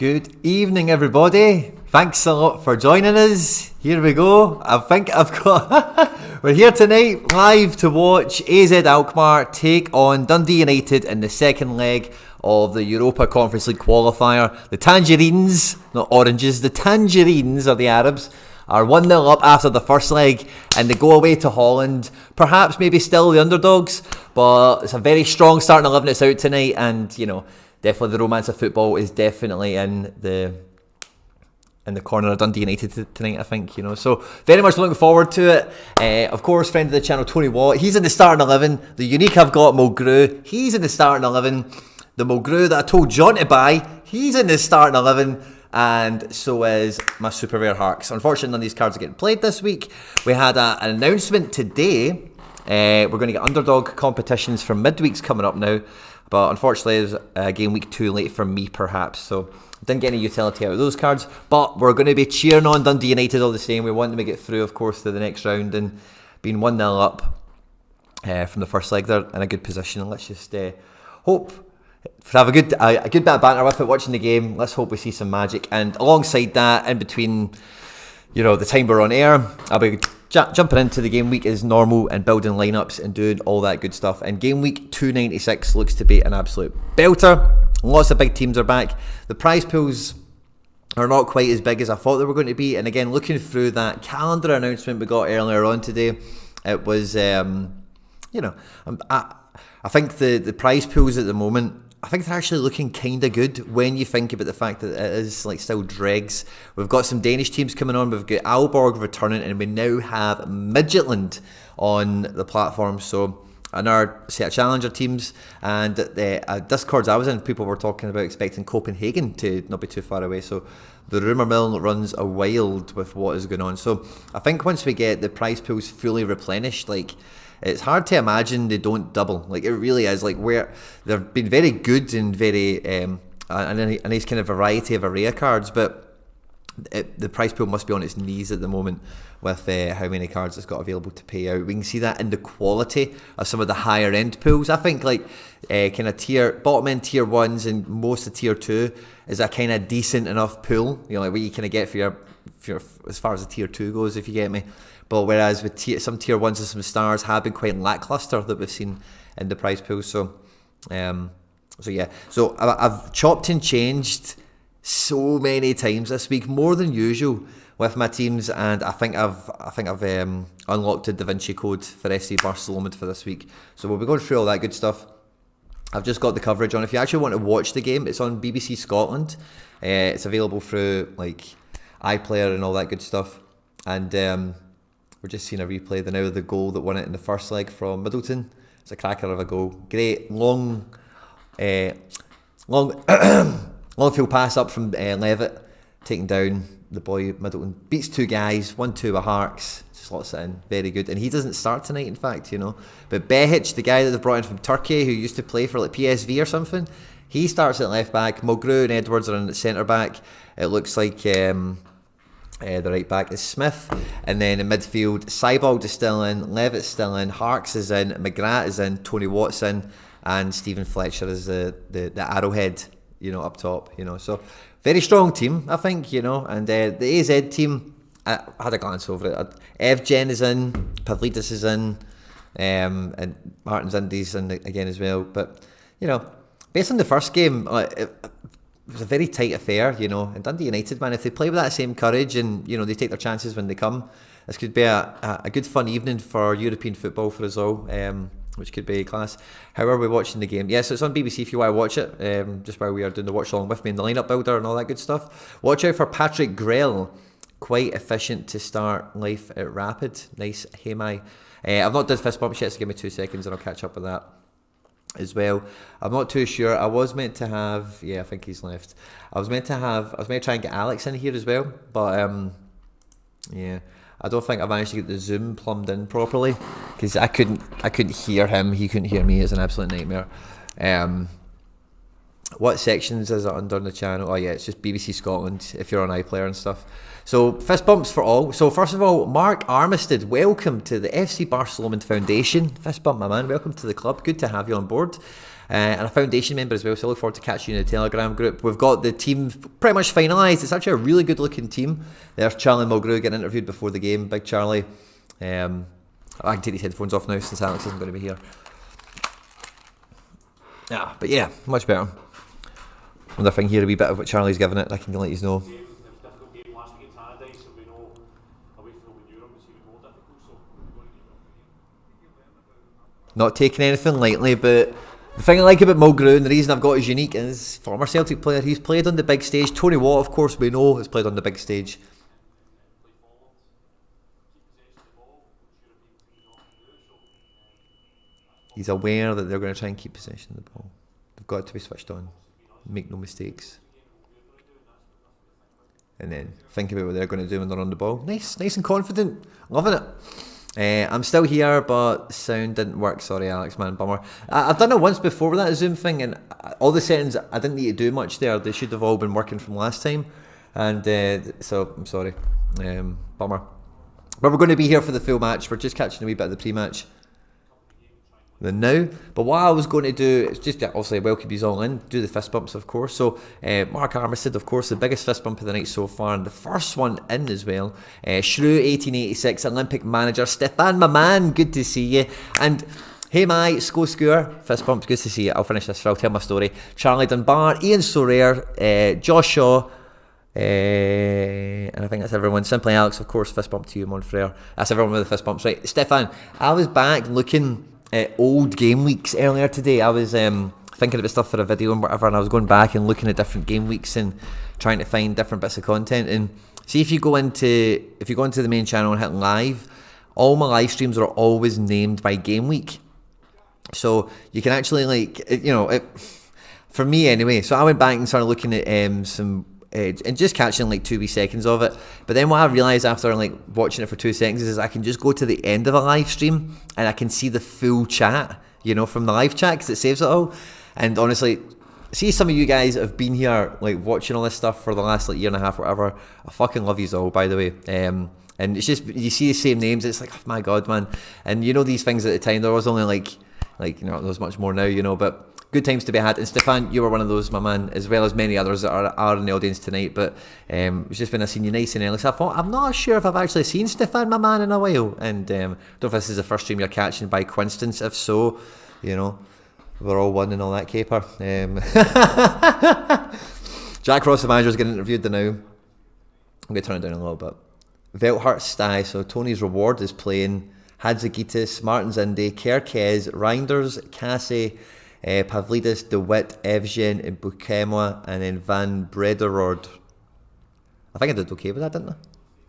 Good evening, everybody. Thanks a lot for joining us. Here we go. I think I've got... We're here tonight live to watch AZ Alkmaar take on Dundee United in the second leg of the Europa Conference League qualifier. The Tangerines, not oranges, the Tangerines are the Arabs, are 1-0 up after the first leg, and they go away to Holland. Perhaps maybe still the underdogs, but it's a very strong starting 11 that's out tonight, and you know, definitely the romance of football is definitely in the corner of Dundee United tonight, I think, you know. So very much looking forward to it. Of course, friend of the channel, Tony Watt, he's in the starting 11. The unique I've got, Mulgrew, he's in the starting 11. The Mulgrew that I told John to buy, he's in the starting 11. And so is my super rare Harks. Unfortunately, none of these cards are getting played this week. We had an announcement today. We're going to get underdog competitions for midweeks coming up now. But unfortunately, it was game week too late for me, perhaps. So didn't get any utility out of those cards. But we're going to be cheering on Dundee United all the same. We want them to get through, of course, to the next round. And being 1-0 up from the first leg, they're in a good position. And let's just hope... have a good bit of banter with it, watching the game. Let's hope we see some magic. And alongside that, in between, you know, the time we're on air, I'll be jumping into the game week as normal and building lineups and doing all that good stuff. And game week 296 looks to be an absolute belter. Lots of big teams are back. The prize pools are not quite as big as I thought they were going to be. And again, looking through that calendar announcement we got earlier on today, it was, you know, I think the prize pools at the moment, I think they're actually looking kind of good when you think about the fact that it is like still dregs. We've got some Danish teams coming on. We've got Aalborg returning, and we now have Midtjylland on the platform. So another set of challenger teams, and the Discords I was in, people were talking about expecting Copenhagen to not be too far away. So the rumour mill runs a wild with what is going on. So I think once we get the prize pools fully replenished, like, it's hard to imagine they don't double. Like, it really is. Like, where they've been very good and very a nice kind of variety of array of cards, but the prize pool must be on its knees at the moment with how many cards it's got available to pay out. We can see that in the quality of some of the higher end pools. I think like kind of bottom end tier ones and most of tier 2 is a kind of decent enough pool. You know, like what you kind of get for your as far as the tier 2 goes, if you get me. But whereas with some tier 1s and some stars have been quite lackluster that we've seen in the prize pool. So yeah. So I've chopped and changed so many times this week, more than usual, with my teams, and I think I've unlocked a Da Vinci code for FC Barcelona for this week. So we'll be going through all that good stuff. I've just got the coverage on. If you actually want to watch the game, it's on BBC Scotland. It's available through like iPlayer and all that good stuff. And we're just seeing a replay now of the goal that won it in the first leg from Middleton. It's a cracker of a goal. Great long field pass up from Levitt, taking down the boy Middleton. Beats two guys, 1-2 with Harks. Slots it in. Very good. And he doesn't start tonight, in fact, you know. But Behic, the guy that they brought in from Turkey, who used to play for like PSV or something, he starts at left back. Mulgrew and Edwards are in at centre back. It looks like the right back is Smith, and then in midfield, Seibold is still in, Levitt's still in, Harks is in, McGrath is in, Tony Watt's in, and Stephen Fletcher is the arrowhead, you know, up top, you know. So very strong team, I think, you know. And the AZ team, I had a glance over it. Evgen is in, Pavlidis is in, and Martin's Indies in again as well. But you know, based on the first game, it was a very tight affair, you know. And Dundee United, man, if they play with that same courage and, you know, they take their chances when they come, this could be a good fun evening for European football for us all, which could be class. How are we watching the game? Yes, it's on BBC if you want to watch it, just while we are doing the watch along with me in the lineup builder and all that good stuff. Watch out for Patrick Grell, quite efficient to start life at Rapid. Nice, hey my. I've not done fist bumps yet, so give me 2 seconds and I'll catch up with that as well. I'm not too sure. I was meant to have, yeah, I think he's left. I was meant to try and get Alex in here as well, but yeah, I don't think I managed to get the Zoom plumbed in properly because I couldn't hear him. He couldn't hear me. It's an absolute nightmare. What sections is it under on the channel? Oh yeah, it's just BBC Scotland if you're on iPlayer and stuff. So fist bumps for all. So first of all, Mark Armistead, welcome to the FC Barcelona Foundation. Fist bump, my man. Welcome to the club. Good to have you on board. and a foundation member as well, so I look forward to catching you in the Telegram group. We've got the team pretty much finalised. It's actually a really good looking team. There's Charlie Mulgrew getting interviewed before the game, big Charlie. I can take these headphones off now since Alex isn't going to be here. Yeah, but yeah, much better. Wonder if I can hear a wee bit of what Charlie's giving it, I can let you know. Not taking anything lightly, but the thing I like about Mulgrew and the reason I've got his unique is former Celtic player. He's played on the big stage. Tony Watt, of course, we know has played on the big stage. He's aware that they're going to try and keep possession of the ball. They've got to be switched on. Make no mistakes. And then think about what they're going to do when they're on the ball. Nice and confident. Loving it. I'm still here, but sound didn't work. Sorry, Alex, man, bummer. I've done it once before with that Zoom thing, and all the settings, I didn't need to do much there. They should have all been working from last time, and so I'm sorry. Bummer. But we're going to be here for the full match. We're just catching a wee bit of the pre-match now. But what I was going to do is just obviously welcome you all in, do the fist bumps, of course. So Mark Armistead, of course, the biggest fist bump of the night so far, and the first one in as well. Shrew 1886 Olympic manager Stefan, my man, good to see you. And hey my Score, fist bump, good to see you. I'll finish this, I'll tell my story. Charlie Dunbar, Ian Sorare, Josh Shaw, and I think that's everyone. Simply Alex, of course, fist bump to you, Monfrere. That's everyone with the fist bumps, right? Stefan, I was back looking old game weeks earlier today. I was thinking about stuff for a video and whatever, and I was going back and looking at different game weeks and trying to find different bits of content. And see, if you go into the main channel and hit live, all my live streams are always named by game week, so you can actually for me anyway. So I went back and started looking at some and just catching like 2 wee seconds of it. But then what I realised after like watching it for 2 seconds is I can just go to the end of a live stream and I can see the full chat, from the live chat, because it saves it all. And honestly, see, some of you guys that have been here like watching all this stuff for the last like year and a half or whatever, I fucking love you all, by the way. And it's just, you see the same names, it's like, oh my god, man. And these things at the time, there was only like there's much more now, but good times to be had. And Stefan, you were one of those, my man, as well as many others that are in the audience tonight. But it's just been I seen you nice and early. So I thought, I'm not sure if I've actually seen Stefan, my man, in a while. And don't know if this is the first stream you're catching by coincidence. If so, we're all one and all that caper. Jack Ross, the manager's getting interviewed now. I'm going to turn it down a little bit. Velthart Sty, so Tony's Reward is playing. Hadzigitis, Martins Indy, Kerkez, Reinders, Cassie, Pavlidis, DeWitt, Evgen, and Bukemwa, and then Van Brederode. I think I did okay with that, didn't I?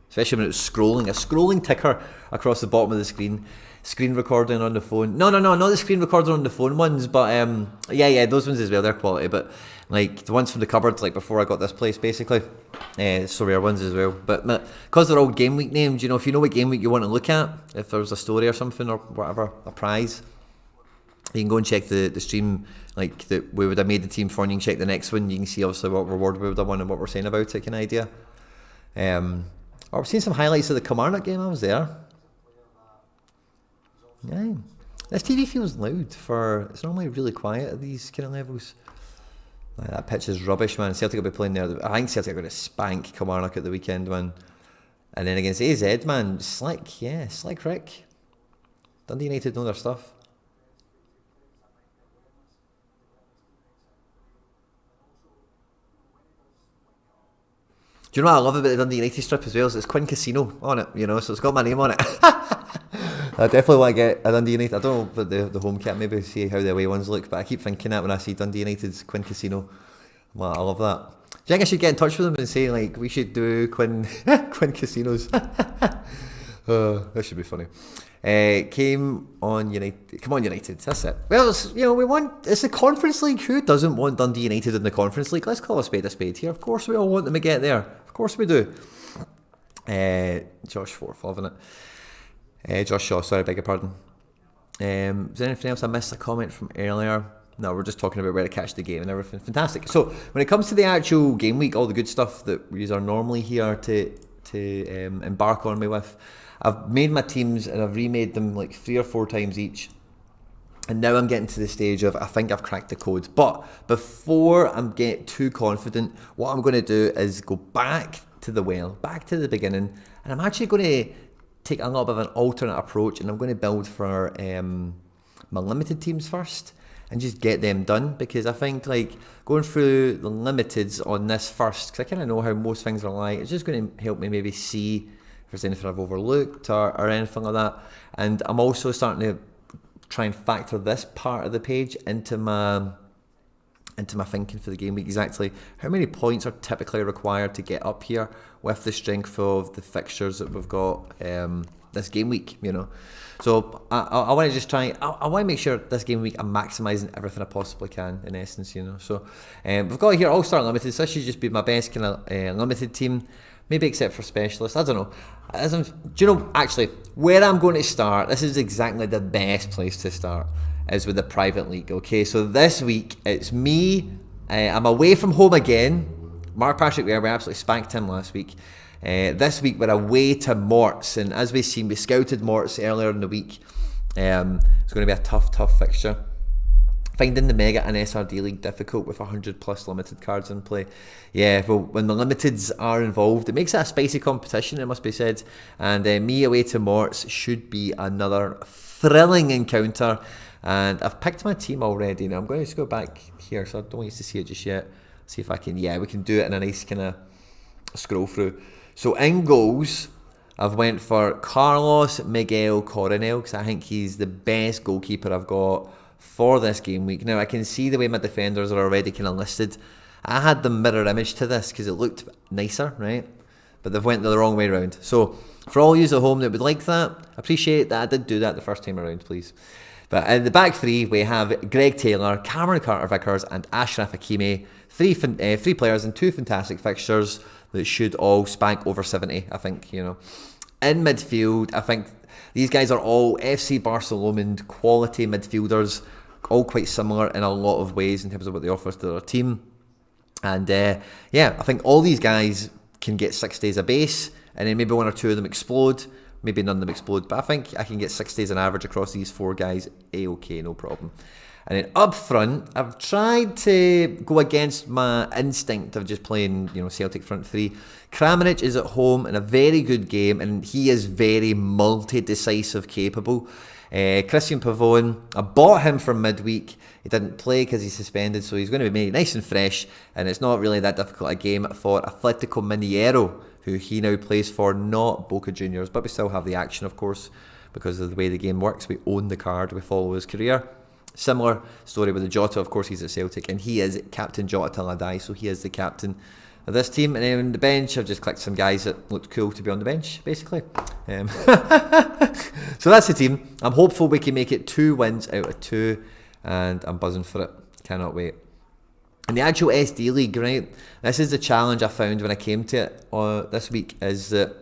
Especially when it was scrolling. A scrolling ticker across the bottom of the screen. Screen recording on the phone. No, not the screen recording on the phone ones, but yeah, those ones as well, they're quality. But like the ones from the cupboard, like before I got this place, basically. Sorare ones as well. But because they're all game week names, if you know what game week you want to look at, if there's a story or something or whatever, a prize, you can go and check the stream, like that we would have made the team for, and you can check the next one. You can see obviously what reward we would have won and what we're saying about it, kind of idea. We're seeing some highlights of the Kilmarnock game. I was there. Yeah, this TV feels loud it's normally really quiet at these kind of levels. That pitch is rubbish, man. Celtic will be playing there. I think Celtic are going to spank Kilmarnock at the weekend, man. And then against AZ, man, slick Rick. Dundee United know their stuff. Do you know what I love about the Dundee United strip as well? Is it's Quinn Casino on it, so it's got my name on it. I definitely want to get a Dundee United. I don't know about the home kit, maybe see how the away ones look, but I keep thinking that when I see Dundee United's Quinn Casino. Well, I love that. Do you think I should get in touch with them and say, like, we should do Quinn Casinos? That should be funny. Come on United, that's it. Well, we want, it's the Conference League. Who doesn't want Dundee United in the Conference League? Let's call a spade here. Of course we all want them to get there. Of course we do. Josh Forth, loving it. Josh Shaw, sorry, beg your pardon. Is there anything else I missed? A comment from earlier? No, we're just talking about where to catch the game and everything. Fantastic. So when it comes to the actual game week, all the good stuff that we are normally here to embark on me with, I've made my teams and I've remade them like 3 or 4 times each. And now I'm getting to the stage of I think I've cracked the code. But before I'm getting too confident, what I'm going to do is go back to the well, back to the beginning, and I'm actually going to take a little bit of an alternate approach, and I'm going to build for my limited teams first and just get them done, because I think like going through the limiteds on this first, because I kind of know how most things are like, it's just going to help me maybe see if there's anything I've overlooked or anything like that. And I'm also starting to try and factor this part of the page into my thinking for the game week. Exactly how many points are typically required to get up here with the strength of the fixtures that we've got this game week, you know. So I want to just try, I want to make sure this game week I'm maximising everything I possibly can, in essence, you know. So we've got here All-Star Limited, so this should just be my best kind of limited team, maybe except for specialists, I don't know. Do you know, actually, where I'm going to start, this is exactly the best place to start, is with the private league, okay? So this week, it's me, I'm away from home again. Mark Patrick, we absolutely spanked him last week. This week, we're away to Morts, and as we've seen, we scouted Morts earlier in the week. It's going to be a tough fixture. Finding the Mega and SRD League difficult with 100 plus limited cards in play. Yeah, well, when the limiteds are involved, it makes it a spicy competition, it must be said. And me away to Morts should be another thrilling encounter. And I've picked my team already. Now I'm going to just go back here, so I don't want you to see it just yet. See if I can, yeah, we can do it in a nice kind of scroll through. So in goals, I've went for Carlos Miguel Coronel, because I think he's the best goalkeeper I've got for this game week. Now I can see the way my defenders are already kind of listed. I had the mirror image to this because it looked nicer, right? But they've went the wrong way around. So for all you at home that would like that, appreciate that I did do that the first time around, please. But in the back three, we have Greg Taylor, Cameron Carter-Vickers and Ashraf Hakimi. Three players and two fantastic fixtures that should all spank over 70, I think, you know. In midfield, I think these guys are all FC Barcelona quality midfielders, all quite similar in a lot of ways in terms of what they offer to their team. And yeah, I think all these guys can get 6 days a base, and then maybe one or two of them explode. Maybe none of them explode, but I think I can get 6 days on average across these four guys. A-okay, no problem. And then up front, I've tried to go against my instinct of just playing, you know, Celtic front three. Kramaric is at home in a very good game, and he is very multi-decisive capable. Christian Pavone, I bought him from midweek. He didn't play because he's suspended, so he's going to be made nice and fresh, and it's not really that difficult a game for Atletico Mineiro, who he now plays for, not Boca Juniors, but we still have the action, of course, because of the way the game works. We own the card, we follow his career. Similar story with the Jota, of course, he's at Celtic, and he is Captain Jota till I die, so he is the captain of this team. And then on the bench, I've just clicked some guys that looked cool to be on the bench, basically. So that's the team. I'm hopeful we can make it 2 wins out of 2, and I'm buzzing for it. Cannot wait. And the actual SD League, right? This is the challenge I found when I came to it this week, is that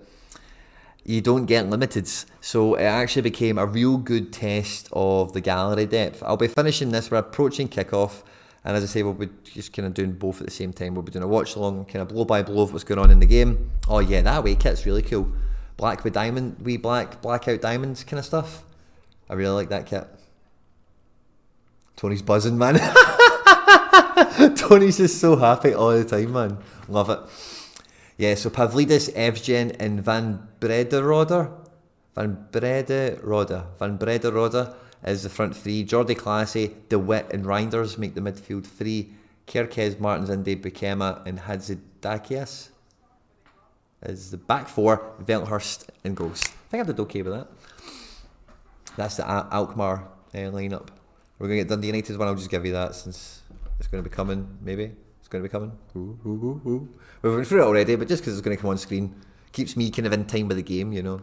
you don't get limiteds. So it actually became a real good test of the gallery depth. I'll be finishing this, we're approaching kickoff, and as I say, we'll be just kind of doing both at the same time. We'll be doing a watch along, kind of blow by blow of what's going on in the game. Oh yeah, that away kit's really cool. Black with diamond, blackout diamonds kind of stuff. I really like that kit. Tony's buzzing, man. Tony's just so happy all the time, man. Love it. Yeah, so Pavlidis, Evgen and Van Brederode is the front three. Jordi Classy, DeWitt and Reinders make the midfield three. Kerkez, Martins, Inde, Bukema and Hadzidakias is the back four. Velthurst and goals. I think I did okay with that. That's the Alkmaar lineup. We're going to get Dundee United one. I'll just give you that since it's going to be coming, maybe. It's going to be coming. We've been through it already, but just because it's going to come on screen keeps me kind of in time with the game, you know.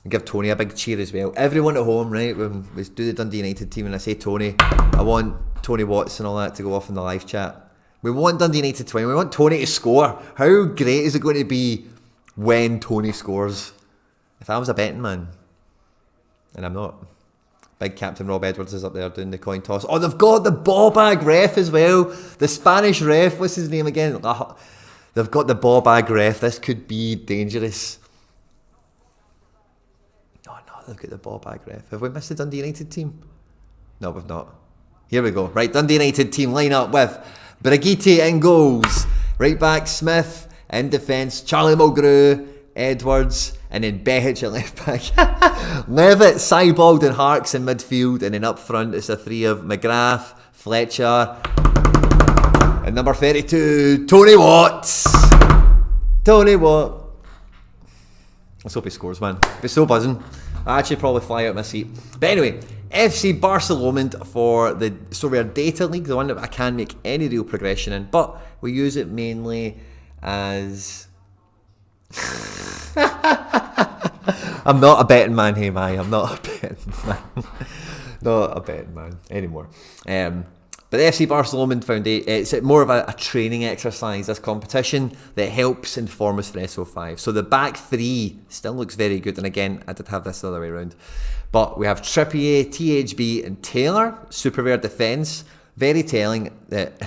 And give Tony a big cheer as well. Everyone at home, right, when we do the Dundee United team and I say Tony, I want Tony Watts and all that to go off in the live chat. We want Dundee United to win. We want Tony to score. How great is it going to be when Tony scores? If I was a betting man, and I'm not. Big Captain Rob Edwards is up there doing the coin toss. Oh, they've got the ball bag ref as well. The Spanish ref, what's his name again? They've got the ball bag ref. This could be dangerous. Oh no, they've got the ball bag ref. Have we missed the Dundee United team? No, we've not. Here we go. Right, Dundee United team lineup with Brigitte in goals. Right back, Smith. In defence, Charlie Mulgrew, Edwards, and then Behic at left back. Levitt, Seibold and Harks in midfield. And then up front, it's the three of McGrath, Fletcher, and number 32, Tony Watts. Tony Watt. Let's hope he scores, man. Be so buzzing. I actually probably fly out my seat. But anyway, FC Barcelona for the Sorare Data League, the one that I can't make any real progression in, but we use it mainly as... I'm not a betting man, hey Mai. I'm not a betting man. Not a betting man anymore. But the FC Barcelona Foundation, it's more of a training exercise, this competition, that helps inform us for SO5. So the back three still looks very good. And again, I did have this the other way around. But we have Trippier, THB and Taylor. Super rare defence. Very telling that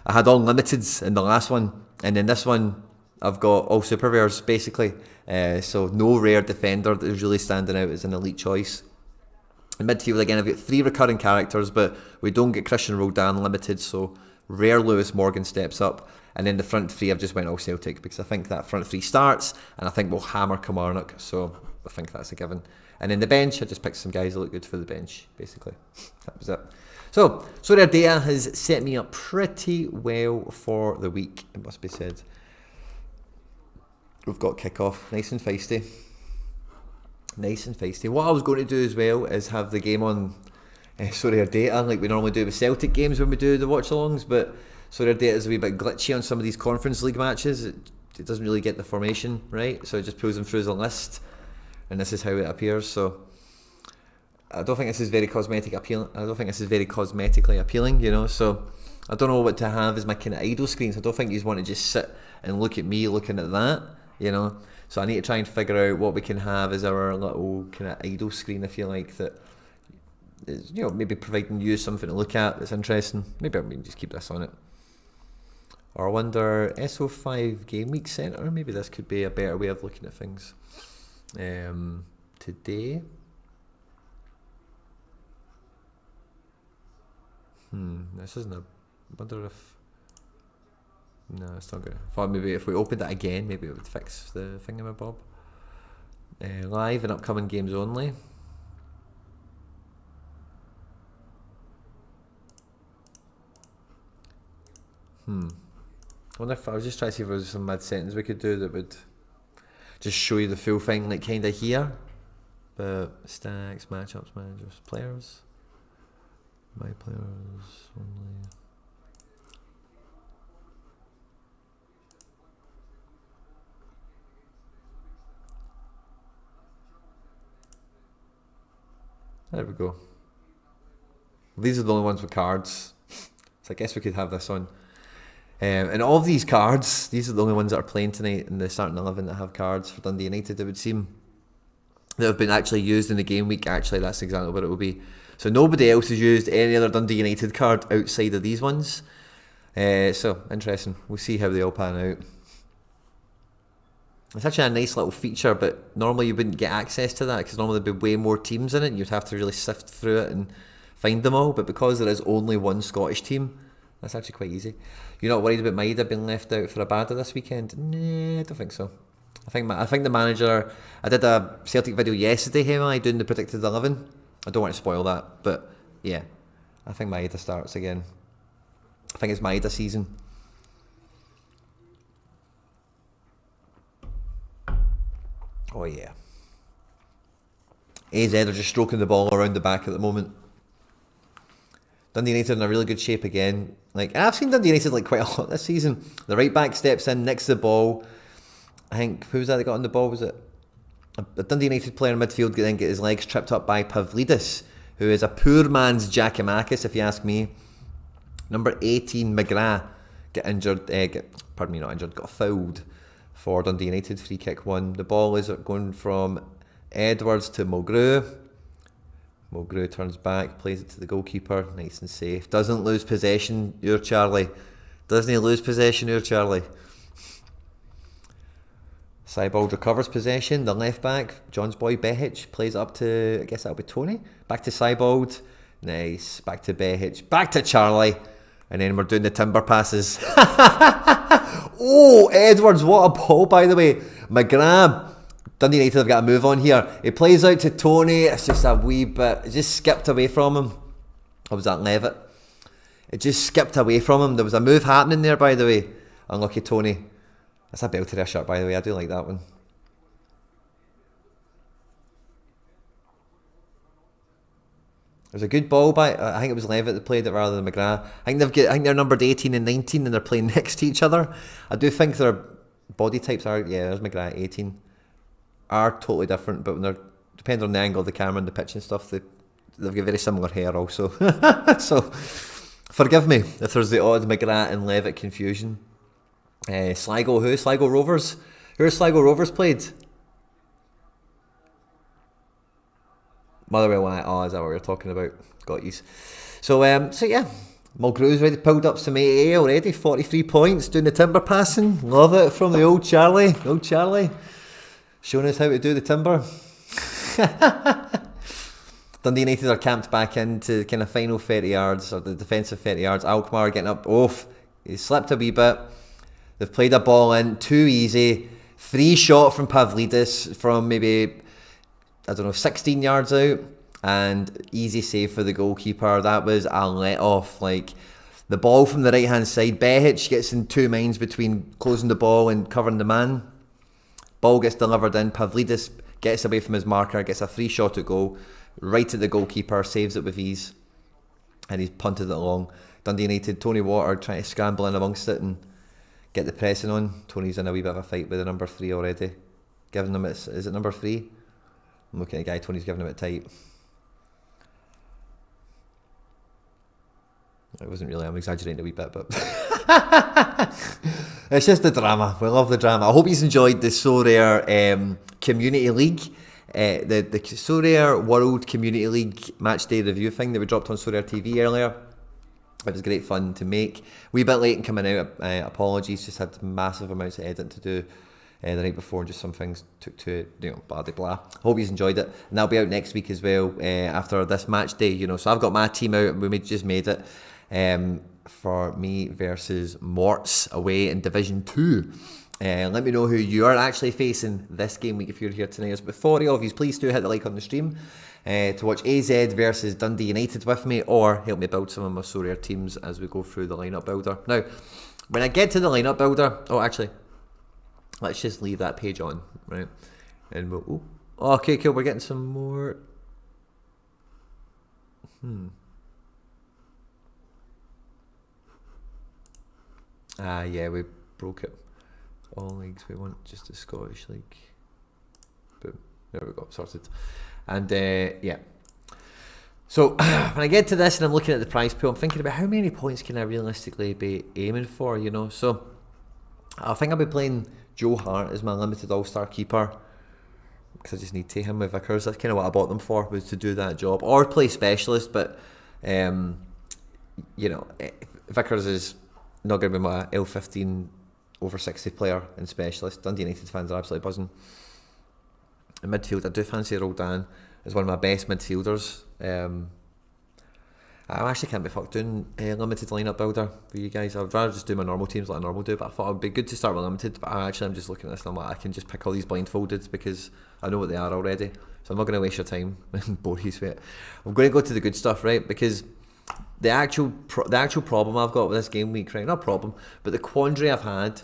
I had all limiteds in the last one. And in this one, I've got all super rares, basically. So no rare defender that is really standing out as an elite choice. In midfield, again, I've got three recurring characters, but we don't get Christian Roldan limited, so rare Lewis Morgan steps up. And then the front three, I've just went all Celtic, because I think that front three starts, and I think we'll hammer Kilmarnock, so I think that's a given. And then the bench, I just picked some guys that look good for the bench, basically. That was it. So their data has set me up pretty well for the week, it must be said. We've got kick-off, nice and feisty. Nice and feisty. What I was going to do as well is have the game on Sorare Data, like we normally do with Celtic games when we do the watch-alongs, but Sorare Data is a wee bit glitchy on some of these Conference League matches. It doesn't really get the formation right, so it just pulls them through as a list, and this is how it appears. So I don't think this is very cosmetically appealing, you know. So I don't know what to have as my kind of idle screens. I don't think you want to just sit and look at me looking at that, you know. So I need to try and figure out what we can have as our little kind of idle screen, if you like, that is, you know, maybe providing you something to look at that's interesting. Maybe I mean just keep this on it. Or I wonder, SO5 Game Week Centre, maybe this could be a better way of looking at things. Today. This isn't a... I wonder if... No, it's not good. I thought maybe if we opened it again, maybe it would fix the thingamabob. Live and upcoming games only. I wonder if I was just trying to see if there was some mad settings we could do that would just show you the full thing, like kind of here. But stacks, matchups, managers, players. My players only. There we go. These are the only ones with cards, so I guess we could have this on. And all of these cards, these are the only ones that are playing tonight in the starting 11 that have cards for Dundee United, it would seem, that have been actually used in the game week. Actually, that's exactly what it will be. So nobody else has used any other Dundee United card outside of these ones. So, interesting. We'll see how they all pan out. It's actually a nice little feature, but normally you wouldn't get access to that because normally there'd be way more teams in it and you'd have to really sift through it and find them all. But because there is only one Scottish team, that's actually quite easy. You're not worried about Maida being left out for Abada this weekend? Nah, I don't think so. I think the manager... I did a Celtic video yesterday, Hemi, doing the predicted 11. I don't want to spoil that, but yeah. I think Maida starts again. I think it's Maida season. Oh yeah. AZ are just stroking the ball around the back at the moment. Dundee United in a really good shape again. And I've seen Dundee United quite a lot this season. The right back steps in, nicks the ball. I think, who was that got on the ball? Was it a Dundee United player in midfield then get his legs tripped up by Pavlidis, who is a poor man's Giacomakis, if you ask me. Number 18, McGrath, got fouled for Dundee United, free kick one. The ball is going from Edwards to Mulgrew. Mulgrew turns back, plays it to the goalkeeper, nice and safe. Doesn't lose possession, your Charlie. Doesn't he lose possession, your Charlie? Seibold recovers possession, the left back, John's boy Behic, plays up to, I guess that'll be Tony. Back to Seibold, Nice. Back to Behic. Back to Charlie. And then we're doing the timber passes. Oh, Edwards, what a ball, by the way. McGrath. Dundee United have got a move on here. He plays out to Tony. It's just a wee bit. It just skipped away from him. Or was that Levitt? It just skipped away from him. There was a move happening there, by the way. Unlucky Tony. That's a belter of a shirt, by the way. I do like that one. It was a good ball by, I think it was Levitt that played it rather than McGrath. I think they're numbered 18 and 19 and they're playing next to each other. I do think their body types are, yeah, there's McGrath 18, are totally different, but when they're, depending on the angle of the camera and the pitch and stuff, they've got very similar hair also. So, forgive me if there's the odd McGrath and Levitt confusion. Sligo who? Sligo Rovers? Who are Sligo Rovers played? Motherwell White. Oh, is that what we were talking about? Got yous. So yeah, Mulgrew's already pulled up some 80 already. 43 points, doing the timber passing. Love it from the old Charlie. Old Charlie. Showing us how to do the timber. Dundee United are camped back into the kind of final 30 yards, or the defensive 30 yards. Alkmaar getting up. He slipped a wee bit. They've played a ball in, too easy. Free shot from Pavlidis from maybe, I don't know, 16 yards out, and easy save for the goalkeeper. That was a let off. Like, the ball from the right hand side, Behic gets in two minds between closing the ball and covering the man. Ball gets delivered in, Pavlidis gets away from his marker, gets a free shot at goal, right at the goalkeeper, saves it with ease, and he's punted it along. Dundee United, Tony Water trying to scramble in amongst it and get the pressing on. Tony's in a wee bit of a fight with the number 3 already, giving him is it number 3? I'm looking at the guy, Tony's giving him it tight. It wasn't really, I'm exaggerating a wee bit, but it's just the drama. We love the drama. I hope you've enjoyed the Sorare Community League, the Sorare World Community League match day review thing that we dropped on Sorare TV earlier. It was great fun to make. Wee bit late in coming out, apologies, just had massive amounts of editing to do the night before, just some things took to it, blah de blah. Hope you enjoyed it, and that'll be out next week as well, after this match day, so I've got my team out, and we just made it for me versus Morts away in Division 2. Let me know who you are actually facing this game week if you're here tonight. But before all of you, please do hit the like on the stream to watch AZ versus Dundee United with me, or help me build some of my Sorare teams as we go through the lineup builder. Now, when I get to the lineup builder, let's just leave that page on, right? And we'll... okay, cool, we're getting some more... yeah, we broke it. All leagues, we want just a Scottish league. Boom. There we go, sorted. And, yeah. So, when I get to this and I'm looking at the prize pool, I'm thinking about how many points can I realistically be aiming for, So, I think I'll be playing Joe Hart as my limited all-star keeper, because I just need to take him with Vickers. That's kind of what I bought them for, was to do that job, or play specialist. But Vickers is not going to be my L15 over 60 player in specialist. Dundee United fans are absolutely buzzing. In midfield, I do fancy Roldan as one of my best midfielders. I actually can't be fucked doing a limited lineup builder for you guys. I'd rather just do my normal teams like I normally do, but I thought it would be good to start with limited. But I'm just looking at this and I'm like, I can just pick all these blindfolded because I know what they are already. So I'm not going to waste your time and bore you with it. I'm going to go to the good stuff, right? Because the actual problem I've got with this game week, right? Not problem, but the quandary I've had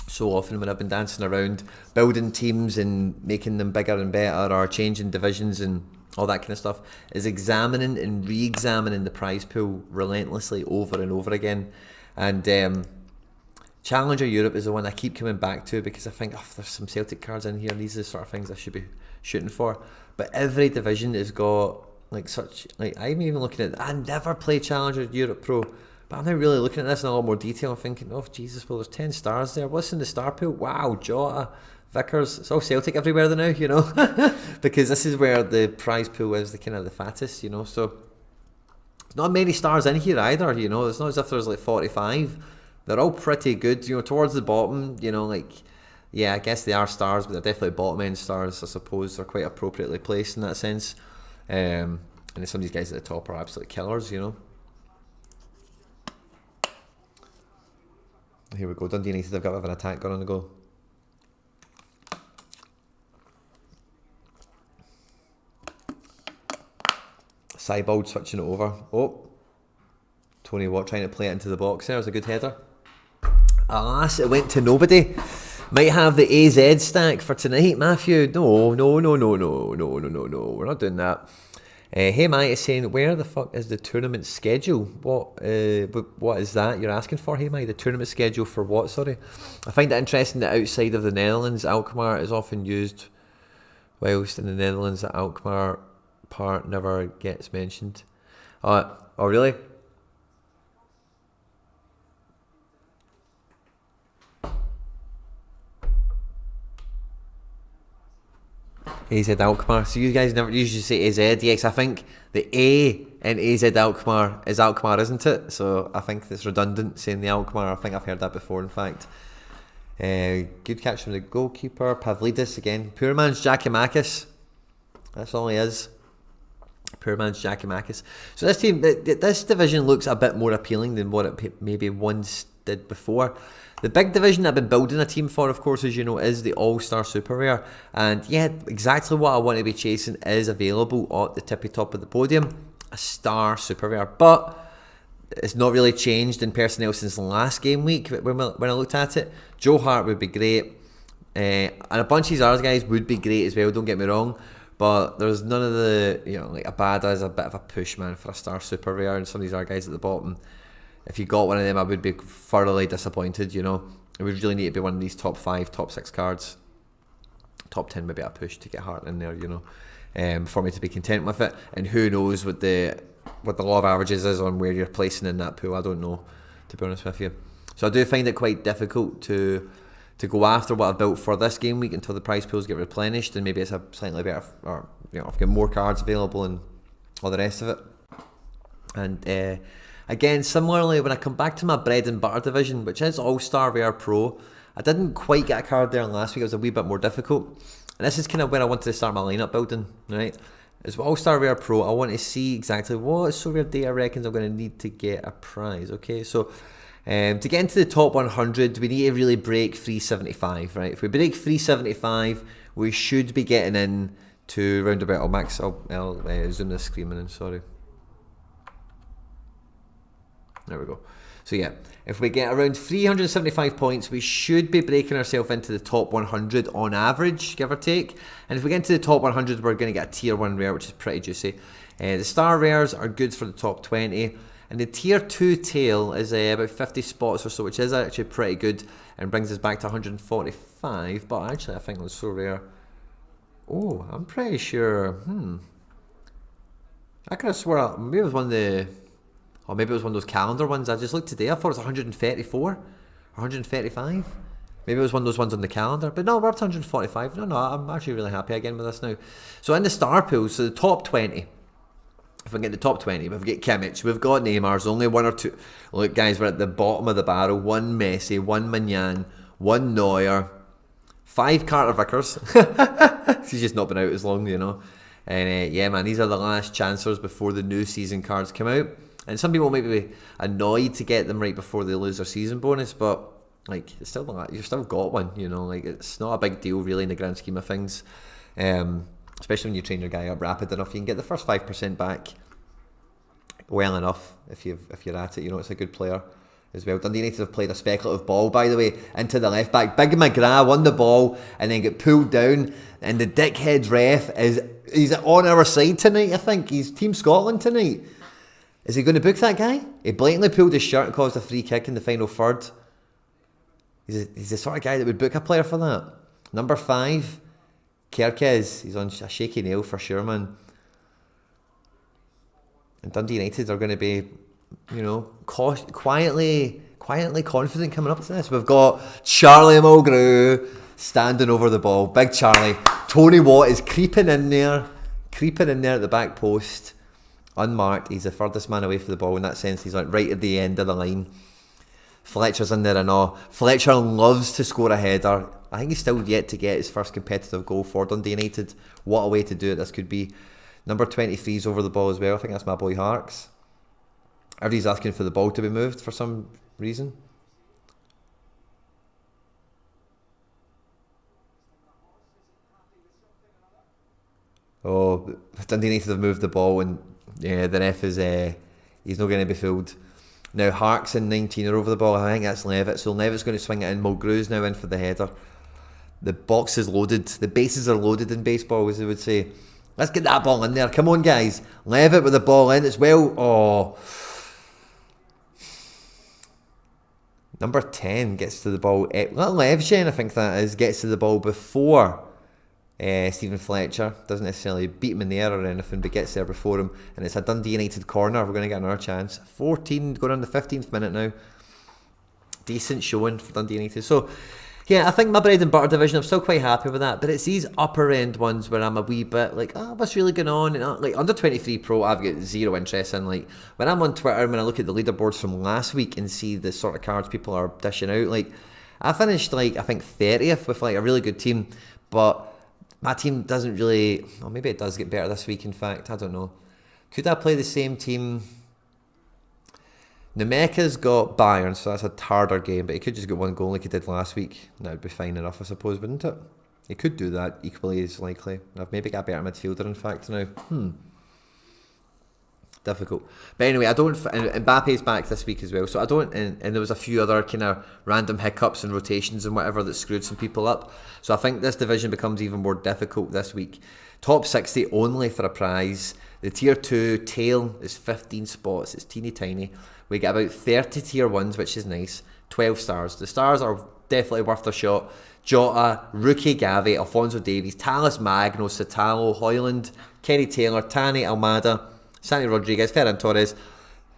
so often when I've been dancing around building teams and making them bigger and better, or changing divisions and all that kind of stuff, is examining and re-examining the prize pool relentlessly over and over again. And Challenger Europe is the one I keep coming back to, because I think, there's some Celtic cards in here, and these are the sort of things I should be shooting for. But every division has got I'm even looking at, I never play Challenger Europe Pro, but I'm now really looking at this in a lot more detail and thinking, oh Jesus, well there's 10 stars there, what's in the star pool? Wow, Jota, Vickers, it's all Celtic everywhere now, because this is where the prize pool is the kind of the fattest, so there's not many stars in here either, it's not as if there's like 45, they're all pretty good, towards the bottom, yeah, I guess they are stars, but they're definitely bottom end stars, I suppose. They're quite appropriately placed in that sense. And some of these guys at the top are absolute killers, you know. Here we go. Dundee United have got a bit of an attack going on the go. Seibold switching it over. Oh, Tony Watt trying to play it into the box there. It was a good header. Alas, it went to nobody. Might have the AZ stack for tonight, Matthew. No. We're not doing that. Hey, Mike is saying, where the fuck is the tournament schedule? What is that you're asking for, hey, Mike? The tournament schedule for what, sorry? I find it interesting that outside of the Netherlands, Alkmaar is often used, whilst in the Netherlands, the Alkmaar part never gets mentioned. Oh, really? AZ Alkmaar. So you guys never usually say AZ. Yes, I think the A in AZ Alkmaar is Alkmaar, isn't it? So I think it's redundant saying the Alkmaar. I think I've heard that before, in fact. Good catch from the goalkeeper. Pavlidis again. Poor man's Giacomakis. That's all he is. Poor man's Giacomakis. So this team, this division looks a bit more appealing than what it maybe once did before. The big division I've been building a team for, of course, as you know, is the All-Star Super Rare. And yeah, exactly what I want to be chasing is available at the tippy top of the podium. A Star Super Rare. But it's not really changed in personnel since the last game week when I looked at it. Joe Hart would be great. And a bunch of these other guys would be great as well, don't get me wrong. But there's none of the, like Abada is a bit of a push, man, for a Star Super Rare. And some of these other guys at the bottom, if you got one of them, I would be thoroughly disappointed, It would really need to be one of these top 5, top 6 cards. Top 10 maybe a push to get Hart in there, for me to be content with it. And who knows what the law of averages is on where you're placing in that pool. I don't know, to be honest with you. So I do find it quite difficult to go after what I've built for this game week until the prize pools get replenished, and maybe it's a slightly better, or I've got more cards available and all the rest of it. And again, similarly, when I come back to my bread and butter division, which is All-Star Rare Pro, I didn't quite get a card there last week. It was a wee bit more difficult. And this is kind of where I wanted to start my lineup building, right? As All-Star Rare Pro, I want to see exactly what So Rare Data reckons I'm going to need to get a prize, okay? So, to get into the top 100, we need to really break 375, right? If we break 375, we should be getting in to round about, I'll zoom this screen in, sorry. There we go. So yeah, if we get around 375 points, we should be breaking ourselves into the top 100 on average, give or take. And if we get into the top 100, we're going to get a tier 1 rare, which is pretty juicy. The star rares are good for the top 20. And the tier 2 tail is about 50 spots or so, which is actually pretty good and brings us back to 145. But actually, I think that's so rare. Oh, I'm pretty sure. I could have swore maybe it was one of the... Or maybe it was one of those calendar ones. I just looked today. I thought it was 134 or 135. Maybe it was one of those ones on the calendar. But no, we're up to 145. No, I'm actually really happy again with this now. So in the star pool, so the top 20. If we get the top 20, we've got Kimmich, we've got Neymar's, only one or two. Look, guys, we're at the bottom of the barrel. 1 Messi, 1 Mignan, 1 Neuer, 5 Carter Vickers. He's just not been out as long, And yeah, man, these are the last chancers before the new season cards come out. And some people might be annoyed to get them right before they lose their season bonus, but like it's still you've still got one, Like it's not a big deal really in the grand scheme of things. Especially when you train your guy up rapid enough, you can get the first 5% back well enough if you're at it. It's a good player as well. Dundee United have played a speculative ball, by the way, into the left back. Big McGrath won the ball and then got pulled down, and the dickhead ref he's on our side tonight. I think he's Team Scotland tonight. Is he going to book that guy? He blatantly pulled his shirt and caused a free kick in the final third. He's the sort of guy that would book a player for that. Number 5, Kerkez. He's on a shaky nail for sure, man. And Dundee United are going to be, quietly confident coming up to this. We've got Charlie Mulgrew standing over the ball. Big Charlie. Tony Watt is creeping in there at the back post. Unmarked. He's the furthest man away from the ball. In that sense, he's like right at the end of the line. Fletcher's in there and all. Fletcher loves to score a header. I think he's still yet to get his first competitive goal for Dundee United. What a way to do it this could be. Number 23's over the ball as well. I think that's my boy Harks. Everybody's asking for the ball to be moved for some reason. Oh, Dundee United have moved the ball, and yeah, the ref is he's not going to be fooled. Now Harks and 19 are over the ball. I think that's Levitt, so Levitt's going to swing it in. Mulgrew's now in for the header. The box is loaded. The bases are loaded in baseball, as they would say. Let's get that ball in there. Come on, guys. Levitt with the ball in as well. Oh. Number 10 gets to the ball. Levshen, I think that is, gets to the ball before Stephen Fletcher. Doesn't necessarily beat him in the air or anything, but gets there before him. And it's a Dundee United corner. We're going to get another chance. 14, going on the 15th minute now. Decent showing for Dundee United. So, yeah, I think my bread and butter division, I'm still quite happy with that. But it's these upper end ones where I'm a wee bit like, what's really going on? And like under 23 Pro, I've got zero interest in. Like when I'm on Twitter, when I look at the leaderboards from last week and see the sort of cards people are dishing out, like I finished like I think 30th with like a really good team, but my team doesn't really. Or maybe it does get better this week. In fact, I don't know. Could I play the same team? Nemeka's got Bayern, so that's a harder game, but he could just get one goal like he did last week. That would be fine enough, I suppose, wouldn't it? He could do that equally as likely. I've maybe got a better midfielder, in fact, now. Difficult. But anyway, I don't... And Mbappe's back this week as well, so I don't... And there was a few other kind of random hiccups and rotations and whatever that screwed some people up. So I think this division becomes even more difficult this week. Top 60 only for a prize. The Tier 2 tail is 15 spots. It's teeny tiny. We get about 30 Tier 1s, which is nice. 12 stars. The stars are definitely worth a shot. Jota, Rookie Gavi, Alphonso Davies, Talis Magno, Satalo, Hoyland, Kerry Taylor, Tani Almada, Santi Rodriguez, Ferran Torres,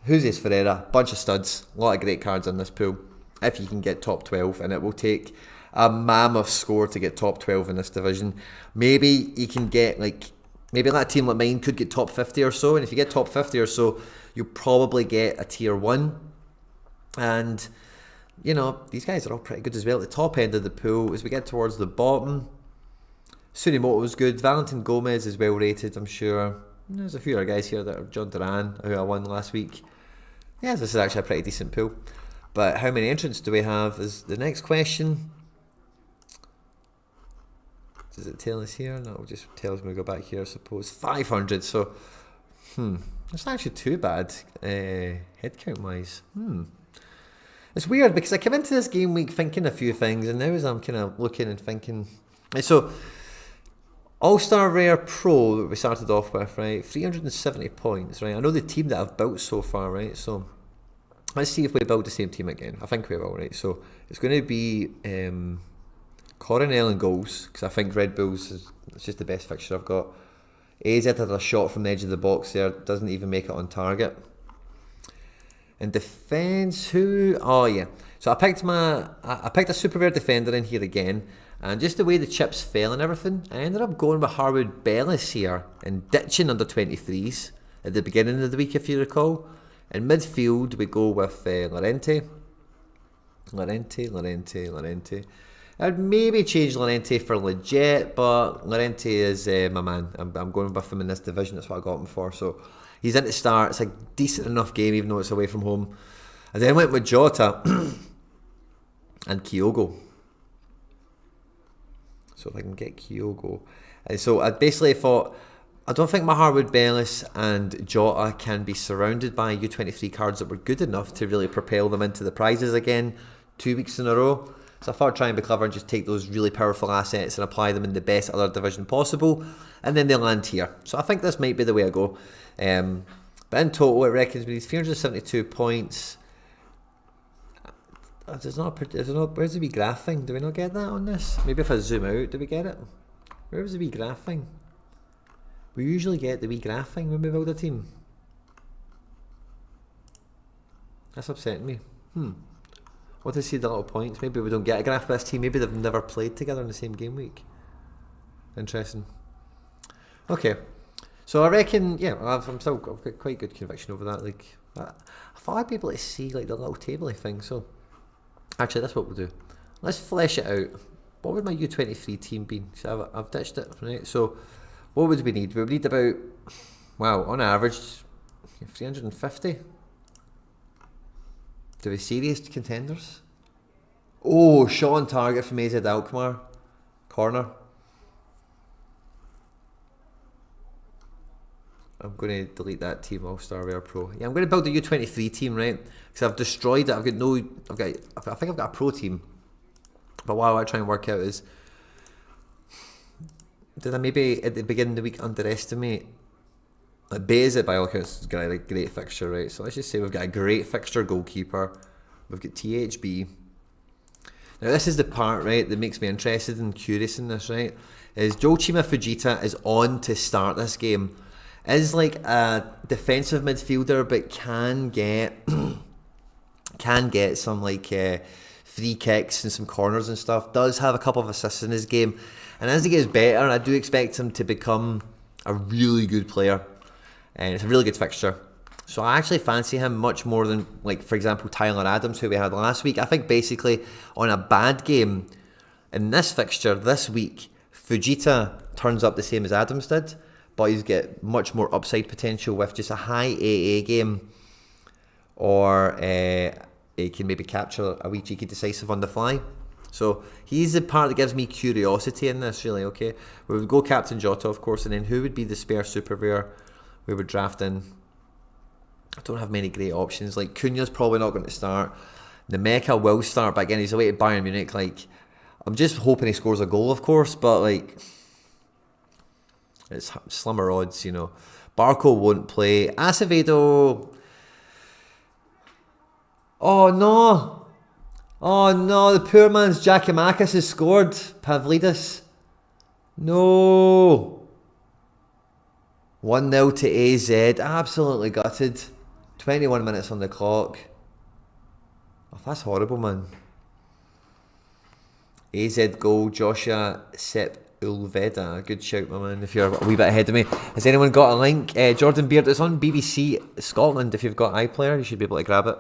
Jesus Ferreira. Bunch of studs. A lot of great cards in this pool. If you can get top 12, and it will take a mammoth score to get top 12 in this division. Maybe you can get like... Maybe that team like mine could get top 50 or so, and if you get top 50 or so, you'll probably get a Tier 1. And, you know, these guys are all pretty good as well. At the top end of the pool, as we get towards the bottom, Sunimoto is good. Valentin Gomez is well rated, I'm sure. There's a few other guys here that are John Duran, who I won last week. Yeah, this is actually a pretty decent pool. But how many entrants do we have is the next question. Does it tell us here? No, it just tells me to go back here, I suppose. 500, so... It's not actually too bad, head count wise. It's weird because I came into this game week thinking a few things, and now as I'm kind of looking and thinking... So, All-Star Rare Pro that we started off with, right? 370 points, right? I know the team that I've built so far, right? So, let's see if we build the same team again. I think we will, right? So, it's going to be... Coronel and goals, because I think Red Bulls is just the best fixture I've got. AZ had a shot from the edge of the box there, doesn't even make it on target. And defence, who? Oh yeah. So I picked a super rare defender in here again, and just the way the chips fell and everything, I ended up going with Harwood Bellis here and ditching under 23s at the beginning of the week, if you recall. In midfield, we go with Lorente. I'd maybe change Lorente for Legit, but Lorente is my man. I'm going with him in this division. That's what I got him for. So he's in to start. It's a decent enough game, even though it's away from home. I then went with Jota and Kyogo. So if I can get Kyogo. And so I basically thought, I don't think my Harwood Bellis and Jota can be surrounded by U23 cards that were good enough to really propel them into the prizes again 2 weeks in a row. So I thought I'd try and be clever and just take those really powerful assets and apply them in the best other division possible, and then they land here. So I think this might be the way I go. But in total, it reckons with these 372 points. Where's the wee graph thing? Do we not get that on this? Maybe if I zoom out, do we get it? Where was the wee graph thing? We usually get the wee graph thing when we build a team. That's upsetting me. Want to see the little points. Maybe we don't get a graph for this team. Maybe they've never played together in the same game week. Interesting. Okay. So I reckon, yeah, I've got quite good conviction over that. Like, I thought I'd be able to see like the little table thing. So actually, that's what we'll do. Let's flesh it out. What would my U23 team be? So I've ditched it, right? So What would we need? We would need about, well, on average, 350. Do we serious contenders? Oh, shot on target from AZ Alkmaar. Corner. I'm going to delete that team, All-Star Rare Pro. Yeah, I'm going to build a U23 team, right? Because I've destroyed it. I think I've got a pro team. But what I try and work out is, did I maybe at the beginning of the week underestimate? Like Bayes by all accounts has got a great fixture, right? So let's just say we've got a great fixture goalkeeper. We've got THB. Now this is the part, right, that makes me interested and curious in this, right? Is Joachima Fujita is on to start this game. Is like a defensive midfielder, but can get some like free kicks and some corners and stuff. Does have a couple of assists in his game, and as he gets better, I do expect him to become a really good player, and it's a really good fixture. So I actually fancy him much more than, like, for example, Tyler Adams, who we had last week. I think basically on a bad game in this fixture this week, Fujita turns up the same as Adams did. But he's got much more upside potential with just a high AA game, or he can maybe capture a wee cheeky decisive on the fly. So he's the part that gives me curiosity in this, really. Okay, we would go Captain Jota, of course, and then who would be the spare super rare we would draft in? I don't have many great options. Like Cunha's probably not going to start. Nemeka will start, but again, he's away to Bayern Munich. Like, I'm just hoping he scores a goal, of course, but like, it's slimmer odds, you know. Barco won't play. Acevedo. Oh no. Oh no, the poor man's Giacomakis has scored. Pavlidis. No. 1-0 to AZ. Absolutely gutted. 21 minutes on the clock. Oh, that's horrible, man. AZ goal, Joshua Sepp Ulveda. Good shout, my man, if you're a wee bit ahead of me. Has anyone got a link? Jordan Beard, it's on BBC Scotland. If you've got iPlayer, you should be able to grab it.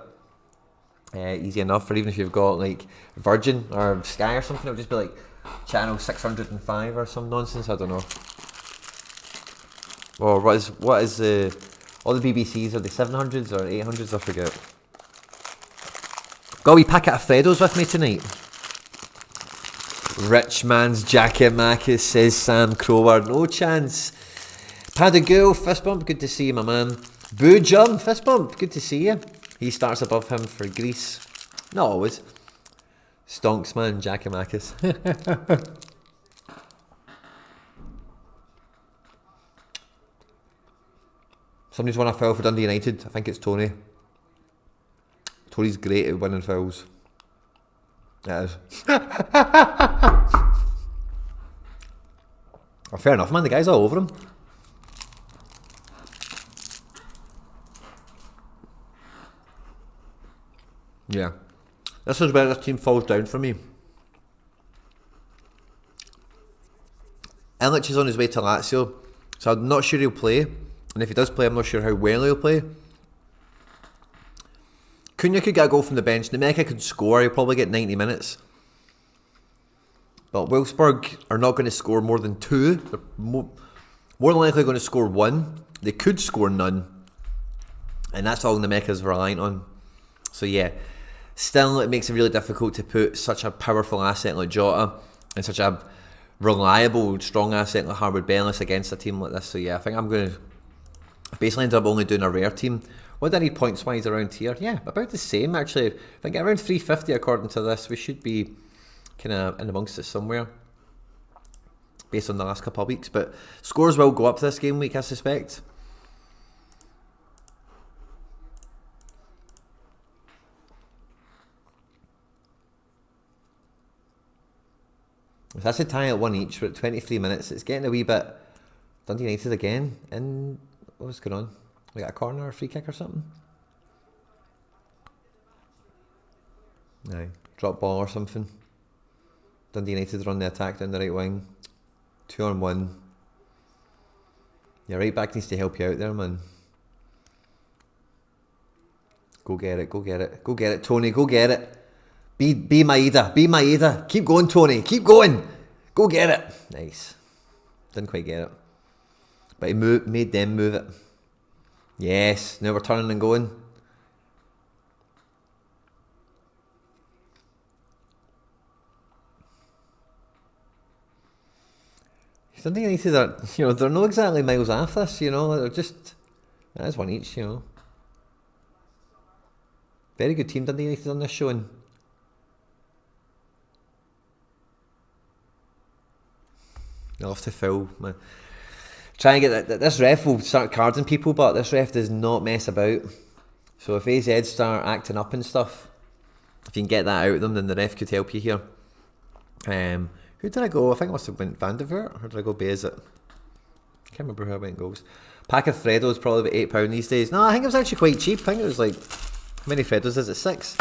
Easy enough, or even if you've got like Virgin or Sky or something, it'll just be like channel 605 or some nonsense, I don't know. Or what is the, all the BBCs, are they 700s or 800s, I forget. Got a wee packet of Freddos with me tonight. Rich man's Giacomakis, says Sam Crower. No chance. Padagul, fist bump, good to see you, my man. Boojum, fist bump, good to see you. He starts above him for Greece. Not always. Stonks man, Giacomakis. Somebody's won a foul for Dundee United. I think it's Tony. Tony's great at winning fouls. It is. Oh, fair enough, man. The guy's all over him. Yeah. This is where this team falls down for me. Ilic is on his way to Lazio, so I'm not sure he'll play. And if he does play, I'm not sure how well he'll play. Cunha could get a goal from the bench. Nemeka could score. He'll probably get 90 minutes. But Wolfsburg are not going to score more than 2. They're more than likely going to score 1. They could score none. And that's all Nemeka's reliant on. So yeah, still it makes it really difficult to put such a powerful asset like Jota and such a reliable, strong asset like Harwood Bellis against a team like this. So yeah, I think I'm going to basically end up only doing a rare team. What do I need points wise around here? Yeah, about the same actually. If I get around 350 according to this, we should be kind of in amongst it somewhere based on the last couple of weeks. But scores will go up this game week, I suspect. If that's a tie at 1 each, we're at 23 minutes. It's getting a wee bit Dundee United again. And what's going on? We got a corner or a free kick or something? Aye, drop ball or something. Dundee United are on the attack down the right wing. 2-on-1. Yeah, right back needs to help you out there, man. Go get it, go get it. Go get it, Tony, go get it. Be Maeda, be Maeda. Keep going, Tony, keep going. Go get it. Nice. Didn't quite get it. But he made them move it. Yes, now we're turning and going. Dundee United are, they're not exactly miles off this, they're just, that is one each, Very good team, Dundee United on this showing. They'll have to foul, man. Try and get that. This ref will start carding people, but this ref does not mess about. So if AZ start acting up and stuff, if you can get that out of them, then the ref could help you here. Who did I go? I think I must have went Van der Voort, or did I go Bayes? I can't remember who I went goals. Pack of Freddos probably about £8 these days. No, I think it was actually quite cheap. I think it was like, how many Freddos is it? 6?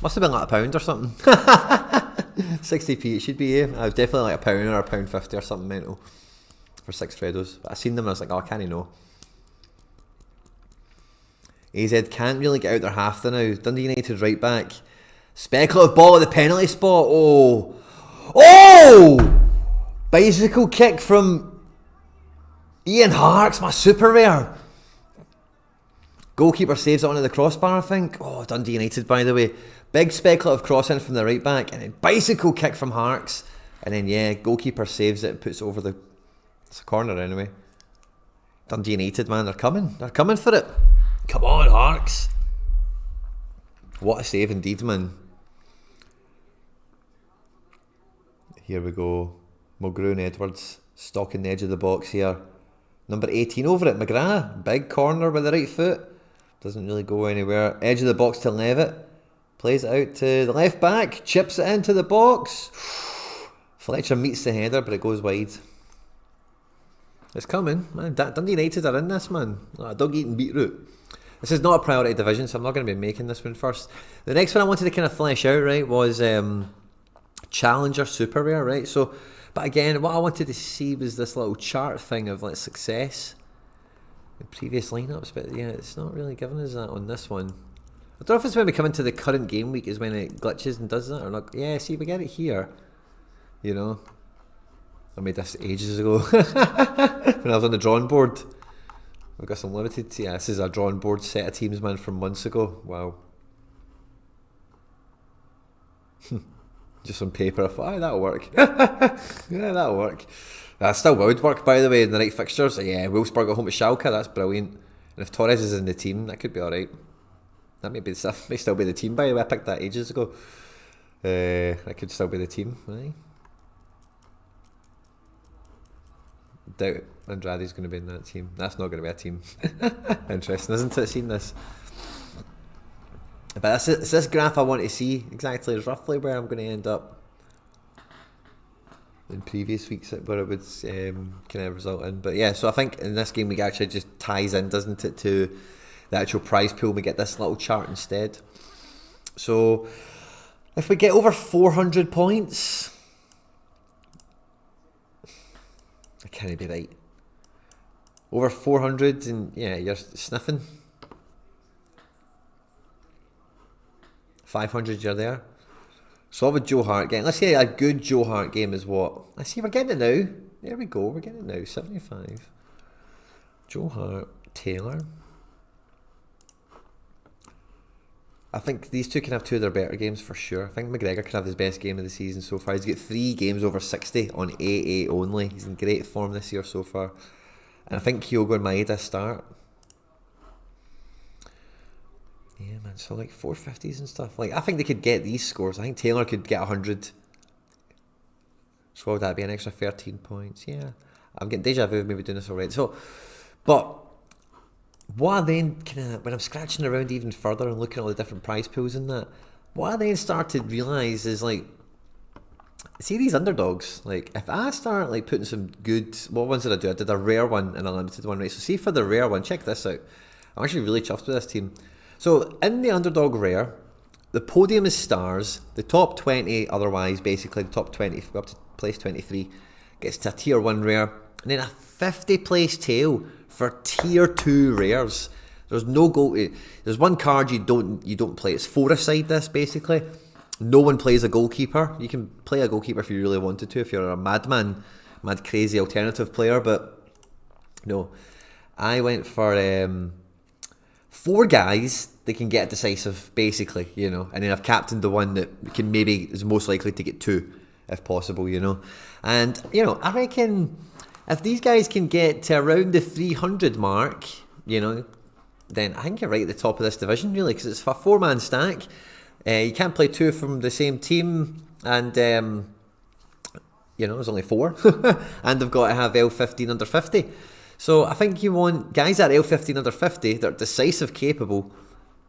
Must have been like £1 or something. 60p it should be, I was definitely like £1 or £1.50 or something mental for 6 Freddos. But I seen them and I was like, oh, I can't know. AZ can't really get out their half there now. Dundee United right back. Speculative ball at the penalty spot. Oh! Bicycle kick from Ian Harks, my super rare. Goalkeeper saves it onto the crossbar, I think. Oh, Dundee United, by the way. Big speculative cross in from the right back, and then bicycle kick from Harks. And then, yeah, goalkeeper saves it and puts it over the... It's a corner anyway. Dundee United, man, they're coming. They're coming for it. Come on, Harks. What a save indeed, man. Here we go. Mulgrew and Edwards stalking the edge of the box here. Number 18 over it. McGrath. Big corner with the right foot. Doesn't really go anywhere. Edge of the box to Levitt. Plays it out to the left back. Chips it into the box. Fletcher meets the header, but it goes wide. It's coming. Man, Dundee United are in this, man. Like a dog eating beetroot. This is not a priority division, so I'm not going to be making this one first. The next one I wanted to kind of flesh out, right, was Challenger Super Rare, right? So, but again, what I wanted to see was this little chart thing of like success in previous lineups, but yeah, it's not really giving us that on this one. I don't know if it's when we come into the current game week is when it glitches and does that or not. Yeah, see, we get it here. I made this ages ago when I was on the drawing board. We've got some limited. Yeah, this is a drawing board set of teams, man, from months ago. Wow. Just on paper, I thought, that'll work. Yeah, that'll work. That still would work, by the way, in the right fixtures. Yeah, Wolfsburg at home at Schalke, that's brilliant. And if Torres is in the team, that could be alright. That may still be the team, by the way. I picked that ages ago. That could still be the team, right? Doubt it. Andrade's going to be in that team. That's not going to be a team. Interesting, isn't it, seeing this? But it's this graph I want to see exactly is roughly where I'm going to end up in previous weeks, where it would kind of result in. But yeah, so I think in this game we actually just ties in, doesn't it, to the actual prize pool. We get this little chart instead. So if we get over 400 points, I can't be right. Over 400 and yeah, you're sniffing. 500, you're there. So what would Joe Hart get? Let's say a good Joe Hart game is what? I see, we're getting it now. There we go, we're getting it now. 75. Joe Hart, Taylor. I think these two can have two of their better games for sure. I think McGregor can have his best game of the season so far. He's got 3 games over 60 on 8-8 only. He's in great form this year so far. And I think Kyogo and Maeda start. Yeah, man, so like 450s and stuff. Like, I think they could get these scores. I think Taylor could get 100. So what would that be? An extra 13 points. Yeah. I'm getting deja vu of maybe doing this already. So, but what I then kind of, when I'm scratching around even further and looking at all the different prize pools and that, what I then start to realise is like, see these underdogs, like if I start like putting some good, what ones did I do? I did a rare one and a limited one, right? So see for the rare one, check this out. I'm actually really chuffed with this team. So in the underdog rare, the podium is stars, the top 20 otherwise, basically the top 20, if we go up to place 23, gets to a tier 1 rare, and then a 50 place tail for tier 2 rares. There's no goal. There's one card you don't play. It's 4-a-side this basically. No one plays a goalkeeper. You can play a goalkeeper if you really wanted to, if you're a mad crazy alternative player, but No, I went for 4 guys that can get decisive, basically, you know, and then I've captained the one that can maybe is most likely to get 2, if possible, you know. And, you know, I reckon if these guys can get to around the 300 mark, you know, then I think you're right at the top of this division, really, because it's a 4-man stack. You can't play 2 from the same team, and, you know, there's only 4, and they've got to have L15 under 50. So I think you want guys at L15 under 50 that are decisive capable,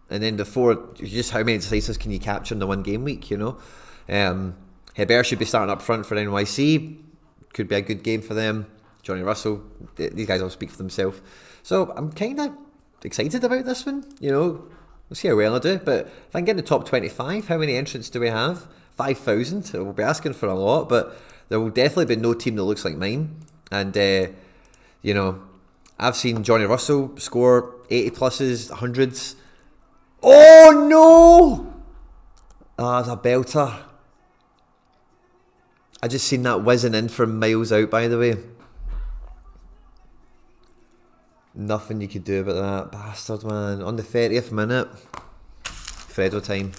and then the 4, just how many decisives can you capture in the 1 game week, you know? Hebert should be starting up front for NYC. Could be a good game for them. Johnny Russell, these guys all speak for themselves. So I'm kind of excited about this one, you know. We'll see how well I do, but if I can get in the top 25, how many entrants do we have? 5,000. We'll be asking for a lot, but there will definitely be no team that looks like mine. And, you know, I've seen Johnny Russell score 80 pluses, 100s. Oh no! That's a belter. I just seen that whizzing in from miles out, by the way. Nothing you could do about that. Bastard, man. On the 30th minute. Fredo time.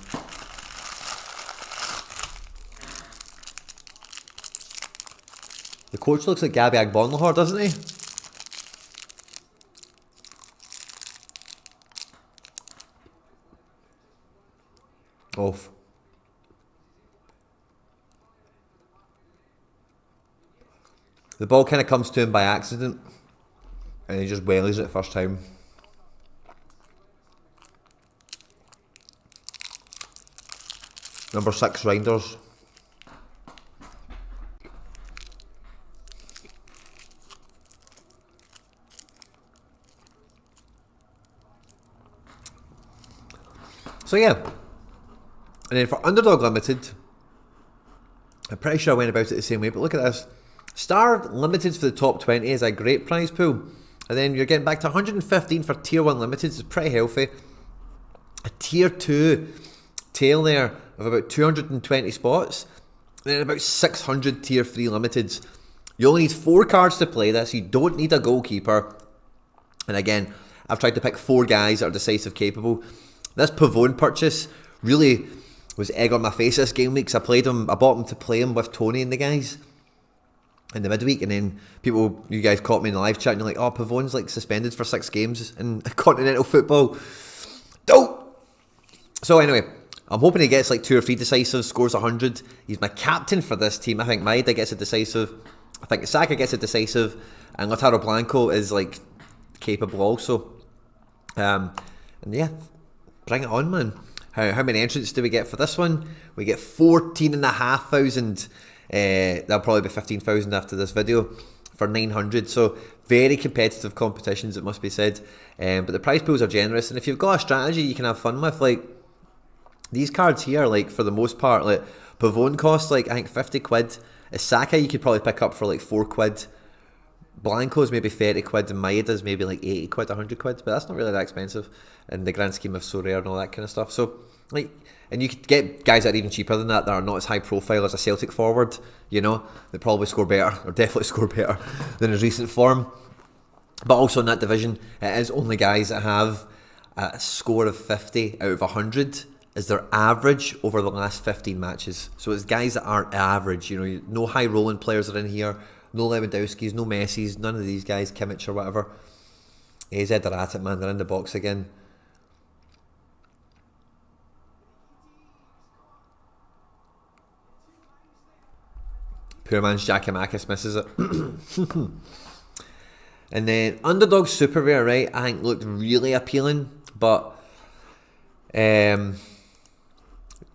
The coach looks like Gabby Agbonlahor, doesn't he? Off. The ball kind of comes to him by accident, and he just wellies it first time. Number 6 Reinders. So yeah, and then for Underdog Limited, I'm pretty sure I went about it the same way, but look at this. Star Limiteds for the top 20 is a great prize pool. And then you're getting back to 115 for Tier 1 Limiteds, it's pretty healthy. A Tier 2 tail there of about 220 spots. And then about 600 Tier 3 Limiteds. You only need 4 cards to play this, you don't need a goalkeeper. And again, I've tried to pick 4 guys that are decisive capable. This Pavone purchase really was egg on my face this game week, because I bought him to play him with Tony and the guys in the midweek, and then you guys caught me in the live chat and you're like, oh, Pavone's like suspended for 6 games in continental football. Don't! So anyway, I'm hoping he gets like 2 or 3 decisives, scores 100. He's my captain for this team. I think Maeda gets a decisive. I think Saka gets a decisive, and Lautaro Blanco is like capable also. And yeah, bring it on, man. How many entrants do we get for this one? We get 14,500. That'll probably be 15,000 after this video for 900. So very competitive competitions, it must be said. But the prize pools are generous, and if you've got a strategy you can have fun with, like these cards here, like for the most part, like Pavone costs like I think 50 quid. Saka you could probably pick up for like 4 quid. Blanco's maybe 30 quid, and Maeda's maybe like 80 quid, 100 quid, but that's not really that expensive in the grand scheme of Sorare and all that kind of stuff. So, like, and you could get guys that are even cheaper than that are not as high profile as a Celtic forward, you know, they probably score better, or definitely score better than his recent form. But also in that division, it is only guys that have a score of 50 out of 100 is their average over the last 15 matches. So it's guys that aren't average, you know, no high rolling players are in here. No Lewandowski's, no Messi's, none of these guys, Kimmich or whatever. AZ are at it, man. They're in the box again. Poor man's Giakoumakis misses it. And then Underdog Super Rare, right? I think looked really appealing, but do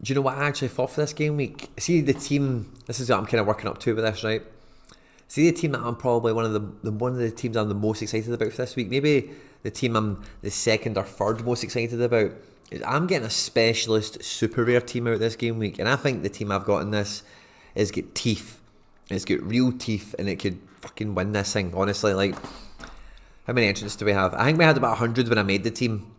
you know what I actually thought for this game week? See the team. This is what I'm kind of working up to with this, right? See the team that I'm probably one of the teams I'm the most excited about for this week. Maybe the team I'm the second or third most excited about. I'm getting a specialist super rare team out this game week, and I think the team I've got in this is got teeth. It's got real teeth, and it could fucking win this thing. Honestly, like how many entrants do we have? I think we had about 100 when I made the team.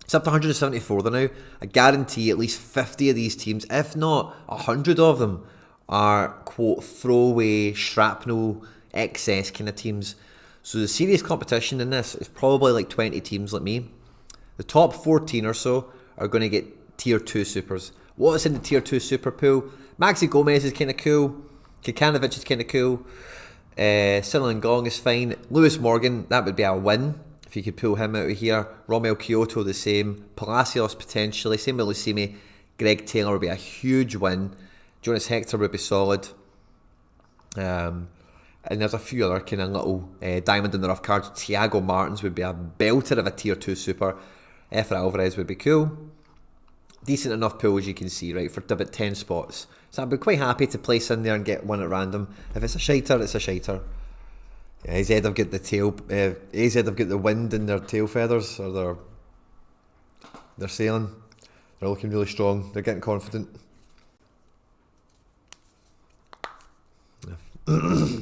It's up to 174 there now. I guarantee at least 50 of these teams, if not 100 of them, are quote throwaway shrapnel excess kind of teams. So the serious competition in this is probably like 20 teams like me. The top 14 or so are going to get tier 2 supers. What's in the tier 2 super pool? Maxi Gomez is kind of cool. Kikanovic is kind of cool. Sinan Gong is fine. Lewis Morgan, that would be a win if you could pull him out of here. Romel Kyoto the same. Palacios potentially. Same with Lucimi. Greg Taylor would be a huge win. Jonas Hector would be solid. And there's a few other kind of little diamond in the rough cards. Thiago Martins would be a belter of a tier 2 super. Efra Alvarez would be cool. Decent enough pool as you can see, right, for about 10 spots. So I'd be quite happy to place in there and get one at random. If it's a shiter, it's a shiter. Yeah, AZ have got the tail. AZ have got the wind in their tail feathers, or they're sailing. They're looking really strong. They're getting confident. If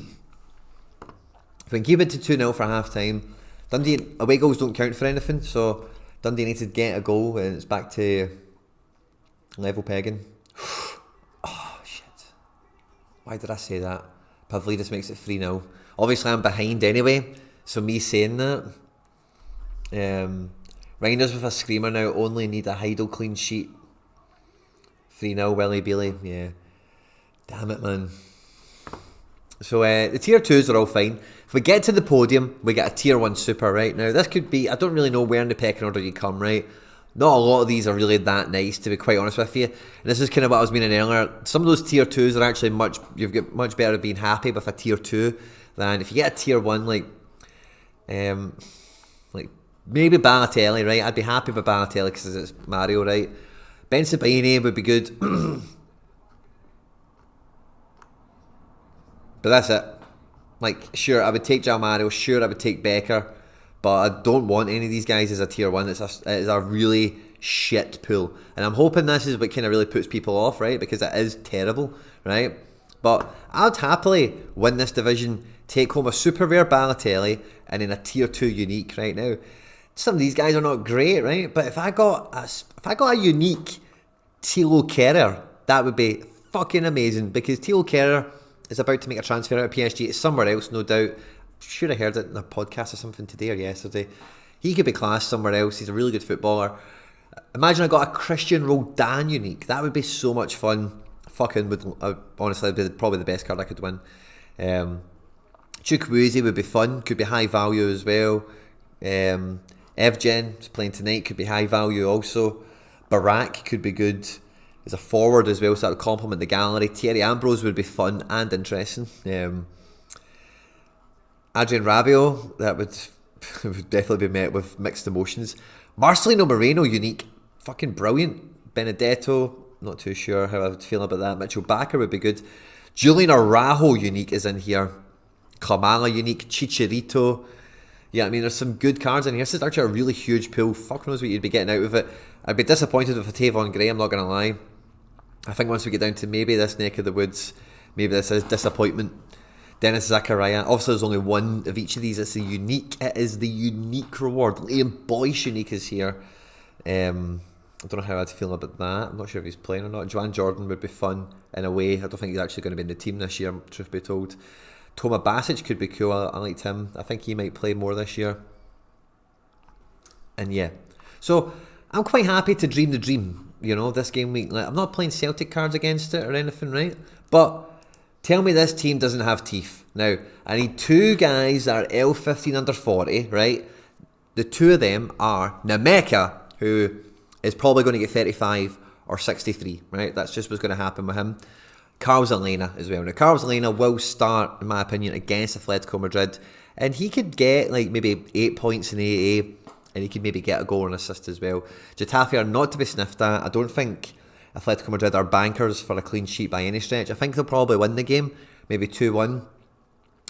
we can keep it to 2-0 for half time, Dundee away goals don't count for anything, so Dundee need to get a goal and it's back to level pegging. Oh shit. Why did I say that? Pavlidis makes it 3-0. Obviously I'm behind anyway, so me saying that. Rangers with a screamer now, only need a Heidel clean sheet. 3-0 Willie Bealey, yeah. Damn it, man. So the tier 2s are all fine. If we get to the podium, we get a tier 1 super, right? Now this could be, I don't really know where in the pecking order you come, right? Not a lot of these are really that nice, to be quite honest with you. And this is kind of what I was meaning earlier. Some of those tier 2s are actually you've got much better at being happy with a tier 2 than if you get a tier 1 like maybe Balotelli, right? I'd be happy with Balotelli because it's Mario, right? Ben Sebaini would be good. But that's it. Like, sure, I would take João Mario, sure, I would take Becker, but I don't want any of these guys as a tier 1. It is a really shit pool. And I'm hoping this is what kind of really puts people off, right? Because it is terrible, right? But I'd happily win this division, take home a super rare Balotelli, and then a tier 2 unique right now. Some of these guys are not great, right? But if I got a unique Thilo Kehrer, that would be fucking amazing, because Thilo Kehrer is about to make a transfer out of PSG to somewhere else, no doubt. I'm sure I heard it in a podcast or something today or yesterday. He could be classed somewhere else. He's a really good footballer. Imagine I got a Christian Roldan unique. That would be so much fun. Fucking would, honestly, it'd be probably the best card I could win. Chukwueze would be fun. Could be high value as well. Evgen is playing tonight. Could be high value also. Barak could be good. As a forward as well, so that would complement the gallery. Thierry Ambrose would be fun and interesting. Adrian Rabiot, that would definitely be met with mixed emotions. Marcelino Moreno, unique, fucking brilliant. Benedetto, not too sure how I would feel about that. Mitchell Bakker would be good. Julian Araujo, unique, is in here. Kamala, unique. Chicharito. Yeah, I mean, there's some good cards in here. This is actually a really huge pool. Fuck knows what you'd be getting out of it. I'd be disappointed with a Tavon Gray, I'm not going to lie. I think once we get down to maybe this neck of the woods, maybe this is disappointment. Dennis Zakaria. Obviously, there's only one of each of these. It's the unique. It is the unique reward. Liam Boyce unique is here. I don't know how I'd feel about that. I'm not sure if he's playing or not. Joanne Jordan would be fun in a way. I don't think he's actually going to be in the team this year, truth be told. Toma Basic could be cool. I liked him. I think he might play more this year. And yeah. So, I'm quite happy to dream the dream. You know, this game week, like, I'm not playing Celtic cards against it or anything, right? But tell me this team doesn't have teeth. Now, I need two guys that are L15 under 40, right? The two of them are Nameka, who is probably going to get 35 or 63, right? That's just what's going to happen with him. Carlos Elena as well. Now, Carlos Elena will start, in my opinion, against Atletico Madrid, and he could get like maybe 8 points in AA, and he could maybe get a goal and assist as well. Getafe are not to be sniffed at. I don't think Atletico Madrid are bankers for a clean sheet by any stretch. I think they'll probably win the game, maybe 2-1,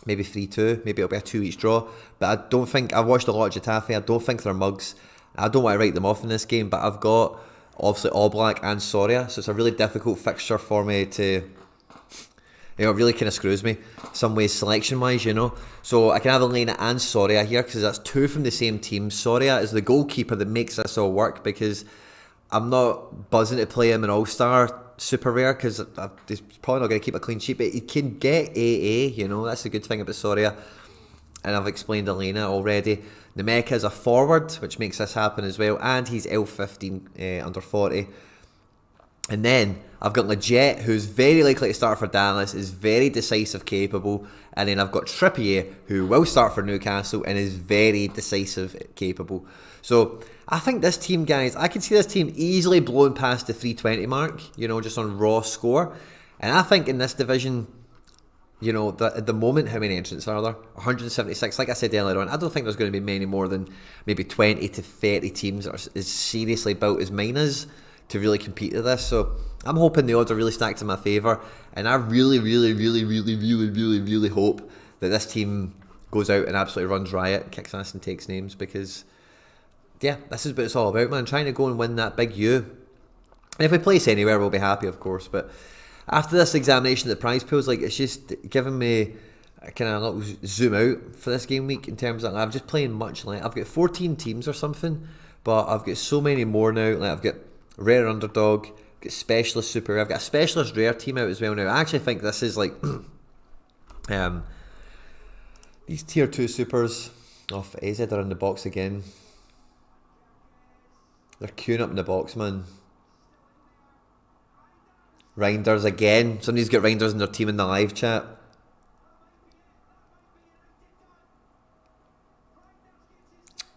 maybe 3-2, maybe it'll be a 2 each draw. But I don't think, I've watched a lot of Getafe, I don't think they're mugs. I don't want to write them off in this game, but I've got obviously Oblak and Soria, so it's a really difficult fixture for me to, you know, it really kind of screws me some ways selection wise, you know. So I can have Elena and Soria here because that's two from the same team. Soria is the goalkeeper that makes this all work, because I'm not buzzing to play him an all-star super rare because he's probably not going to keep a clean sheet, but he can get AA, you know. That's the good thing about Soria. and I've explained Elena already. Nemeka is a forward, which makes this happen as well, and he's L15 under 40. And then I've got Leggett, who's very likely to start for Dallas, is very decisive, capable. And then I've got Trippier, who will start for Newcastle and is very decisive, capable. So I think this team, guys, I can see this team easily blowing past the 320 mark, just on raw score. And I think in this division, at the moment, how many entrants are there? 176. Like I said earlier on, I don't think there's going to be many more than maybe 20 to 30 teams that are as seriously built as mine is to really compete with this. So I'm hoping the odds are really stacked in my favour, and I really, really, really, really, really, really, really hope that this team goes out and absolutely runs riot, kicks ass and takes names, because this is what it's all about, man. Trying to go and win that big U. And if we place anywhere, we'll be happy, of course. But after this examination of the prize pools, it's just giving me a kind of little zoom out for this game week in terms of I'm just playing much like I've got 14 teams or something, but I've got so many more now. I've got rare underdog, I've got specialist super rare, I've got a specialist rare team out as well now. I actually think this is these tier 2 supers off AZ are in the box again. They're queuing up in the box, man. Reinders again. Somebody's got Reinders in their team in the live chat.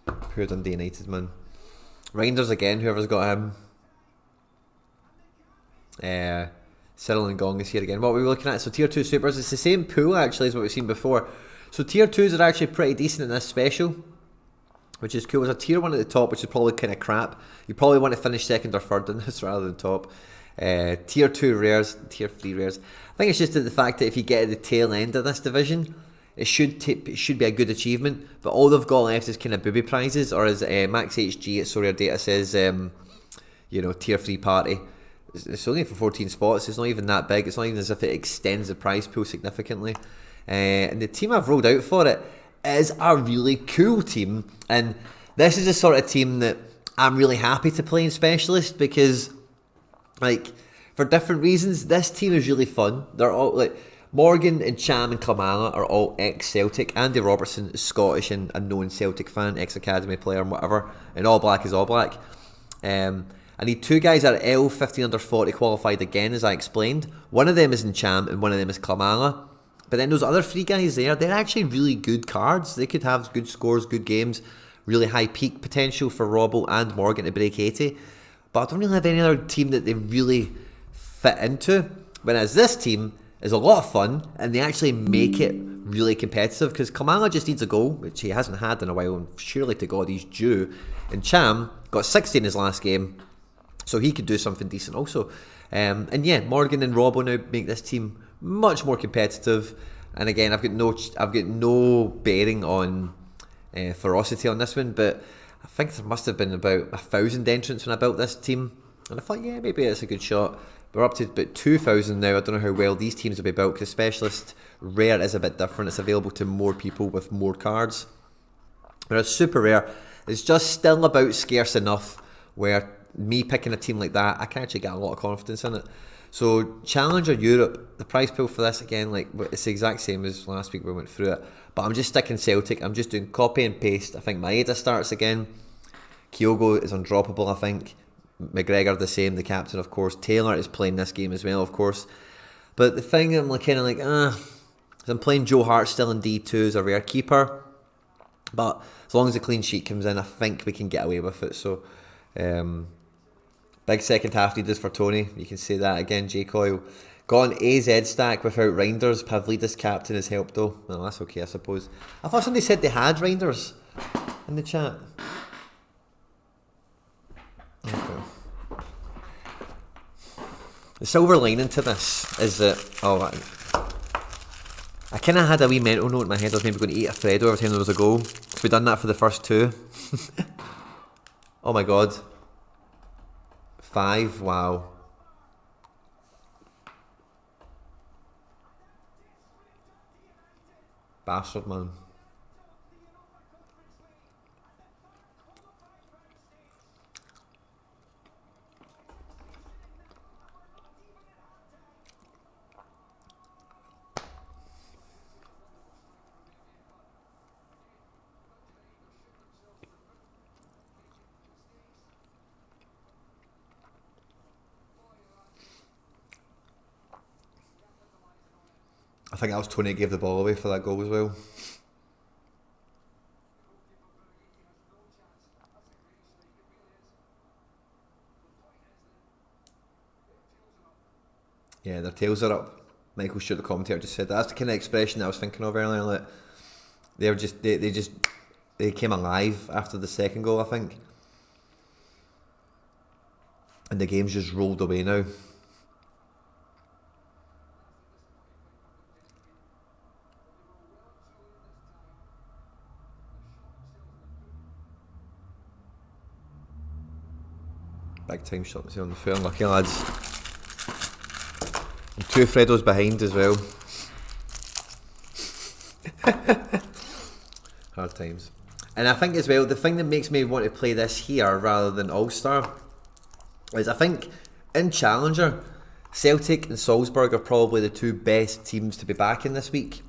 Poor Dundee United, man. Reinders again, whoever's got him. Cyril and Gong is here again. What were we looking at? So tier 2 supers, it's the same pool actually as what we've seen before. So tier 2s are actually pretty decent in this special, which is cool. There's a tier 1 at the top, which is probably kind of crap. You probably want to finish second or third in this rather than top. Tier 2 rares, tier 3 rares. I think it's just the fact that if you get at the tail end of this division, it should be a good achievement, but all they've got left is kind of booby prizes, or as Max HG at Sorare Data says, tier 3 party. It's only for 14 spots. It's not even that big. It's not even as if it extends the prize pool significantly. And the team I've rolled out for it is a really cool team, and this is the sort of team that I'm really happy to play in Specialist, because for different reasons, this team is really fun. They're all Morgan and Cham and Klamala are all ex-Celtic. Andy Robertson is Scottish and a known Celtic fan, ex-academy player and whatever. And All Black is All Black. I need 2 guys that are L15 under 40 qualified again, as I explained. One of them is in Cham and one of them is Klamala. But then those other 3 guys there, they're actually really good cards. They could have good scores, good games, really high peak potential for Robbo and Morgan to break 80. But I don't really have any other team that they really fit into. Whereas this team is a lot of fun, and they actually make it really competitive, because Kamala just needs a goal, which he hasn't had in a while, and surely to God he's due. And Cham got 60 in his last game, so he could do something decent also. And yeah, Morgan and Robbo now make this team much more competitive. And again, I've got no bearing on ferocity on this one, but I think there must have been about 1,000 entrants when I built this team, and I thought, yeah, maybe it's a good shot. We're up to about 2,000 now. I don't know how well these teams will be built, because Specialist Rare is a bit different. It's available to more people with more cards. Whereas Super Rare is just still about scarce enough where me picking a team like that, I can actually get a lot of confidence in it. So Challenger Europe, the prize pool for this, again, it's the exact same as last week we went through it. But I'm just sticking Celtic. I'm just doing copy and paste. I think Maeda starts again. Kyogo is undroppable, I think. McGregor the same, the captain, of course. Taylor is playing this game as well, of course. But the thing I'm I'm playing Joe Hart still in D2 as a rare keeper. But as long as the clean sheet comes in, I think we can get away with it. So, big second half leaders for Tony. You can say that again, J Coyle. Got an AZ stack without Reinders. Pavlidis captain has helped though. Well, that's okay, I suppose. I thought somebody said they had Reinders in the chat. Okay. The silver lining to this is that I kind of had a wee mental note in my head. I was maybe going to eat a Freddo every time there was a goal. We've done that for the first 2. Oh my god. 5, wow. Bastard, man. I think that was Tony gave the ball away for that goal as well. Yeah, their tails are up. Michael Stewart, the commentator, just said that. That's the kind of expression that I was thinking of earlier. Like they came alive after the second goal, I think, and the game's just rolled away now. Big time shot on the fair. Unlucky lads. And 2 Freddos behind as well. Hard times. And I think as well, the thing that makes me want to play this here rather than All-Star is I think in Challenger, Celtic and Salzburg are probably the 2 best teams to be backing this week.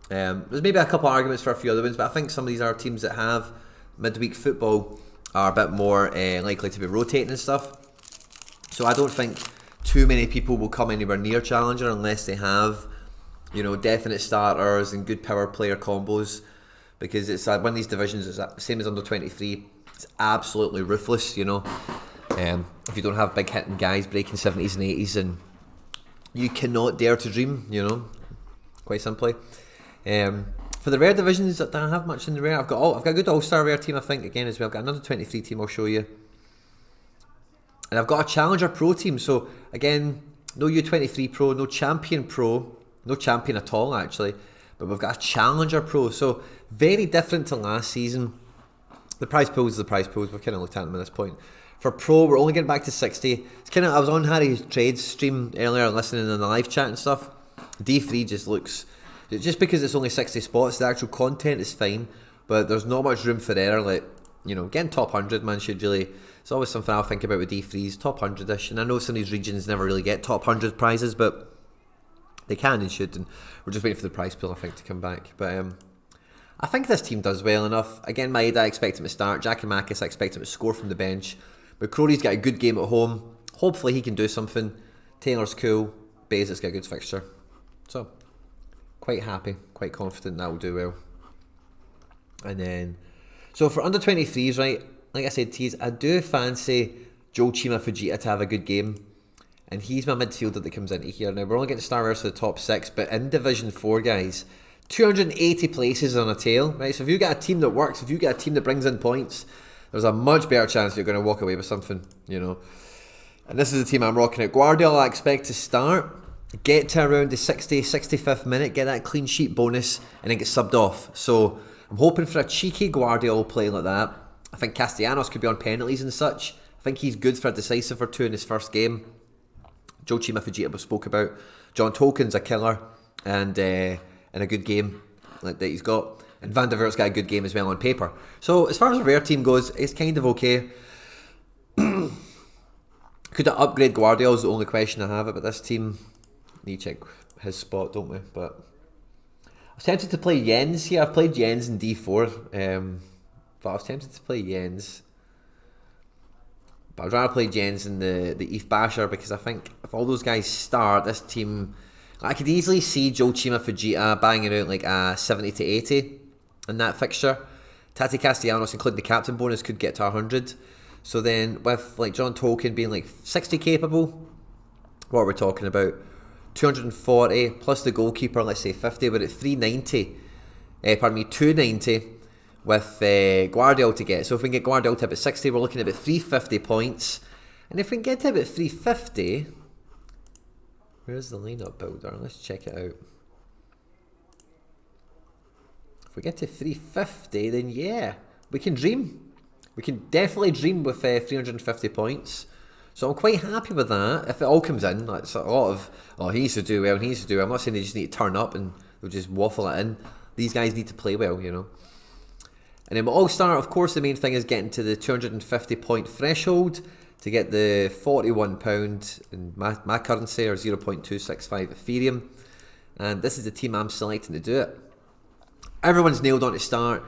There's maybe a couple of arguments for a few other ones, but I think some of these are teams that have midweek football are a bit more likely to be rotating and stuff. So I don't think too many people will come anywhere near Challenger unless they have, you know, definite starters and good power player combos, because it's one of these divisions, it's the same as under 23, it's absolutely ruthless, you know. If you don't have big hitting guys breaking 70s and 80s, and you cannot dare to dream, you know, quite simply. For the rare divisions, I don't have much in the rare. I've got a good all-star rare team, I think, again as well. I've got another 23 team I'll show you. And I've got a Challenger Pro team, so again, no U23 Pro, no Champion Pro, no Champion at all actually, but we've got a Challenger Pro, so very different to last season. The prize pools are the prize pools, we've kind of looked at them at this point. For Pro, we're only getting back to 60. It's kind of, I was on Harry's trades stream earlier, listening in the live chat and stuff. D3 just looks, just because it's only 60 spots, the actual content is fine, but there's not much room for error. Like, you know, getting top 100, man, should really, it's always something I'll think about with D3s, top 100ish. And I know some of these regions never really get top 100 prizes, but they can and should, and we're just waiting for the prize pool, I think, to come back. But I think this team does well enough. Again, Maeda, I expect him to start. Giakoumakis, I expect him to score from the bench. McCrory's got a good game at home. Hopefully he can do something. Taylor's cool. Bezic's got a good fixture. So, quite happy, quite confident that will do well. And then, so for under 23s, right, like I said, tease, I do fancy Joe Chima Fujita to have a good game. And he's my midfielder that comes into here. Now, we're only getting star rares for the top 6, but in Division 4, guys, 280 places on a tail, right? So if you get a team that works, if you get a team that brings in points, there's a much better chance you're going to walk away with something, you know. And this is the team I'm rocking out. Guardiola, I expect to start, get to around the 65th minute, get that clean sheet bonus, and then get subbed off. So I'm hoping for a cheeky Guardiola play like that. I think Castellanos could be on penalties and such. I think he's good for a decisive or two in his first game. Joe Chima Fujita we spoke about. John Tolkien's a killer, and a good game like that he's got. And Van der Veert's got a good game as well on paper. So as far as the rare team goes, it's kind of okay. Could I upgrade Guardiola is the only question I have about this team. Need to check his spot, don't we? But I was tempted to play Jens here. I've played Jens in D4. But I was tempted to play Jens. But I'd rather play Jens in the Eve Basher, because I think if all those guys start, this team, I could easily see Joe Chima Fujita banging out like a 70 to 80 in that fixture. Tati Castellanos, including the captain bonus, could get to 100. So then with like John Tolkien being like 60 capable, what are we talking about? 240 plus the goalkeeper, let's say 50, we're at 390. 290 with Guardiola to get. So if we can get Guardiola to about 60, we're looking at about 350 points. And if we can get to about 350, where's the lineup builder? Let's check it out. If we get to 350, then yeah, we can dream. We can definitely dream with 350 points. So I'm quite happy with that. If it all comes in, like it's a lot of, he needs to do well, he needs to do well. I'm not saying they just need to turn up and they'll just waffle it in. These guys need to play well, you know. And then with All-Star, of course, the main thing is getting to the 250 point threshold to get the £41 in my currency, or 0.265 Ethereum. And this is the team I'm selecting to do it. Everyone's nailed on to start,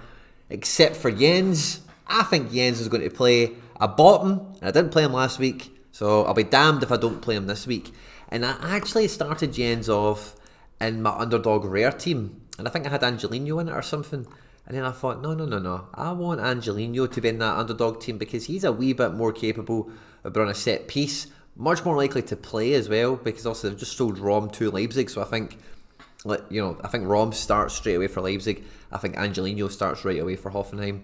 except for Jens. I think Jens is going to play. I bought him, and I didn't play him last week, so I'll be damned if I don't play him this week. And I actually started Jens off in my underdog rare team, and I think I had Angelino in it or something. And then I thought, no. I want Angelino to be in that underdog team because he's a wee bit more capable of being on a set piece, much more likely to play as well, because also they've just sold Rom to Leipzig, so I think, I think Rom starts straight away for Leipzig. I think Angelino starts right away for Hoffenheim.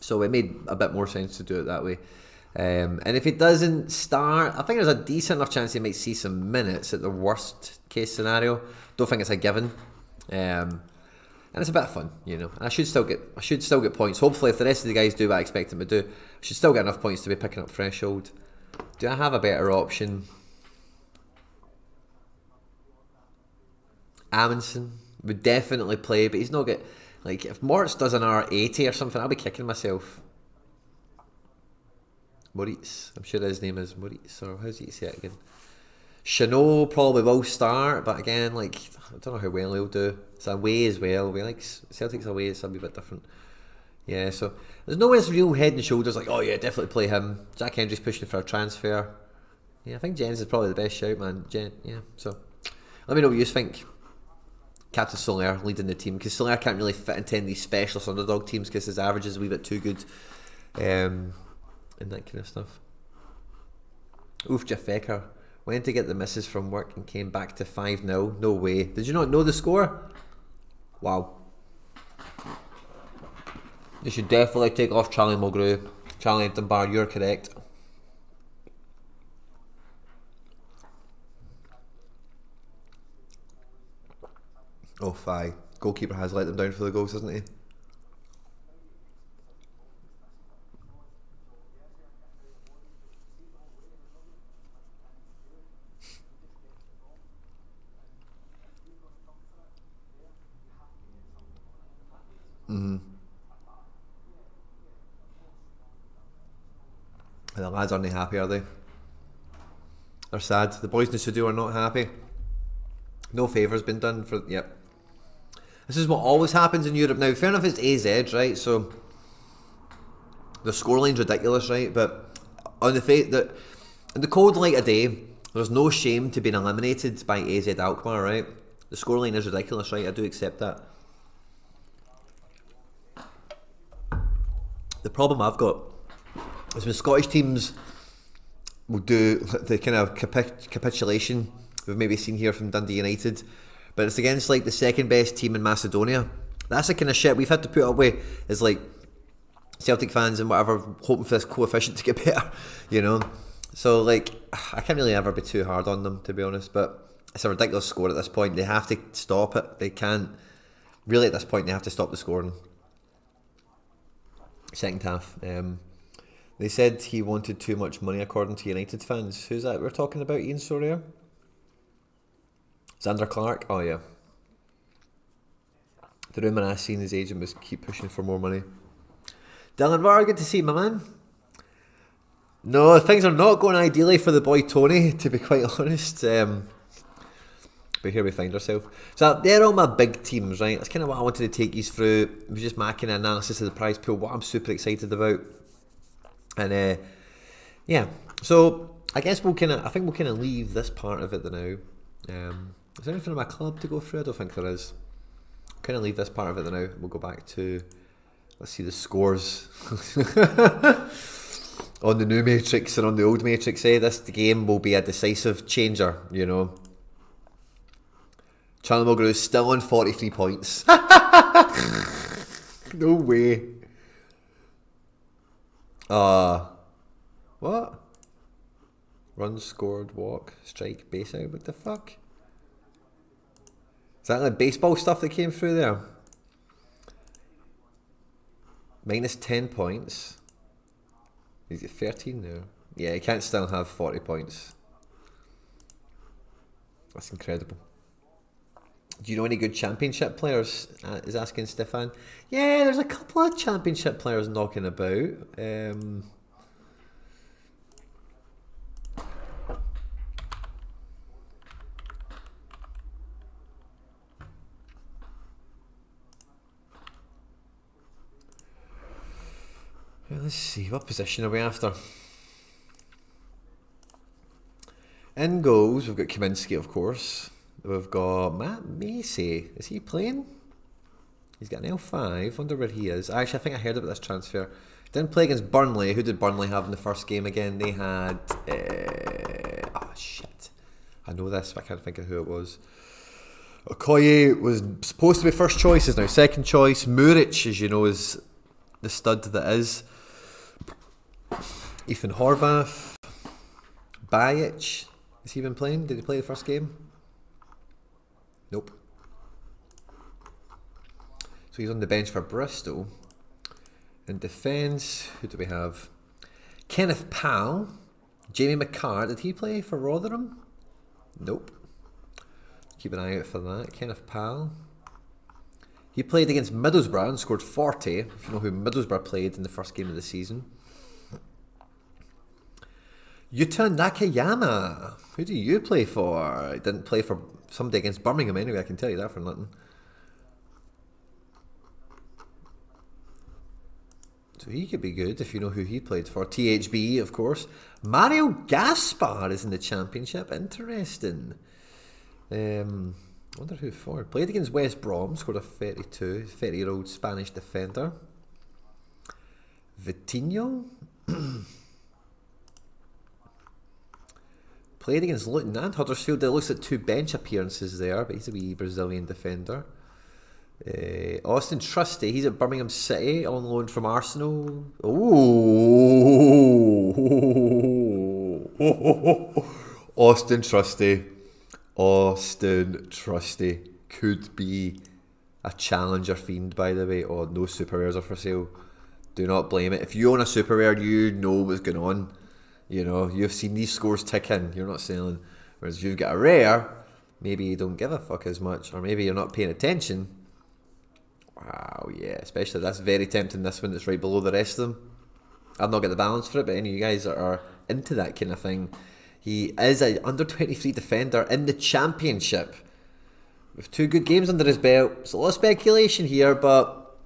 So it made a bit more sense to do it that way. And if he doesn't start, I think there's a decent enough chance he might see some minutes at the worst case scenario. Don't think it's a given. And it's a bit of fun, And I should still get points. Hopefully, if the rest of the guys do what I expect them to do, I should still get enough points to be picking up threshold. Do I have a better option? Amundsen would definitely play, but he's not get if Moritz does an R80 or something, I'll be kicking myself. Moritz, I'm sure his name is Moritz, or how's he say it again? Chanot probably will start, but again, I don't know how well he'll do. It's away as well. We Celtic's away, it's a wee bit different. Yeah, so there's no real head and shoulders oh yeah, definitely play him. Jack Hendry's pushing for a transfer. Yeah, I think Jens is probably the best shout, man. Yeah, so let me know what you think. Captain Sorare leading the team, because Sorare can't really fit into any of these specialist underdog teams because his average is a wee bit too good, and that kind of stuff. Oof, Jafeka went to get the misses from work and came back to 5-0. No way. Did you not know the score? Wow. You should definitely take off Charlie Mulgrew. Charlie Dunbar, you're correct. Oh, Fi. Goalkeeper has let them down for the goals, hasn't he? The lads aren't happy, are they? They're sad. The boys in the studio are not happy. No favours been done for. Yep. This is what always happens in Europe now. Fair enough, it's AZ, right? So the scoreline's ridiculous, right? But on the fact that in the cold light of day, there's no shame to being eliminated by AZ Alkmaar, right? The scoreline is ridiculous, right? I do accept that. The problem I've got is when Scottish teams will do the kind of capitulation we've maybe seen here from Dundee United, but it's against the second best team in Macedonia. That's the kind of shit we've had to put up with as Celtic fans and whatever, hoping for this coefficient to get better, So I can't really ever be too hard on them, to be honest, but it's a ridiculous score at this point. They have to stop it. They can't really at this point. They have to stop the scoring. Second half. They said he wanted too much money, according to United fans. Who's that we're talking about? Ian Sorare? Xander Clark? Oh, yeah. The rumour I seen his agent was keep pushing for more money. Dylan Varr, good to see you, my man. No, things are not going ideally for the boy Tony, to be quite honest. But here we find ourselves. So they're all my big teams, right? That's kind of what I wanted to take you through. It was just making an analysis of the prize pool, what I'm super excited about. And yeah, so I guess I think we'll kind of leave this part of it now. Is there anything in my club to go through? I don't think there is. Kind of leave this part of it now. We'll go back to, let's see the scores on the new matrix and on the old matrix. This game will be a decisive changer, Charlie Mulgrew is still on 43 points. No way. What? Run, scored, walk, strike, base out. What the fuck? Is that baseball stuff that came through there? Minus 10 points. Is it 13 now? Yeah, he can't still have 40 points. That's incredible. Do you know any good championship players? Is asking Stefan. Yeah, there's a couple of championship players knocking about. Let's see, what position are we after? In goals, we've got Kaminsky, of course. We've got Matt Macy. Is he playing? He's got an L5. Wonder where he is. Actually, I think I heard about this transfer. Didn't play against Burnley. Who did Burnley have in the first game again? They had... oh, shit. I know this, but I can't think of who it was. Okoye was supposed to be first choice, is now second choice. Muric, as you know, is the stud that is. Ethan Horvath. Bajic. Has he been playing? Did he play the first game? Nope. So he's on the bench for Bristol. In defence, who do we have? Kenneth Powell. Jamie McCart. Did he play for Rotherham? Nope. Keep an eye out for that. Kenneth Powell. He played against Middlesbrough and scored 40. If you know who Middlesbrough played in the first game of the season. Yuta Nakayama. Who do you play for? He didn't play for somebody against Birmingham anyway, I can tell you that for nothing. So he could be good if you know who he played for. THB, of course. Mario Gaspar is in the Championship. Interesting. I wonder who for. Played against West Brom, scored a 32. 30-year-old Spanish defender. Vitinho. Played against Luton and Huddersfield. It looks like 2 bench appearances there, but he's a wee Brazilian defender. Austin Trusty, he's at Birmingham City on loan from Arsenal. Austin Trusty could be a challenger fiend, by the way. Oh, no super rares are for sale. Do not blame it. If you own a super rare, you know what's going on. You know, you've seen these scores tick in. You're not selling. Whereas if you've got a rare, maybe you don't give a fuck as much, or maybe you're not paying attention. Wow, yeah, especially that's very tempting, this one that's right below the rest of them. I've not got the balance for it, but any of you guys that are into that kind of thing, he is an under-23 defender in the Championship with 2 good games under his belt. It's a lot of speculation here, but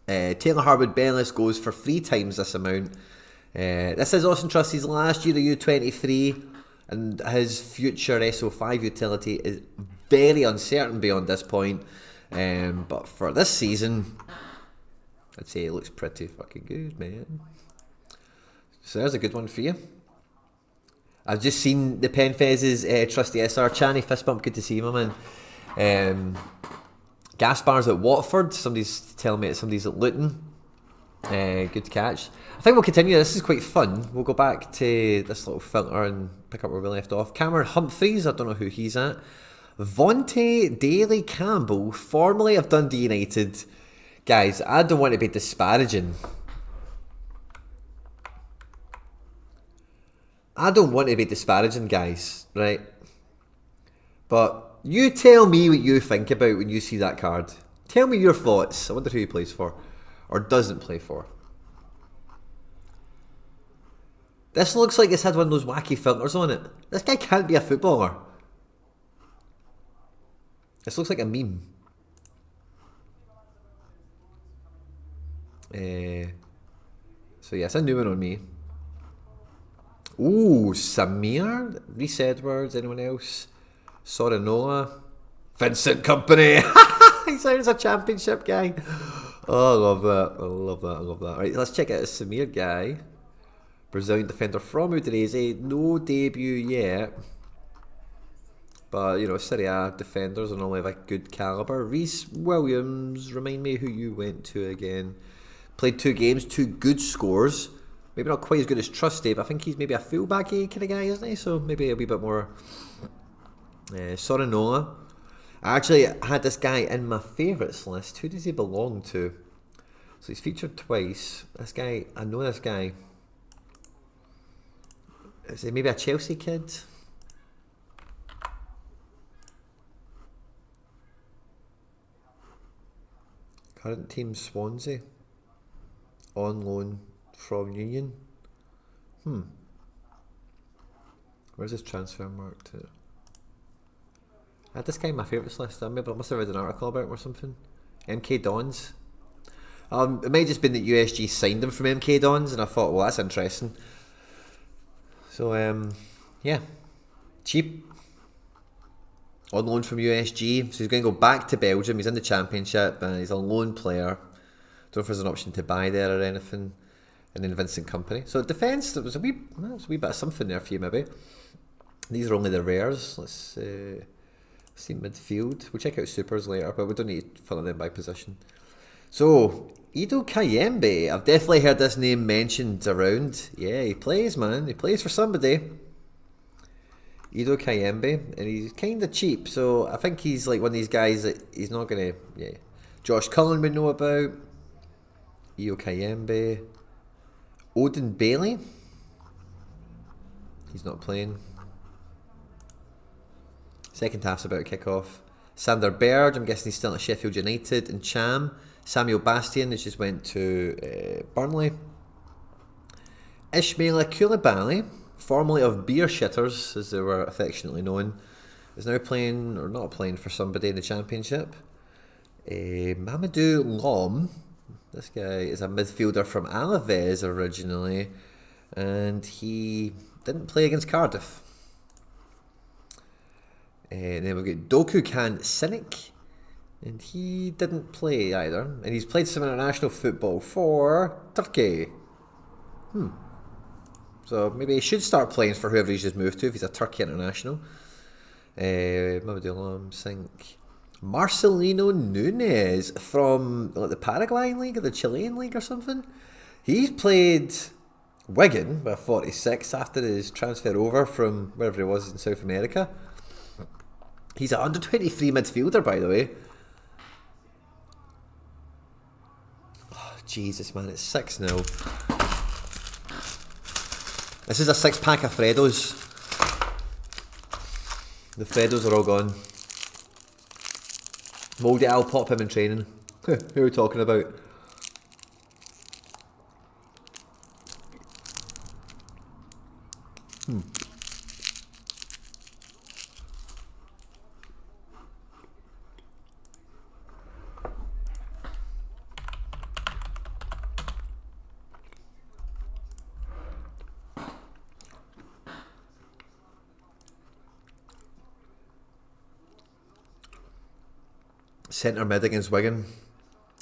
Taylor Harwood-Bellis goes for 3 times this amount. This is Austin Trusty's last year of U23, and his future SO5 utility is very uncertain beyond this point. But for this season, I'd say it looks pretty fucking good, man. So there's a good one for you. I've just seen the Penfez's Trusty SR. Channy, fist bump, good to see you, my man. Gaspar's at Watford. Somebody's telling me somebody's at Luton. Good catch. I think we'll continue. This is quite fun. We'll go back to this little filter and pick up where we left off. Cameron Humphreys, I don't know who he's at. Vontae Daly Campbell, formerly of Dundee United. Guys, I don't want to be disparaging. Guys, right? But you tell me what you think about when you see that card. Tell me your thoughts. I wonder who he plays for. Or doesn't play for. This looks like it's had one of those wacky filters on it. This guy can't be a footballer. This looks like a meme. So yeah, it's a new one on me. Ooh, Samir, Reece Edwards, anyone else? Sorare, Vincent Kompany. He sounds a Championship guy. Oh, I love that. Right, let's check out this Samir guy. Brazilian defender from Udinese. No debut yet. But, you know, Serie A defenders are normally of a good calibre. Reece Williams, remind me who you went to again. Played 2 games, 2 good scores. Maybe not quite as good as Trusty, but I think he's maybe a fullbacky kind of guy, isn't he? So maybe a wee bit more. Sorare. I actually had this guy in my favourites list. Who does he belong to? So he's featured twice. This guy, I know this guy. Is he maybe a Chelsea kid? Current team Swansea. On loan from Union. Where's his transfer mark to? I had this guy in my favourites list. I must have read an article about him or something. MK Dons. It might have just been that USG signed him from MK Dons, and I thought, well, that's interesting. So, yeah. Cheap. on loan from USG, so he's going to go back to Belgium. He's in the Championship, and he's a loan player. Don't know if there's an option to buy there or anything. And then Vincent Kompany. So defence, there was a wee bit of something there for you maybe. These are only the rares. Let's see midfield. We'll check out supers later, but we don't need to fill them by position. So Ido Kayembe, I've definitely heard this name mentioned around. Yeah, he plays, man. He plays for somebody. Ido Kayembe, and he's kind of cheap, so I think he's like one of these guys that he's not gonna. Yeah, Josh Cullen we know about. Ido Kayembe, Odin Bailey. He's not playing. Second half's about to kick off. Sander Berge, I'm guessing he's still at Sheffield United. And Cham, Samuel Bastian, who just went to Burnley. Ismaila Koulibaly, formerly of Beer Shitters, as they were affectionately known, is now playing, or not playing, for somebody in the Championship. Mamadou Lom, this guy is a midfielder from Alaves originally, and he didn't play against Cardiff. And then we've got Dokukan Sinek, and he didn't play either, and he's played some international football for Turkey. So maybe he should start playing for whoever he's just moved to if he's a Turkey international. Mamadou Sink. Marcelino Nunes from like the Paraguayan league or the Chilean league or something. He's played Wigan with 46 after his transfer over from wherever he was in South America. He's a under 23 midfielder, by the way. Oh, Jesus, man, it's 6-0. This is a 6-pack of Freddos. The Freddos are all gone. Mouldy, I'll pop him in training. Who are we talking about? Centre mid against Wigan,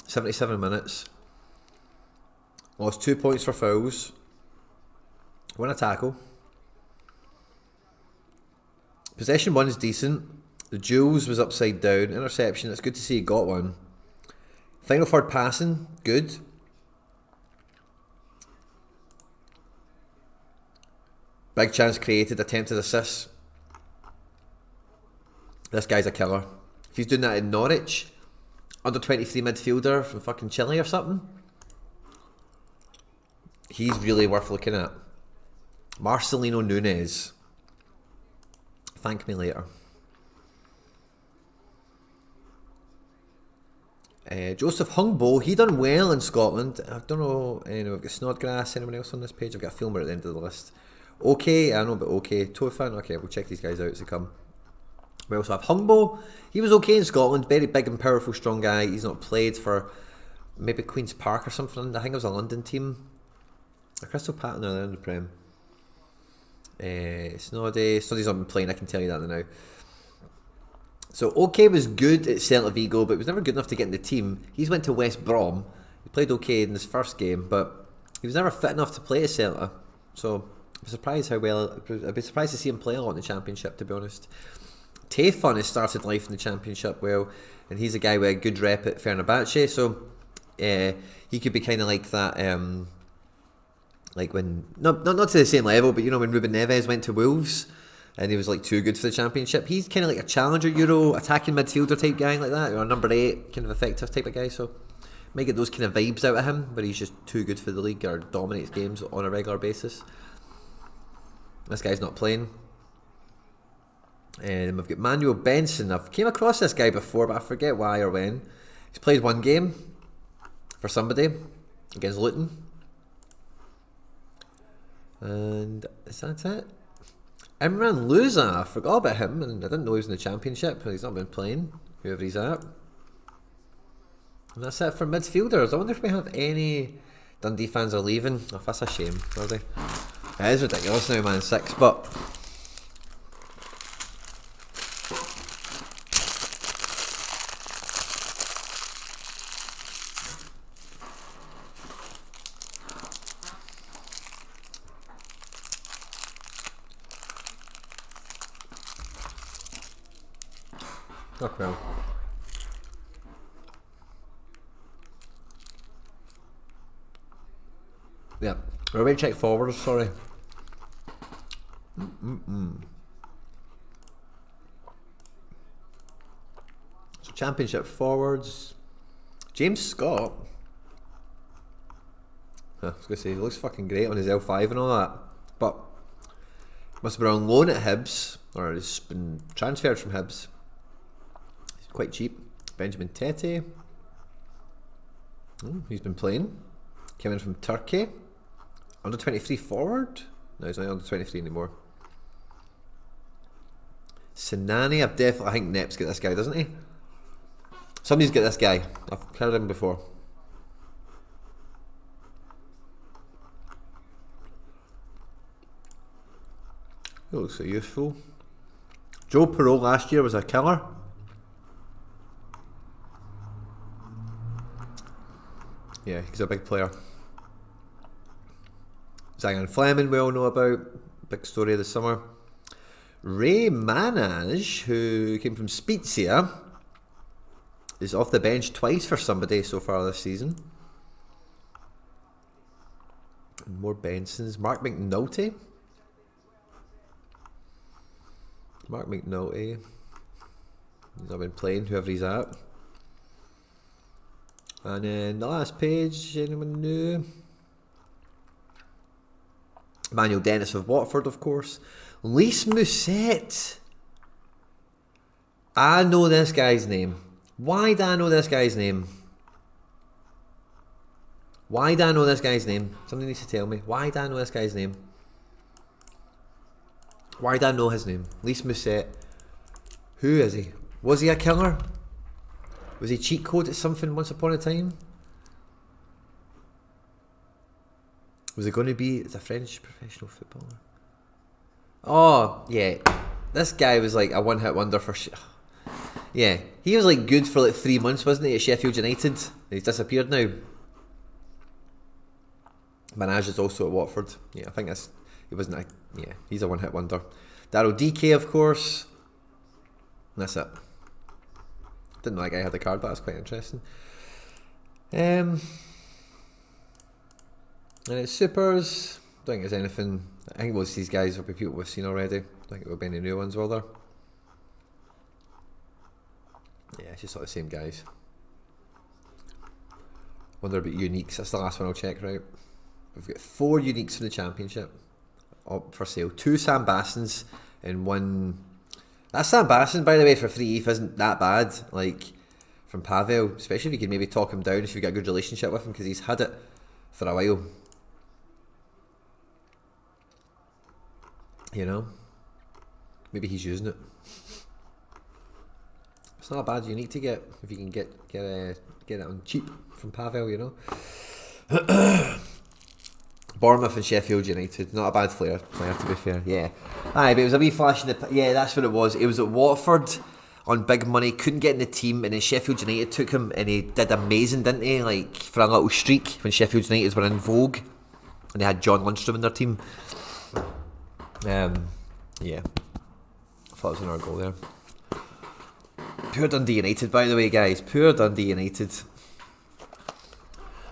77 minutes. Lost 2 points for fouls. Won a tackle. Possession 1 is decent. The duels was upside down. Interception, it's good to see he got one. Final third passing, good. Big chance created, attempted assist. This guy's a killer. If he's doing that in Norwich, under 23 midfielder from fucking Chile or something, he's really worth looking at. Marcelino Nunes. Thank me later. Joseph Hungbo, he done well in Scotland. I don't know, we've got Snodgrass, anyone else on this page? I've got a filmer at the end of the list. Okay, I know about okay. Tofan, okay, we'll check these guys out as they come. We also have Hungbo. He was okay in Scotland, very big and powerful, strong guy. He's not played for maybe Queen's Park or something. I think it was a London team. A Crystal Palace, no, they're in the Prem. Snoddy's not been playing, I can tell you that now. So okay was good at Celta Vigo, but was never good enough to get in the team. He's went to West Brom. He played okay in his first game, but he was never fit enough to play at Celta. So I'm surprised how well. I'd be surprised to see him play a lot in the Championship, to be honest. Tayfun has started life in the Championship well, and he's a guy with a good rep at Fenerbahce, so he could be kind of like that, like when, not to the same level, but you know when Ruben Neves went to Wolves, and he was like too good for the Championship. He's kind of like a challenger Euro, attacking midfielder type guy like that, or a number 8, kind of effective type of guy, so might get those kind of vibes out of him, but he's just too good for the league, or dominates games on a regular basis. This guy's not playing. And we've got Manuel Benson. I've came across this guy before, but I forget why or when. He's played one game for somebody against Luton. And is that it? Imran Louza, I forgot about him, and I didn't know he was in the Championship, but he's not been playing, whoever he's at. And that's it for midfielders. I wonder if we have any Dundee fans are leaving. Oh, that's a shame, are they? It is ridiculous now, man, 6, but Okay. Yeah. We're going to check forwards, sorry. So Championship forwards. James Scott. I was going to say, he looks fucking great on his L5 and all that. But must have been on loan at Hibs, or he's been transferred from Hibs. He's quite cheap. Benjamin Tete. He's been playing. Came in from Turkey. Under 23 forward? No, he's not under 23 anymore. Sinani, I think Nep's got this guy, doesn't he? Somebody's got this guy. I've heard him before. He looks so useful. Joe Perreault last year was a killer. Yeah, he's a big player. Zion Fleming we all know about. Big story of the summer. Ray Manage, who came from Spezia, is off the bench twice for somebody so far this season. And more Bensons. Mark McNulty. He's not been playing, whoever he's at. And then the last page, anyone new? Emmanuel Dennis of Watford, of course. Lys Mousset. I know this guy's name. Why do I know this guy's name? Why do I know this guy's name? Somebody needs to tell me. Why do I know this guy's name? Why do I know his name? Lys Mousset. Who is he? Was he a killer? Was he cheat code at something once upon a time? Was it going to be a French professional footballer? Oh, yeah. This guy was like a one-hit wonder for yeah, he was like good for like 3 months, wasn't he, at Sheffield United? He's disappeared now. Manage is also at Watford. Yeah, I think he wasn't a, yeah, he's a one-hit wonder. Daryl DK, of course. And that's it. Didn't know that guy had a card, but that's quite interesting. And it's supers. Don't think there's anything. I think most of these guys will be people we've seen already. Don't think there will be any new ones, will there? Yeah, it's just sort of the same guys. Wonder about uniques. That's the last one I'll check, right? We've got 4 uniques from the Championship up for sale. 2 Sam Bassons and 1. That Sam Basson, by the way, for 3 ETH isn't that bad. Like, from Pavel, especially if you can maybe talk him down if you've got a good relationship with him, because he's had it for a while. You know? Maybe he's using it. It's not a bad unique to get if you can get it on cheap from Pavel, you know. Bournemouth and Sheffield United, not a bad player to be fair. Yeah, aye, but it was a wee flash in the yeah. That's what it was. It was at Watford on big money, couldn't get in the team, and then Sheffield United took him, and he did amazing, didn't he? Like for a little streak when Sheffield United were in vogue, and they had John Lundstrom in their team. Yeah, I thought it was another goal there. Poor Dundee United, by the way, guys. Poor Dundee United.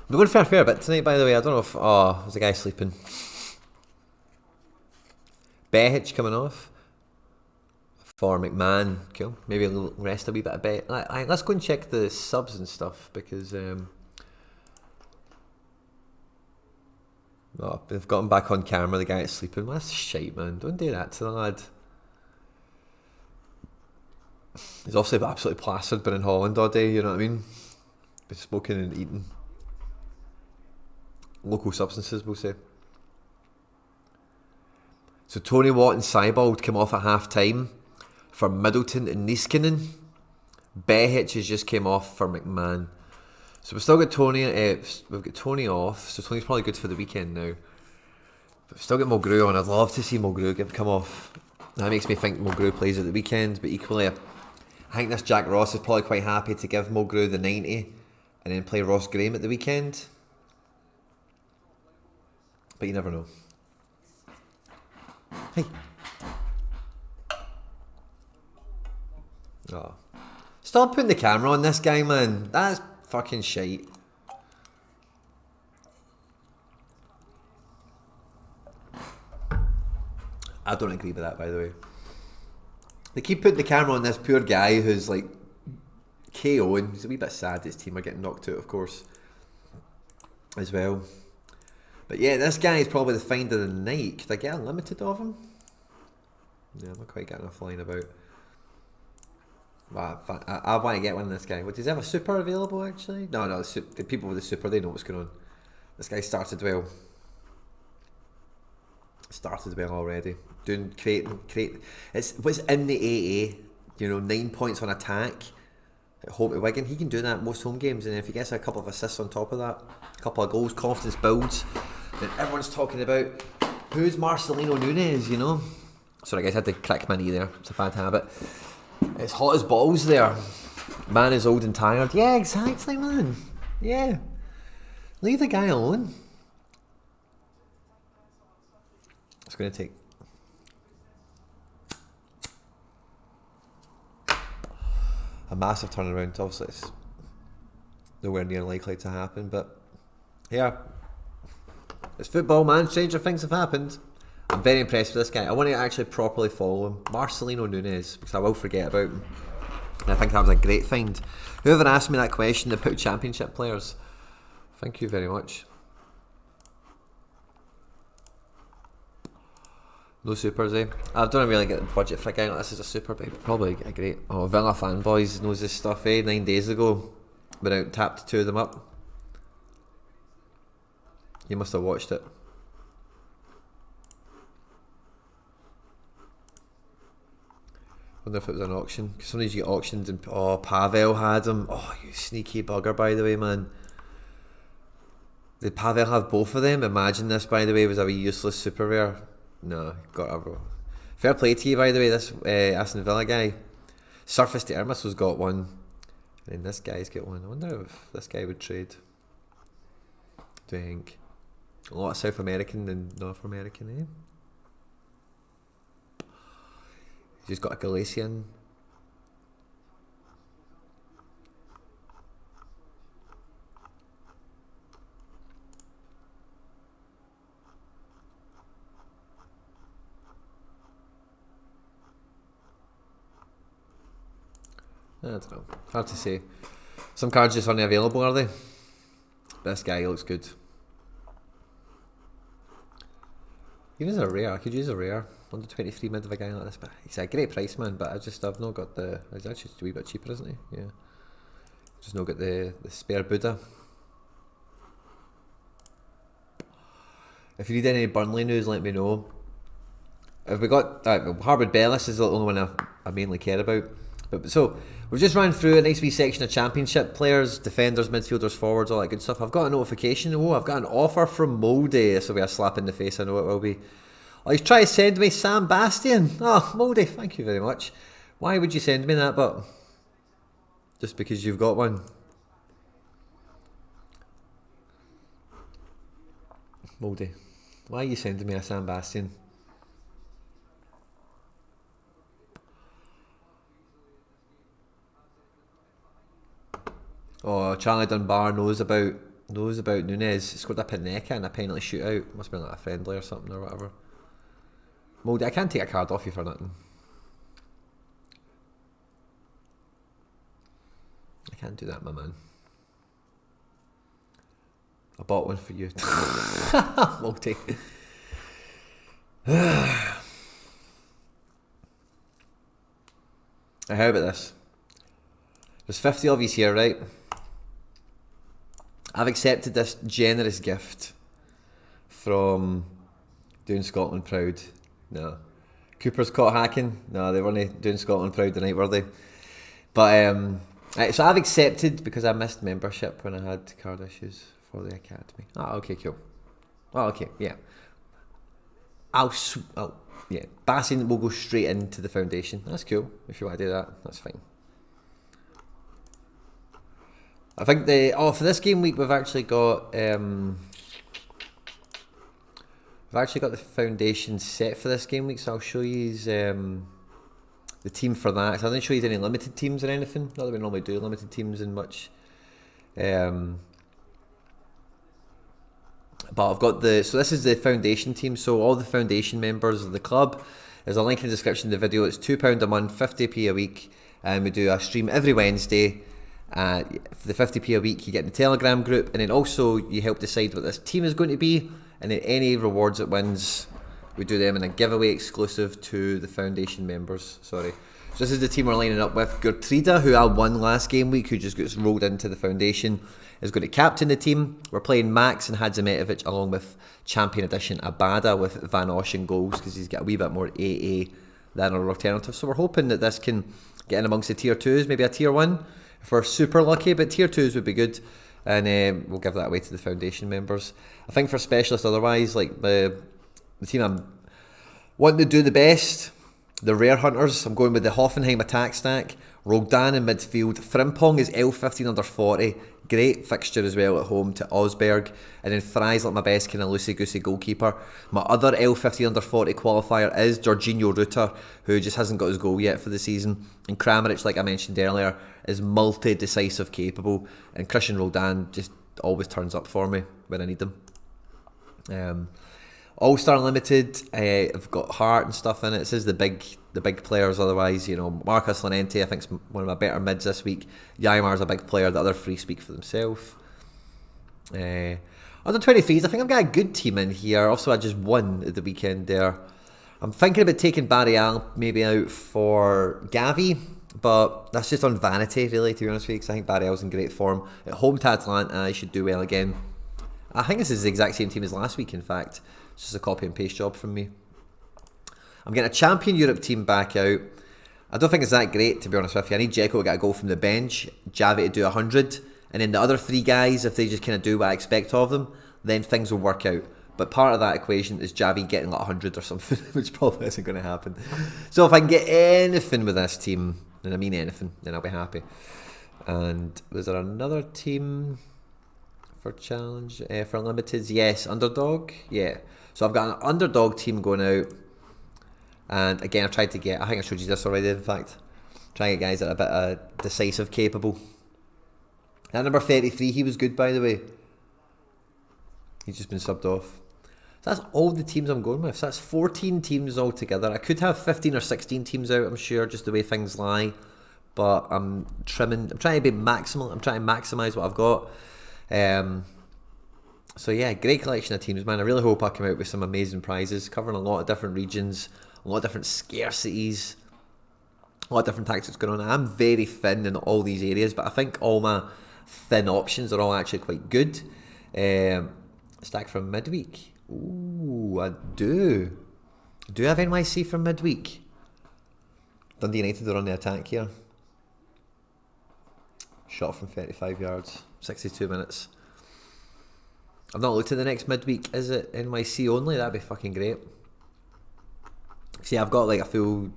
We're going for a fair bit tonight, by the way. I don't know if... Oh, there's a guy sleeping. Behic coming off. For McMahon. Cool. Maybe a little rest a wee bit of bet. Let's go and check the subs and stuff, because... Oh, they've got him back on camera, the guy that's sleeping. Well, that's shite, man. Don't do that to the lad. He's obviously absolutely plastered, been in Holland all day, you know what I mean? Been smoking and eating. Local substances, we'll say. So Tony Watt and Seibold came off at half time for Middleton and Niskanen. Behic has just came off for McMahon. So we've still got Tony. We've got Tony off. So Tony's probably good for the weekend now. But we've still got Mulgrew on. I'd love to see Mulgrew come off. That makes me think Mulgrew plays at the weekend. But equally, I think this Jack Ross is probably quite happy to give Mulgrew the 90 and then play Ross Graham at the weekend. But you never know. Hey. Oh. Stop putting the camera on this guy, man. That's fucking shite. I don't agree with that, by the way. They keep putting the camera on this poor guy who's like KO'ing. He's a wee bit sad his team are getting knocked out, of course, as well. But yeah, this guy is probably the find of the night. Could I get unlimited of him? Yeah, I'm not quite getting enough flying about. I want to get one of this guy. What, does he have a super available actually? No, the people with the super, they know what's going on. This guy started well. Started well already. Doing create. It's what's in the AA. You know, 9 points on attack at home to Wigan. He can do that most home games, and if he gets a couple of assists on top of that, a couple of goals, confidence builds. Then everyone's talking about who's Marcelino Nunes. You know. Sorry guys, I had to crack my knee there. It's a bad habit. It's hot as balls there. Man is old and tired. Yeah, exactly, man. Yeah. Leave the guy alone. It's going to take a massive turnaround. Obviously, it's nowhere near likely to happen, but yeah, it's football, man. Stranger things have happened. I'm very impressed with this guy. I want to actually properly follow him. Marcelino Nunes, because I will forget about him. And I think that was a great find. Whoever asked me that question about championship players, thank you very much. No supers, eh? I don't really get the budget for a guy like this as a super, but probably a great. Oh, Villa fanboys knows this stuff, eh? 9 days ago, went out and tapped 2 of them up. You must have watched it. Wonder if it was an auction. Because sometimes you get auctions and Pavel had him. Oh, you sneaky bugger, by the way, man. Did Pavel have both of them? Imagine this, by the way, was a wee useless super rare. No, got a fair play to you, by the way. This Aston Villa guy, Surface to Irmis has got one, and this guy's got one. I wonder if this guy would trade. Do you think a lot of South American and North American? Eh? He's just got a Galician. I don't know. Hard to say. Some cards just aren't available, are they? This guy looks good. Even as a rare, I could use a rare. Under 23 mid of a guy like this, but he's a great price, man. But I've not got the. He's actually just a wee bit cheaper, isn't he? Yeah. Just not got the spare Buddha. If you need any Burnley news, let me know. Have we got Harvard Bellis is the only one I mainly care about. But so we've just ran through a nice wee section of championship players, defenders, midfielders, forwards, all that good stuff. I've got a notification. Oh, I've got an offer from Moldy. This will be a slap in the face. I know it will be. Oh, he's trying to send me Sam Bastian. Oh, Moldy, thank you very much. Why would you send me that? But just because you've got one. Moldy, why are you sending me a Sam Bastian? Oh, Charlie Dunbar knows about Nunes. He scored a Pinecca in a penalty shootout. Must have been like a friendly or something or whatever. Moldy, I can't take a card off you for nothing. I can't do that, my man. I bought one for you. Moldy. How about this? There's 50 of you here, right? I've accepted this generous gift from Doing Scotland Proud. No. Cooper's caught hacking. No, they weren't doing Scotland Proud tonight, were they? But so I've accepted because I missed membership when I had card issues for the academy. Oh, okay, cool. Oh, okay, yeah. Yeah. Bassian will go straight into the foundation. That's cool. If you want to do that, that's fine. I think for this game week we've actually got the foundation set for this game week, so I'll show you the team for that. So I didn't show you any limited teams or anything. Not that we normally do limited teams in much. But I've got so this is the foundation team. So all the foundation members of the club, there's a link in the description of the video. It's £2 a month, 50p a week, and we do a stream every Wednesday. For the 50p a week, you get in the Telegram group, and then also you help decide what this team is going to be, and then any rewards it wins, we do them in a giveaway exclusive to the foundation members. Sorry. So this is the team we're lining up with. Gertruida, who I won last game week, who just gets rolled into the foundation, is going to captain the team. We're playing Max and Hadzimetovic along with Champion Edition Abada with Van Ocean goals because he's got a wee bit more AA than our alternative. So we're hoping that this can get in amongst the tier 2s, maybe a tier 1 if we're super lucky, but tier 2s would be good. And we'll give that away to the foundation members. I think for specialists otherwise, like the team I'm wanting to do the best, the Rare Hunters, I'm going with the Hoffenheim attack stack, Roldan in midfield, Frimpong is L15 under 40, great fixture as well at home to Osberg, and then Fry's like my best kind of loosey-goosey goalkeeper. My other L15 under 40 qualifier is Jorginho Rutter, who just hasn't got his goal yet for the season, and Kramaric, like I mentioned earlier, is multi-decisive capable, and Christian Roldan just always turns up for me when I need them. All-Star Limited, I've got Hart and stuff in it. This is the big players otherwise, you know, Marcus Lorente I think is one of my better mids this week. Yaimar's a big player, the other three speak for themselves. Under 23s, I think I've got a good team in here. Also I just won at the weekend there. I'm thinking about taking Barry Allen maybe out for Gavi, but that's just on vanity really, to be honest with you, because I think Barry Allen's in great form. At home to Atlanta, he should do well again. I think this is the exact same team as last week, in fact. It's just a copy and paste job from me. I'm getting a Champion Europe team back out. I don't think it's that great, to be honest with you. I need Dzeko to get a goal from the bench, Javi to do 100, and then the other three guys, if they just kind of do what I expect of them, then things will work out. But part of that equation is Javi getting like 100 or something, which probably isn't going to happen. So if I can get anything with this team, and I mean anything, then I'll be happy. And was there another team for challenge, for limiteds? Yes, underdog, yeah. So I've got an underdog team going out. And again, I tried to get, I think I showed you this already, in fact. Trying to get guys that are a bit decisive capable. At number 33, he was good, by the way. He's just been subbed off. So that's all the teams I'm going with. So that's 14 teams altogether. I could have 15 or 16 teams out, I'm sure, just the way things lie. But I'm trying to be maximal. I'm trying to maximise what I've got. So yeah, great collection of teams, man. I really hope I come out with some amazing prizes, covering a lot of different regions, a lot of different scarcities, a lot of different tactics going on. I'm very thin in all these areas, but I think all my thin options are all actually quite good. Stack from Midweek. Ooh, I do. Do I have NYC from Midweek? Dundee United are on the attack here. Shot from 35 yards, 62 minutes. I've not looked at the next midweek. Is it NYC only? That'd be fucking great. See, I've got like a full...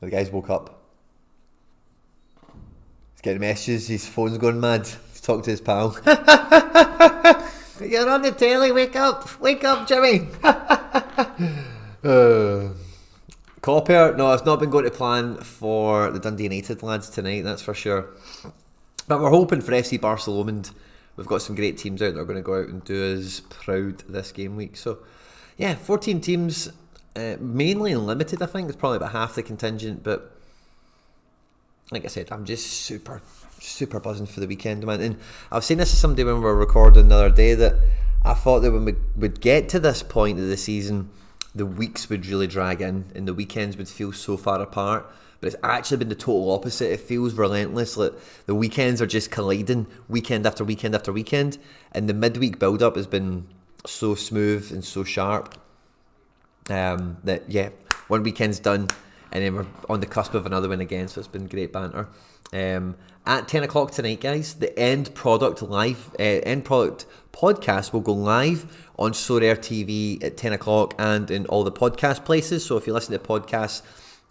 The guy's woke up. He's getting messages. His phone's going mad. He's talking to his pal. You're on the telly. Wake up. Wake up, Jimmy. Copier? No, I've not been going to plan for the Dundee United lads tonight, that's for sure. But we're hoping for FC Barcelona. We've got some great teams out that are going to go out and do us proud this game week. So, yeah, 14 teams, mainly limited, I think. It's probably about half the contingent. But, like I said, I'm just super buzzing for the weekend, man. And I was saying this to somebody when we were recording the other day, that I thought that when we would get to this point of the season, the weeks would really drag in and the weekends would feel so far apart. But it's actually been the total opposite. It feels relentless. Like the weekends are just colliding weekend after weekend after weekend, and the midweek build-up has been so smooth and so sharp that, yeah, one weekend's done and then we're on the cusp of another one again, so it's been great banter. At 10 o'clock tonight, guys, the End Product podcast will go live on Sorare TV at 10 o'clock and in all the podcast places. So if you listen to podcasts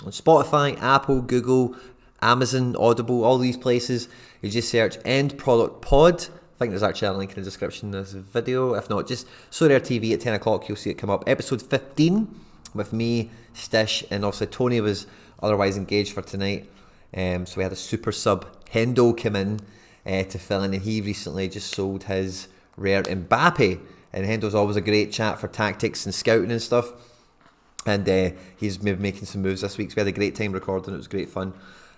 on Spotify, Apple, Google, Amazon, Audible, all these places, you just search End Product Pod. I think there's actually a link in the description of this video. If not, just Sorare TV at 10 o'clock, you'll see it come up. Episode 15 with me, Stish, and also Tony was otherwise engaged for tonight. So we had a super sub, Hendo, come in to fill in, and he recently just sold his rare Mbappe. And Hendo's always a great chat for tactics and scouting and stuff. And he's maybe making some moves this week. So we had a great time recording. It was great fun.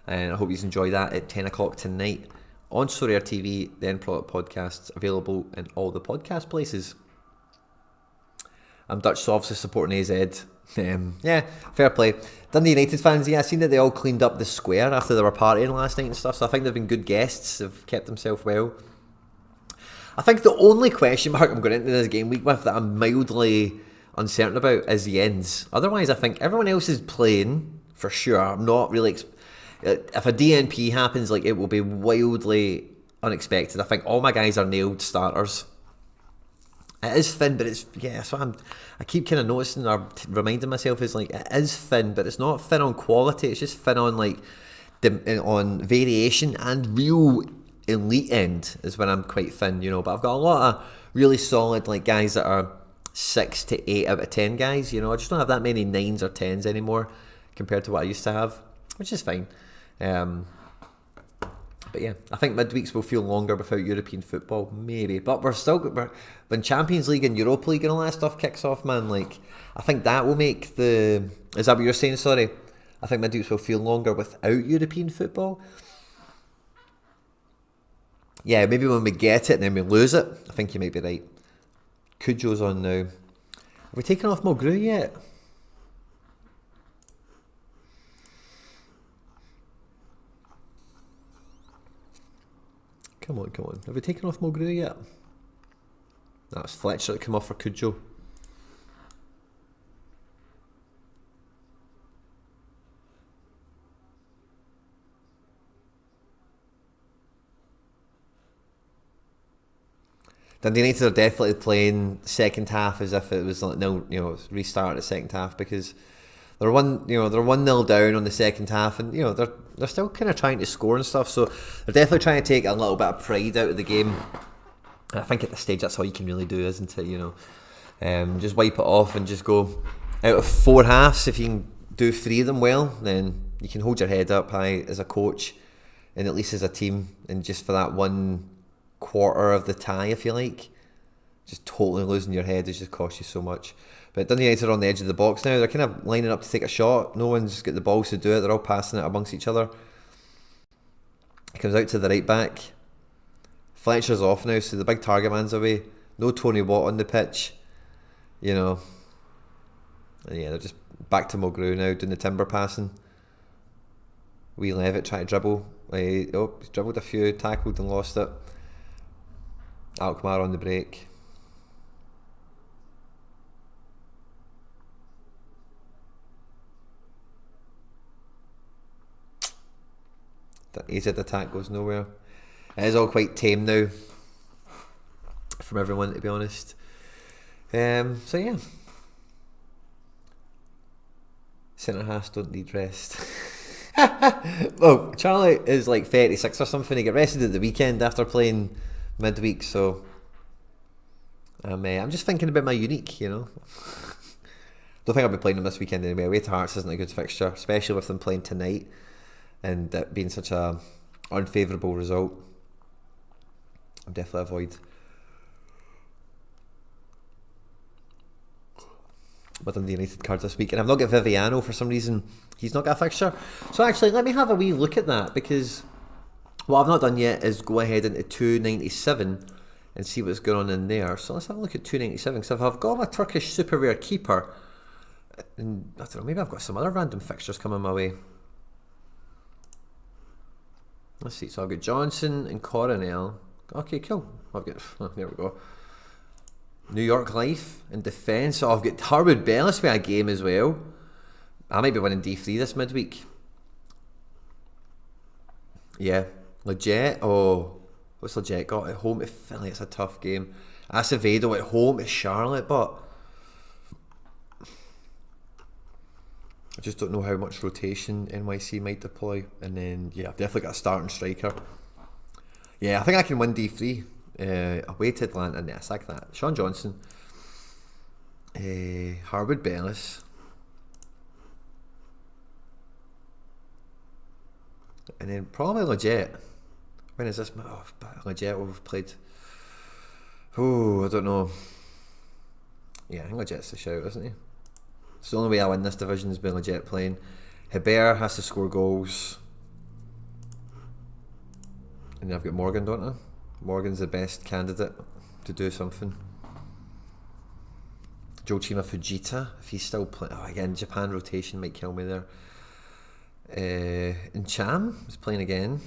And I hope you enjoy that at 10 o'clock tonight on Sorare TV, the End Product Podcasts, available in all the podcast places. I'm Dutch, so obviously supporting AZ. Yeah, fair play. Dundee United fans, yeah, I seen that they all cleaned up the square after they were partying last night and stuff, so I think they've been good guests. They've kept themselves well. I think the only question mark I'm going into this game week with that I'm mildly uncertain about is the ends. Otherwise, I think everyone else is playing for sure. I'm not really... if a DNP happens, like, it will be wildly unexpected. I think all my guys are nailed starters. It is Finn, but it's... Yeah, that's what I keep kind of noticing or reminding myself is, like, it is Finn, but it's not Finn on quality. It's just Finn on, like, on variation and real... elite end is when I'm quite thin, you know, but I've got a lot of really solid like guys that are 6 to 8 out of 10 guys, you know. I just don't have that many 9s or 10s anymore compared to what I used to have, which is fine. But yeah, I think midweeks will feel longer without European football, maybe, but when Champions League and Europa League and all that stuff kicks off, man, like, I think that will make the... Is that what you're saying? Sorry, I think midweeks will feel longer without European football. Yeah, maybe when we get it and then we lose it. I think you might be right. Cujo's on now. Have we taken off Mulgrew yet? Come on. Have we taken off Mulgrew yet? That's Fletcher that came off for Cujo. Dundee United are definitely playing second half as if it was like nil, you know, restart at second half, because they're 1-0 down on the second half, and you know they're still kind of trying to score and stuff. So they're definitely trying to take a little bit of pride out of the game. I think at this stage that's all you can really do, isn't it? You know, just wipe it off and just go out of 4 halves. If you can do 3 of them well, then you can hold your head up high as a coach and at least as a team. And just for that 1 quarter of the tie, I feel like just totally losing your head has just cost you so much. But Dundee United are on the edge of the box now. They're kind of lining up to take a shot. No one's got the balls to do it. They're all passing it amongst each other. It comes out to the right back. Fletcher's off now, so the big target man's away. No Tony Watt on the pitch, you know. And yeah, they're just back to Mulgrew now, doing the timber passing. Wee Levitt trying to dribble. He's dribbled a few, tackled and lost it. Alkmaar on the break. The AZ attack goes nowhere. It is all quite tame now from everyone, to be honest. So yeah, centre halves don't need rest. Well, Charlie is like 36 or something. He got rested at the weekend after playing midweek, so I'm just thinking about my unique, you know. Don't think I'll be playing them this weekend anyway. Away to Hearts isn't a good fixture, especially with them playing tonight and it being such a unfavourable result. I'll definitely avoid with the United cards this week. And I've not got Viviano for some reason. He's not got a fixture. So actually, let me have a wee look at that, because what I've not done yet is go ahead into 297 and see what's going on in there. So let's have a look at 297, because if I've got my Turkish super rare keeper, and I don't know, maybe I've got some other random fixtures coming my way. Let's see, so I've got Johnson and Coronel. Okay, cool. I've got, there we go. New York Life in defence. So I've got Harwood Bellis with a game as well. I might be winning D3 this midweek. Yeah. Leggett. Oh, what's Leggett got at home to Philly? It's a tough game. Acevedo at home to Charlotte, but I just don't know how much rotation NYC might deploy. And then, yeah, I've definitely got a starting striker. Yeah, I think I can win D3. Away to Atlanta. Nah, sack that. Sean Johnson. Harwood Bellis. And then probably Legit. When is this? Oh, Legit we've played. Oh, I don't know. Yeah, I think Legit's the shout, isn't he? It's the only way I win this division is being Legit playing. Hebert has to score goals. And then I've got Morgan, don't I? Morgan's the best candidate to do something. Joachima Fujita, if he's still playing. Oh, again, Japan rotation might kill me there. And Cham is playing again.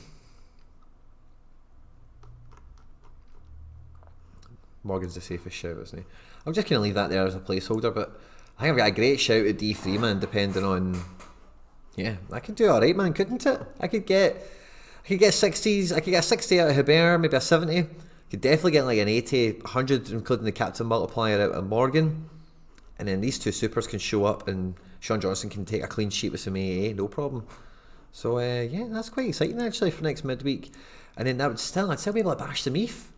Morgan's the safest shout, isn't he? I'm just going to leave that there as a placeholder, but I think I've got a great shout at D3, man, depending on... Yeah, I could do alright, man, couldn't it? I could get 60s, I could get a 60 out of Hebert, maybe a 70. I could definitely get like an 80, 100, including the captain multiplier out of Morgan. And then these two supers can show up and Sean Johnson can take a clean sheet with some AA, no problem. So, yeah, that's quite exciting actually for next midweek. And then I'd still be able to bash some ETH.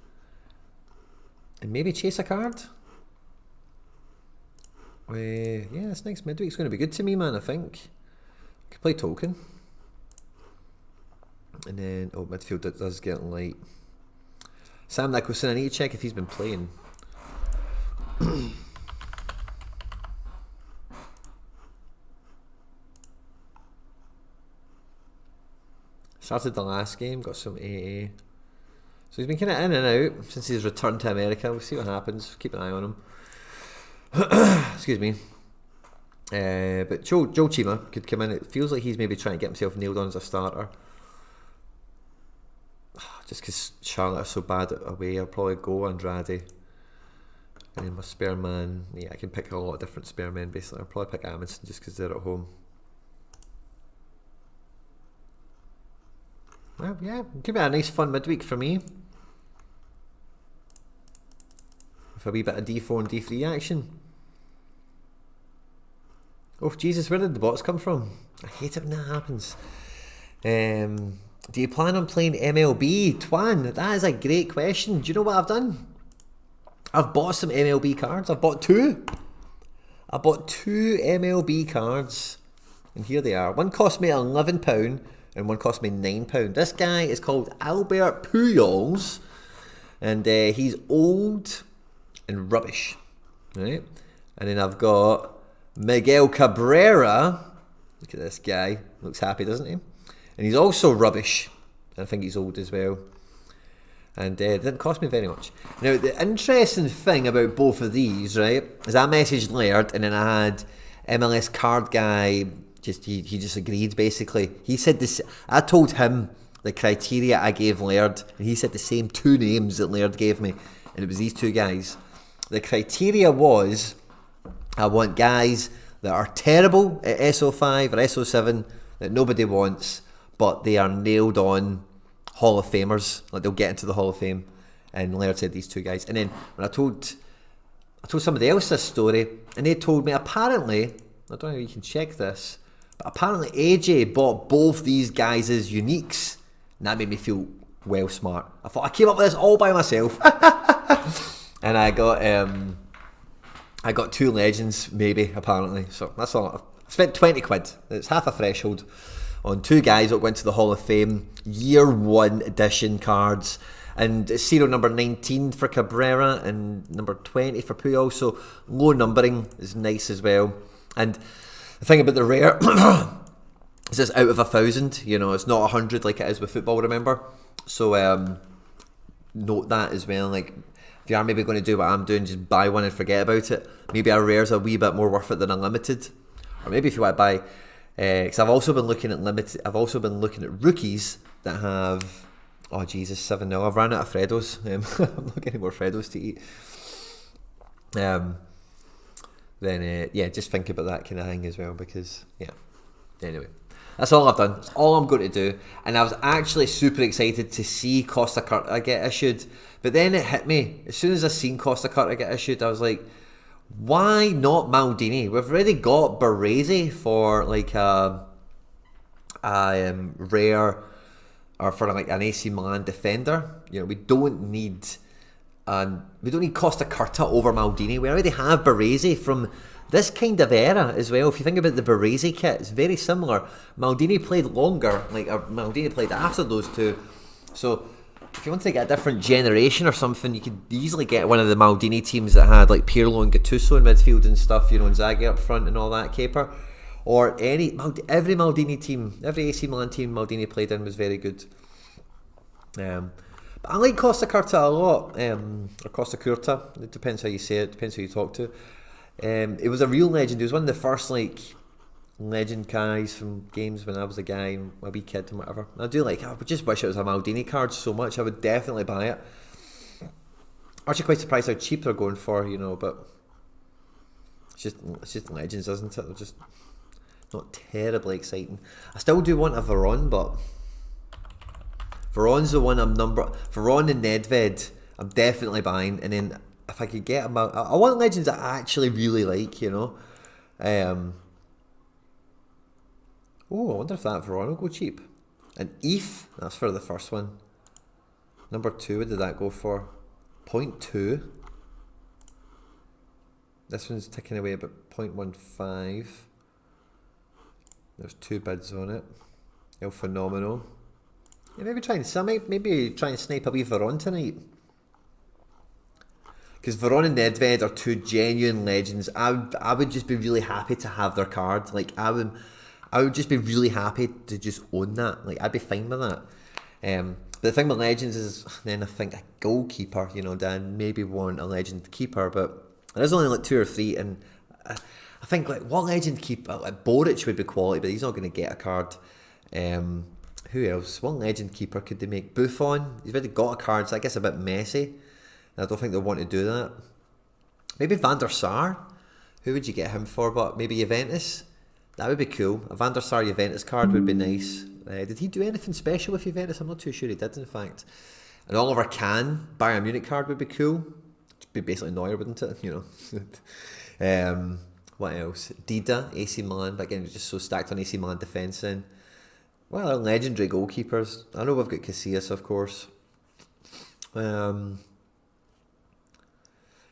And maybe chase a card. Yeah, this next midweek's going to be good to me, man, I think. I could play token. And then, midfield does get light. Sam Nicholson, I need to check if he's been playing. Started the last game, got some AA. So he's been kind of in and out since he's returned to America. We'll see what happens. Keep an eye on him. Excuse me. But Joe Chima could come in. It feels like he's maybe trying to get himself nailed on as a starter. Just because Charlotte are so bad away, I'll probably go Andrade. And then my spare man, yeah, I can pick a lot of different spare men basically. I'll probably pick Amundsen just because they're at home. Well, yeah, it could be a nice fun midweek for me. With a wee bit of D4 and D3 action. Oh, Jesus, where did the bots come from? I hate it when that happens. Do you plan on playing MLB? Twan, that is a great question. Do you know what I've done? I've bought some MLB cards. I've bought two. I bought two MLB cards. And here they are. One cost me £11 and one cost me £9. This guy is called Albert Pujols. And he's old and rubbish. Right? And then I've got Miguel Cabrera. Look at this guy. Looks happy, doesn't he? And he's also rubbish. I think he's old as well. And it didn't cost me very much. Now, the interesting thing about both of these, right, is I messaged Laird and then I had MLS card guy, he just agreed, basically. He said this, I told him the criteria I gave Laird, and he said the same two names that Laird gave me, and it was these two guys. The criteria was, I want guys that are terrible at SO5 or SO7, that nobody wants, but they are nailed on Hall of Famers, like they'll get into the Hall of Fame. And Laird said these two guys. And then when I told somebody else this story, and they told me apparently, I don't know if you can check this, but apparently AJ bought both these guys as uniques, and that made me feel well smart. I thought I came up with this all by myself. And I got two legends, maybe, apparently. So that's all. I spent 20 quid. It's half a threshold on two guys that went to the Hall of Fame, year one edition cards. And it's serial number 19 for Cabrera and number 20 for Puyol. So low numbering is nice as well. And the thing about the rare is it's out of 1,000. You know, it's not 100 like it is with football, remember? So note that as well. Like, if you are maybe going to do what I'm doing, just buy one and forget about it. Maybe a rare's a wee bit more worth it than a limited. Or maybe if you want to buy, because I've also been looking at limited. I've also been looking at rookies that have, oh Jesus, 7-0. I've ran out of Freddos. I'm not getting any more Freddos to eat. Then yeah, just think about that kind of thing as well, because yeah. Anyway, that's all I've done. That's all I'm going to do. And I was actually super excited to see Costa Curta get issued, but then it hit me as soon as I seen Costa Curta get issued. I was like, why not Maldini? We've already got Baresi for like a rare, or for like an AC Milan defender. You know, we don't need And we don't need Costa Curta over Maldini. We already have Baresi from this kind of era as well. If you think about the Baresi kit, it's very similar. Maldini played longer, Maldini played after those two. So if you want to get a different generation or something, you could easily get one of the Maldini teams that had like Pirlo and Gattuso in midfield and stuff, and Zaghi up front and all that caper. Or every Maldini team, every AC Milan team Maldini played in was very good. But I like Costa Curta a lot, or Costa Curta. It depends how you say it, depends who you talk to. It was a real legend. He was one of the first legend guys from games when I was a guy, a wee kid and whatever. I would just wish it was a Maldini card so much. I would definitely buy it. Actually, quite surprised how cheap they're going for, but it's just legends, isn't it? They're just not terribly exciting. I still do want a Veron, but Veron's the one Veron and Nedved I'm definitely buying. And then if I could get them out, I want legends that I actually really like, I wonder if that Veron will go cheap. And Eve, that's for the first one. Number 2, what did that go for? 0.2. This one's ticking away about 0.15. There's 2 bids on it. El Phenomenal. Yeah, maybe try and snipe a wee Veron tonight. Because Veron and Nedved are 2 genuine legends. I would just be really happy to have their card. I would just be really happy to just own that. I'd be fine with that. But the thing with legends is, then I think a goalkeeper, Dan, maybe want a legend keeper, but there's only 2 or 3, and I think what legend keeper, Boric would be quality, but he's not going to get a card. Who else? What legend keeper could they make? Buffon, he's already got a card, so I guess a bit messy. I don't think they'll want to do that. Maybe Van der Sar. Who would you get him for? But maybe Juventus. That would be cool. A Van der Sar Juventus card would be nice. Did he do anything special with Juventus? I'm not too sure he did, in fact. An Oliver Kahn Bayern Munich card would be cool. It'd be basically Neuer, wouldn't it? What else? Dida, AC Milan. But again, it's just so stacked on AC Milan defence in. Well, they're legendary goalkeepers. I know we've got Casillas, of course.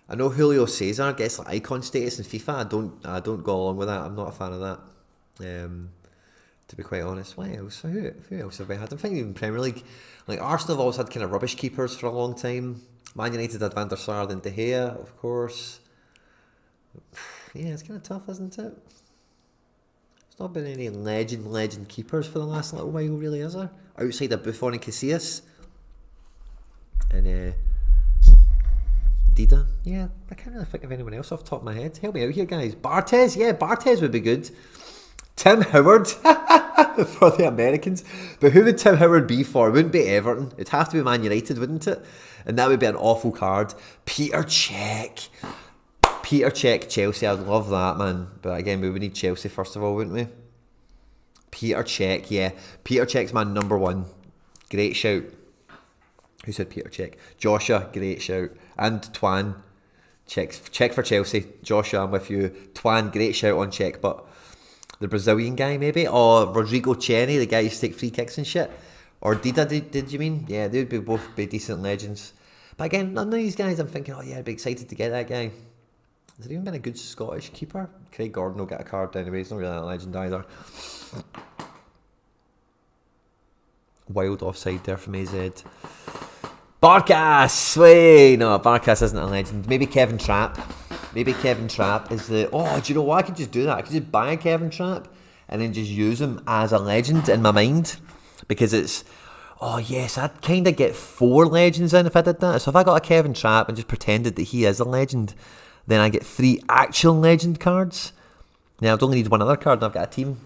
I know Julio Cesar gets icon status in FIFA. I don't go along with that. I'm not a fan of that. To be quite honest. What else? Who else have we had? I'm thinking even Premier League. Arsenal have always had kind of rubbish keepers for a long time. Man United had Van der Sar and De Gea, of course. Yeah, it's kind of tough, isn't it? There's not been any legend keepers for the last little while, really, is there? Outside of Buffon and Casillas. And Dida. Yeah, I can't really think of anyone else off the top of my head. Help me out here, guys. Barthez. Yeah, Barthez would be good. Tim Howard for the Americans. But who would Tim Howard be for? It wouldn't be Everton. It'd have to be Man United, wouldn't it? And that would be an awful card. Peter Cech, Chelsea. I'd love that, man. But again, we would need Chelsea first of all, wouldn't we? Peter Cech, yeah. Peter Cech's my number 1. Great shout. Who said Peter Cech? Joshua, great shout. And Twan. Cech for Chelsea. Joshua, I'm with you. Twan, great shout on Cech. But the Brazilian guy, maybe? Or Rodrigo Cheney, the guy who used to take free kicks and shit. Or Dida, did you mean? Yeah, they would both be decent legends. But again, none of these guys, I'm thinking, I'd be excited to get that guy. Has there even been a good Scottish keeper? Craig Gordon will get a card anyway. He's not really that legend either. Wild offside there from AZ. Barkas! Wait, no, Barkas isn't a legend. Maybe Kevin Trapp. Maybe Kevin Trapp is the... Oh, do you know what? I could just do that. I could just buy a Kevin Trapp and then just use him as a legend in my mind. Because it's... Oh, yes, I'd kind of get 4 legends in if I did that. So if I got a Kevin Trapp and just pretended that he is a legend, then I get 3 actual legend cards. Now, I'd only need 1 other card and I've got a team.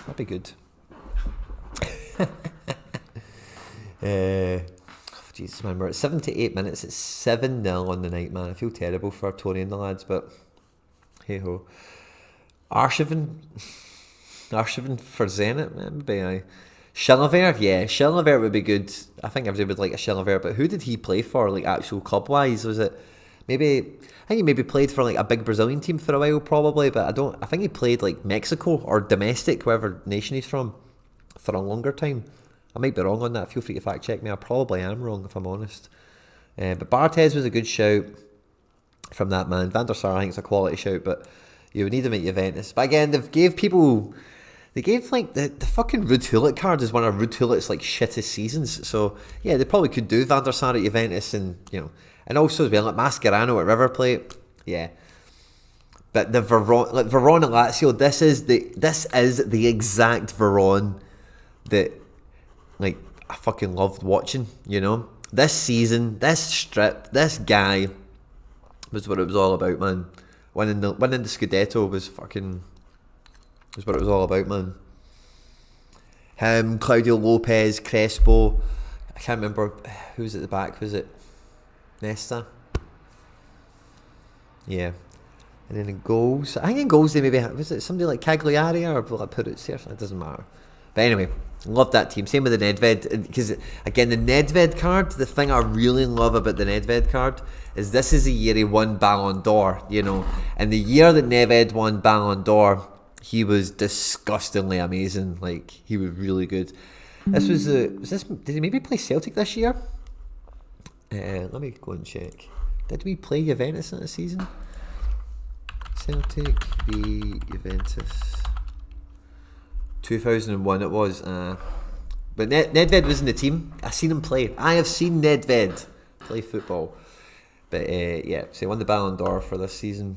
That'd be good. Jesus, man, we're at 78 minutes. It's 7-0 on the night, man. I feel terrible for Tony and the lads, but hey ho. Arshavin for Zenit, maybe. Chilavert, yeah, Chilavert would be good. I think everybody would like a Chilavert, but who did he play for, actual club wise? Was it maybe? I think he maybe played for a big Brazilian team for a while, probably, but I think he played Mexico or domestic, whatever nation he's from, for a longer time. I might be wrong on that. Feel free to fact check me. I probably am wrong if I'm honest. But Barthez was a good shout from that man. Van der Sar, I think, is a quality shout, but you would need him at Juventus. But again, they gave like the fucking Ruud Gullit card is one of Ruud Gullit's like shittest seasons. So yeah, they probably could do Van der Sar at Juventus, and and also as well like Mascherano at River Plate. Yeah. But the Veron at Lazio, this is the exact Veron that like I fucking loved watching, This season, this strip, this guy was what it was all about, man. Winning the Scudetto was what it was all about, man. Him, Claudio Lopez, Crespo. I can't remember who was at the back. Was it Nesta? Yeah. And then in goals, I think in goals they maybe was it somebody like Cagliari or Peruzzi? It doesn't matter. But anyway, love that team. Same with the Nedved, because again the Nedved card. The thing I really love about the Nedved card is this is the year he won Ballon d'Or. And the year that Nedved won Ballon d'Or, he was disgustingly amazing. Like he was really good. This was did he maybe play Celtic this year? Let me go and check. Did we play Juventus in the season? Celtic v Juventus 2001 it was. But Nedved was in the team. I seen him play. I have seen Nedved play football. But yeah, so he won the Ballon d'Or for this season.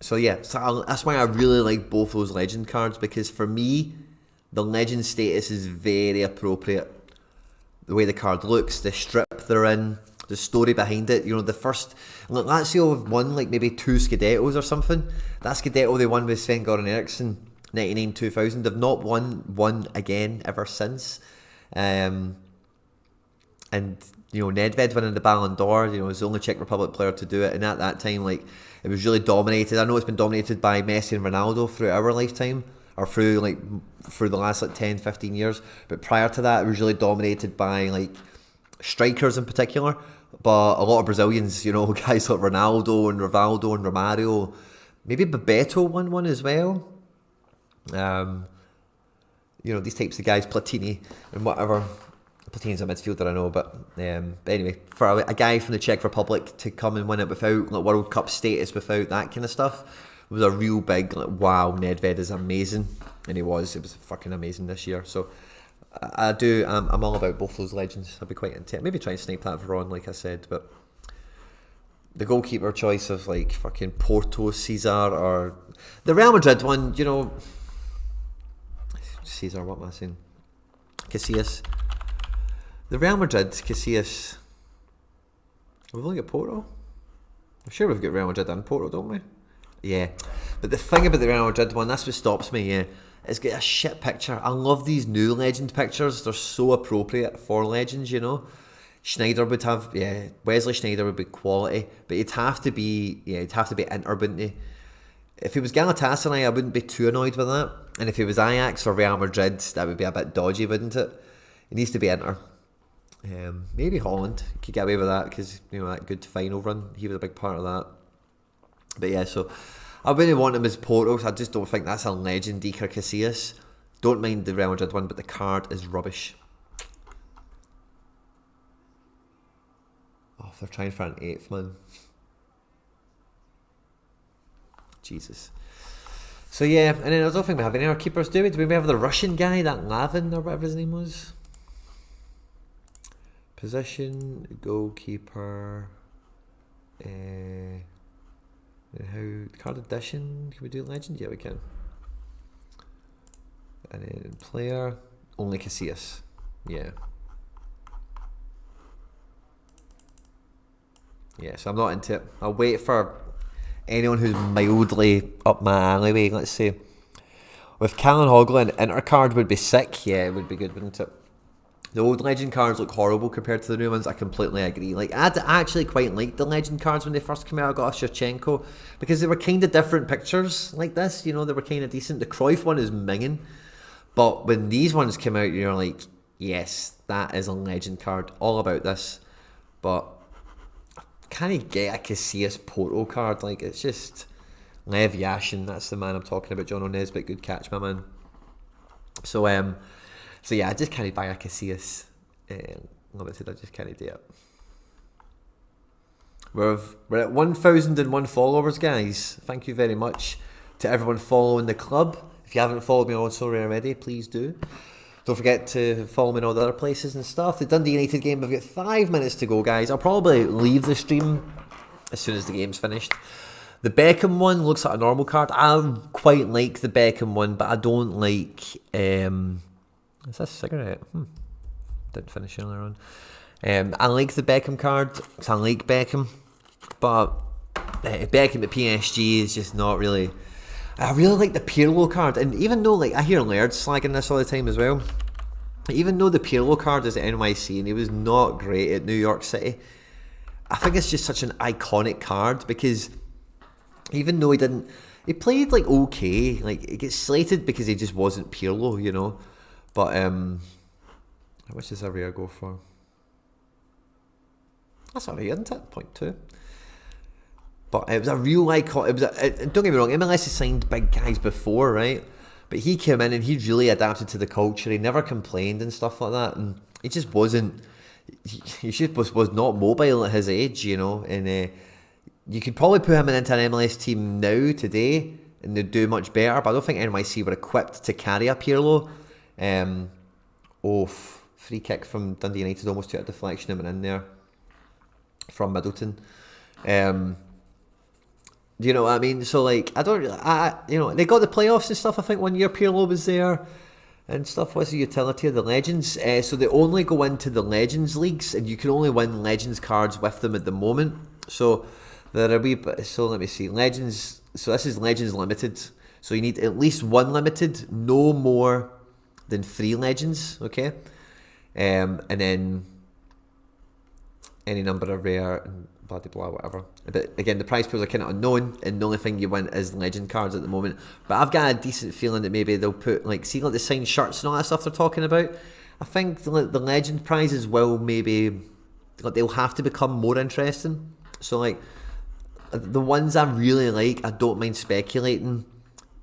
So yeah, that's why I really like both those legend cards, because for me, the legend status is very appropriate. The way the card looks, the strip they're in, the story behind it. The first, Lazio have won like maybe 2 Scudettos or something. That Scudetto they won with Sven-Goran Eriksson, 99-2000. They've not won one again ever since. And Nedved winning the Ballon d'Or, was the only Czech Republic player to do it. And at that time, like, it was really dominated. I know it's been dominated by Messi and Ronaldo through our lifetime, or through the last 10, 15 years. But prior to that, it was really dominated by like strikers in particular. But a lot of Brazilians, guys like Ronaldo and Rivaldo and Romario. Maybe Bebeto won one as well. These types of guys, Platini and whatever. Platini's a midfielder, I know, but anyway, for a guy from the Czech Republic to come and win it without World Cup status, without that kind of stuff, was a real big wow. Nedved is amazing, and it was fucking amazing this year. So I'm all about both those legends. I'd be quite intent. Maybe try and snipe that Veron, like I said, but the goalkeeper choice of like fucking Porto, Caesar, or the Real Madrid one, Caesar, what am I saying? Casillas. The Real Madrid, Casillas. We've only got Porto. I'm sure we've got Real Madrid and Porto, don't we? Yeah. But the thing about the Real Madrid one, that's what stops me, yeah. It's got a shit picture. I love these new legend pictures. They're so appropriate for legends, Schneider would have, Wesley Schneider would be quality, but it'd have to be Inter, wouldn't he? If it was Galatasaray, I wouldn't be too annoyed with that. And if it was Ajax or Real Madrid, that would be a bit dodgy, wouldn't it? It needs to be Inter. Maybe Holland could get away with that because that good final run, he was a big part of that. But yeah, so I wouldn't want him as Porto. I just don't think that's a legend. Iker Casillas. Don't mind the Real Madrid one, but the card is rubbish. Oh, they're trying for an 8th, man. Jesus. So yeah, and then I don't think we have any other keepers, do we? Do we have the Russian guy, that Lavin or whatever his name was? Position, goalkeeper, card edition, can we do legend? Yeah, we can. And then player, only Casillas. Yeah. Yeah, so I'm not into it. I'll wait for anyone who's mildly up my alleyway, let's say. With Callan Hogley, an Inter card would be sick. Yeah, it would be good, wouldn't it? The old legend cards look horrible compared to the new ones. I completely agree. Like, I actually quite liked the legend cards when they first came out. I got a Shevchenko because they were kind of different pictures like this. They were kind of decent. The Cruyff one is minging. But when these ones came out, you're like, yes, that is a legend card. All about this. But can he get a Casillas Porto card? Like, it's just Lev Yashin. That's the man I'm talking about. John O'Nesbit. Good catch, my man. So yeah, I just can't buy a Casillas limited. I just can't do it. We're at 1,001 followers, guys. Thank you very much to everyone following the club. If you haven't followed me on Sorare already, please do. Don't forget to follow me in all the other places and stuff. The Dundee United game, we've got 5 minutes to go, guys. I'll probably leave the stream as soon as the game's finished. The Beckham one looks like a normal card. I quite like the Beckham one, but I don't like... is that a cigarette? Didn't finish earlier on. I like the Beckham card, because I like Beckham. But Beckham at PSG is just not really... I really like the Pirlo card, and even though I hear Laird slagging this all the time as well, even though the Pirlo card is at NYC and he was not great at New York City, I think it's just such an iconic card, because even though he played okay, it gets slated because he just wasn't Pirlo, you know. But how much does a rare go for? That's alright, isn't it? 0.2. But it was a real icon. Don't get me wrong, MLS has signed big guys before, right? But he came in and he really adapted to the culture. He never complained and stuff like that. And he just wasn't... He just was not mobile at his age, you know. And you could probably put him into an MLS team now, today, and they'd do much better. But I don't think NYC were equipped to carry a Pirlo. Free kick from Dundee United, almost took a deflection and went in there from Middleton. Do you know what I mean? So they got the playoffs and stuff. I think 1 year Pirlo was there and stuff. What's the utility of the Legends? So they only go into the Legends leagues, and you can only win Legends cards with them at the moment. So there are let me see, Legends. So this is Legends Limited. So you need at least 1 limited, no more than 3 Legends. Okay, and then any number of rare and blah blah blah, whatever. But again, the prize pools are kind of unknown, and the only thing you win is legend cards at the moment. But I've got a decent feeling that maybe they'll put the signed shirts and all that stuff they're talking about. I think the legend prizes will maybe they'll have to become more interesting. So the ones I really like, I don't mind speculating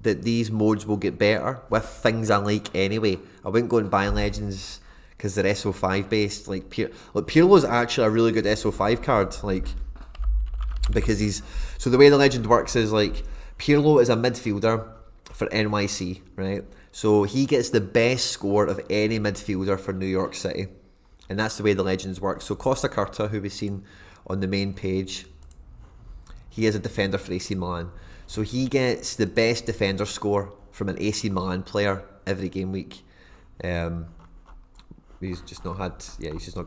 that these modes will get better with things I like anyway. I wouldn't go and buy legends because they're SO5 based. Pirlo's actually a really good SO5 card, because so the way the legend works is Pirlo is a midfielder for NYC, right? So he gets the best score of any midfielder for New York City, and that's the way the legends work. So Costa Curta, who we've seen on the main page, he is a defender for AC Milan, so he gets the best defender score from an AC Milan player every game week. He's just not got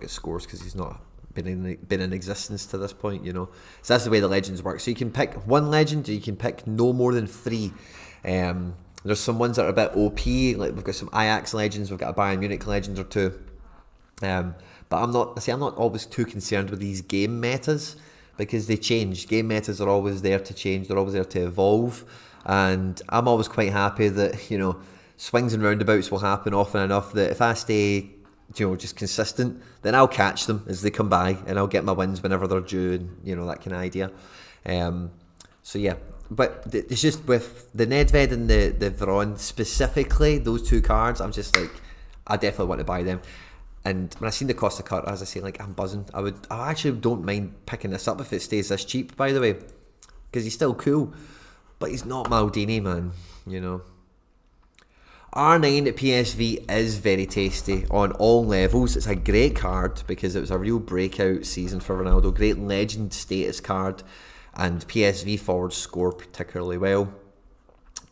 scores because he's not been in existence to this point, you know. So that's the way the legends work. So you can pick 1 legend, or you can pick no more than 3. There's some ones that are a bit OP, we've got some Ajax legends, we've got a Bayern Munich legend or 2. But I'm not always too concerned with these game metas, because they change. Game metas are always there to change, they're always there to evolve, and I'm always quite happy that, you know, swings and roundabouts will happen often enough that if I stay just consistent, then I'll catch them as they come by, and I'll get my wins whenever they're due, and that kind of idea. So yeah, but it's just with the Nedved and the Veron specifically, those 2 cards, I'm just I definitely want to buy them. And when I seen the Costa Curta, as I say, I'm buzzing. I actually don't mind picking this up if it stays this cheap, by the way, because he's still cool, but he's not Maldini, man, you know. R9 at PSV is very tasty on all levels. It's a great card because it was a real breakout season for Ronaldo. Great legend status card, and PSV forwards score particularly well.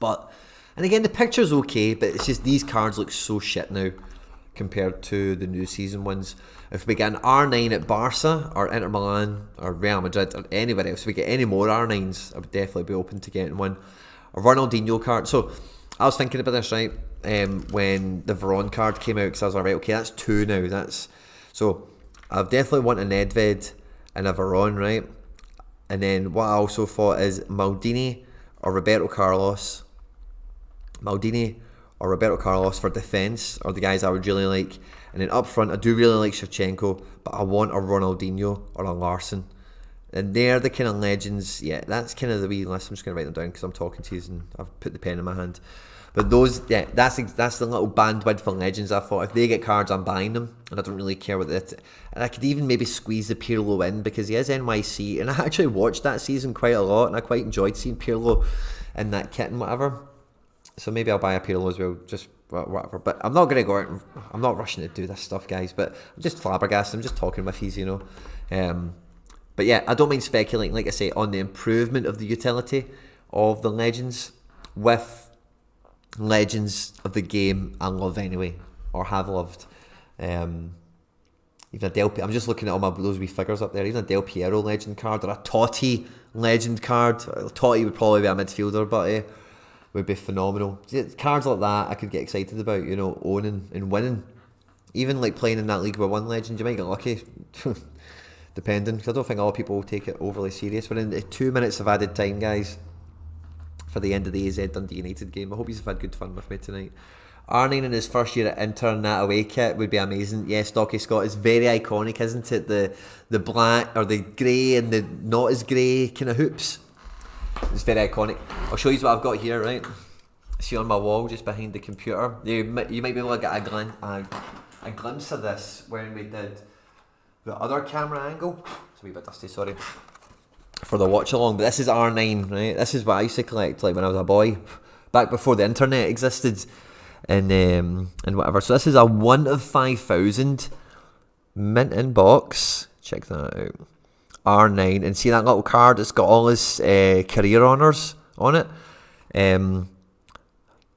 And again, the picture's okay, but it's just these cards look so shit now compared to the new season ones. If we get an R9 at Barca or Inter Milan or Real Madrid or anywhere else, if we get any more R9s, I would definitely be open to getting one. A Ronaldinho card. So I was thinking about this, right, when the Veron card came out, because I was like, right, okay, that's 2 now. So I definitely want a Nedved and a Veron, right? And then what I also thought is Maldini or Roberto Carlos. Maldini or Roberto Carlos for defence are the guys I would really like. And then up front, I do really like Shevchenko, but I want a Ronaldinho or a Larson. And they're the kind of legends. Yeah, that's kind of the wee list. I'm just going to write them down because I'm talking to you and I've put the pen in my hand. But those, yeah, that's the little bandwidth for Legends. I thought if they get cards, I'm buying them, and I don't really care what it. And I could even maybe squeeze the Pirlo in because he is NYC, and I actually watched that season quite a lot, and I quite enjoyed seeing Pirlo in that kit and whatever. So maybe I'll buy a Pirlo as well, just whatever. But I'm not going to go out. I'm not rushing to do this stuff, guys. But I'm just flabbergasted. I'm just talking with these, But yeah, I don't mind speculating, like I say, on the improvement of the utility of the Legends with Legends of the game I love anyway, or have loved. Even a I'm just looking at all those wee figures up there. Even a Del Piero Legend card or a Totti Legend card. Totti would probably be a midfielder, but would be phenomenal. Cards like that I could get excited about, owning and winning. Even like playing in that League with one Legend, you might get lucky. Depending, because I don't think a lot of people will take it overly serious. We're in 2 minutes of added time, guys, for the end of the AZ Dundee United game. I hope you've had good fun with me tonight. R9 in his first year at Inter in that away kit would be amazing. Yes, Stocky Scott is very iconic, isn't it? The black or the grey and the not as grey kind of hoops. It's very iconic. I'll show you what I've got here, right? See on my wall just behind the computer. You might be able to get a glimpse of this when we did the other camera angle. It's a wee bit dusty, sorry. For the watch along, but this is R9, right? This is what I used to collect like when I was a boy, back before the internet existed, and whatever. So this is a 1 of 5,000 mint in box. Check that out. R9, and see that little card? It's got all his career honours on it,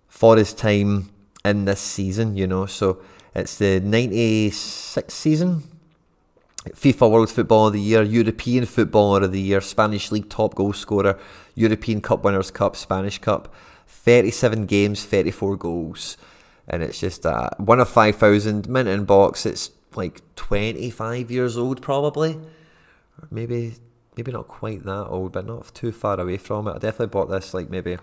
for his time in this season. So it's the 96 season. FIFA World Footballer of the Year, European Footballer of the Year, Spanish League top goal scorer, European Cup Winners' Cup, Spanish Cup, 37 games, 34 goals, and it's just 1 of 5,000, mint in box. It's like 25 years old probably, or maybe not quite that old, but not too far away from it. I definitely bought this like maybe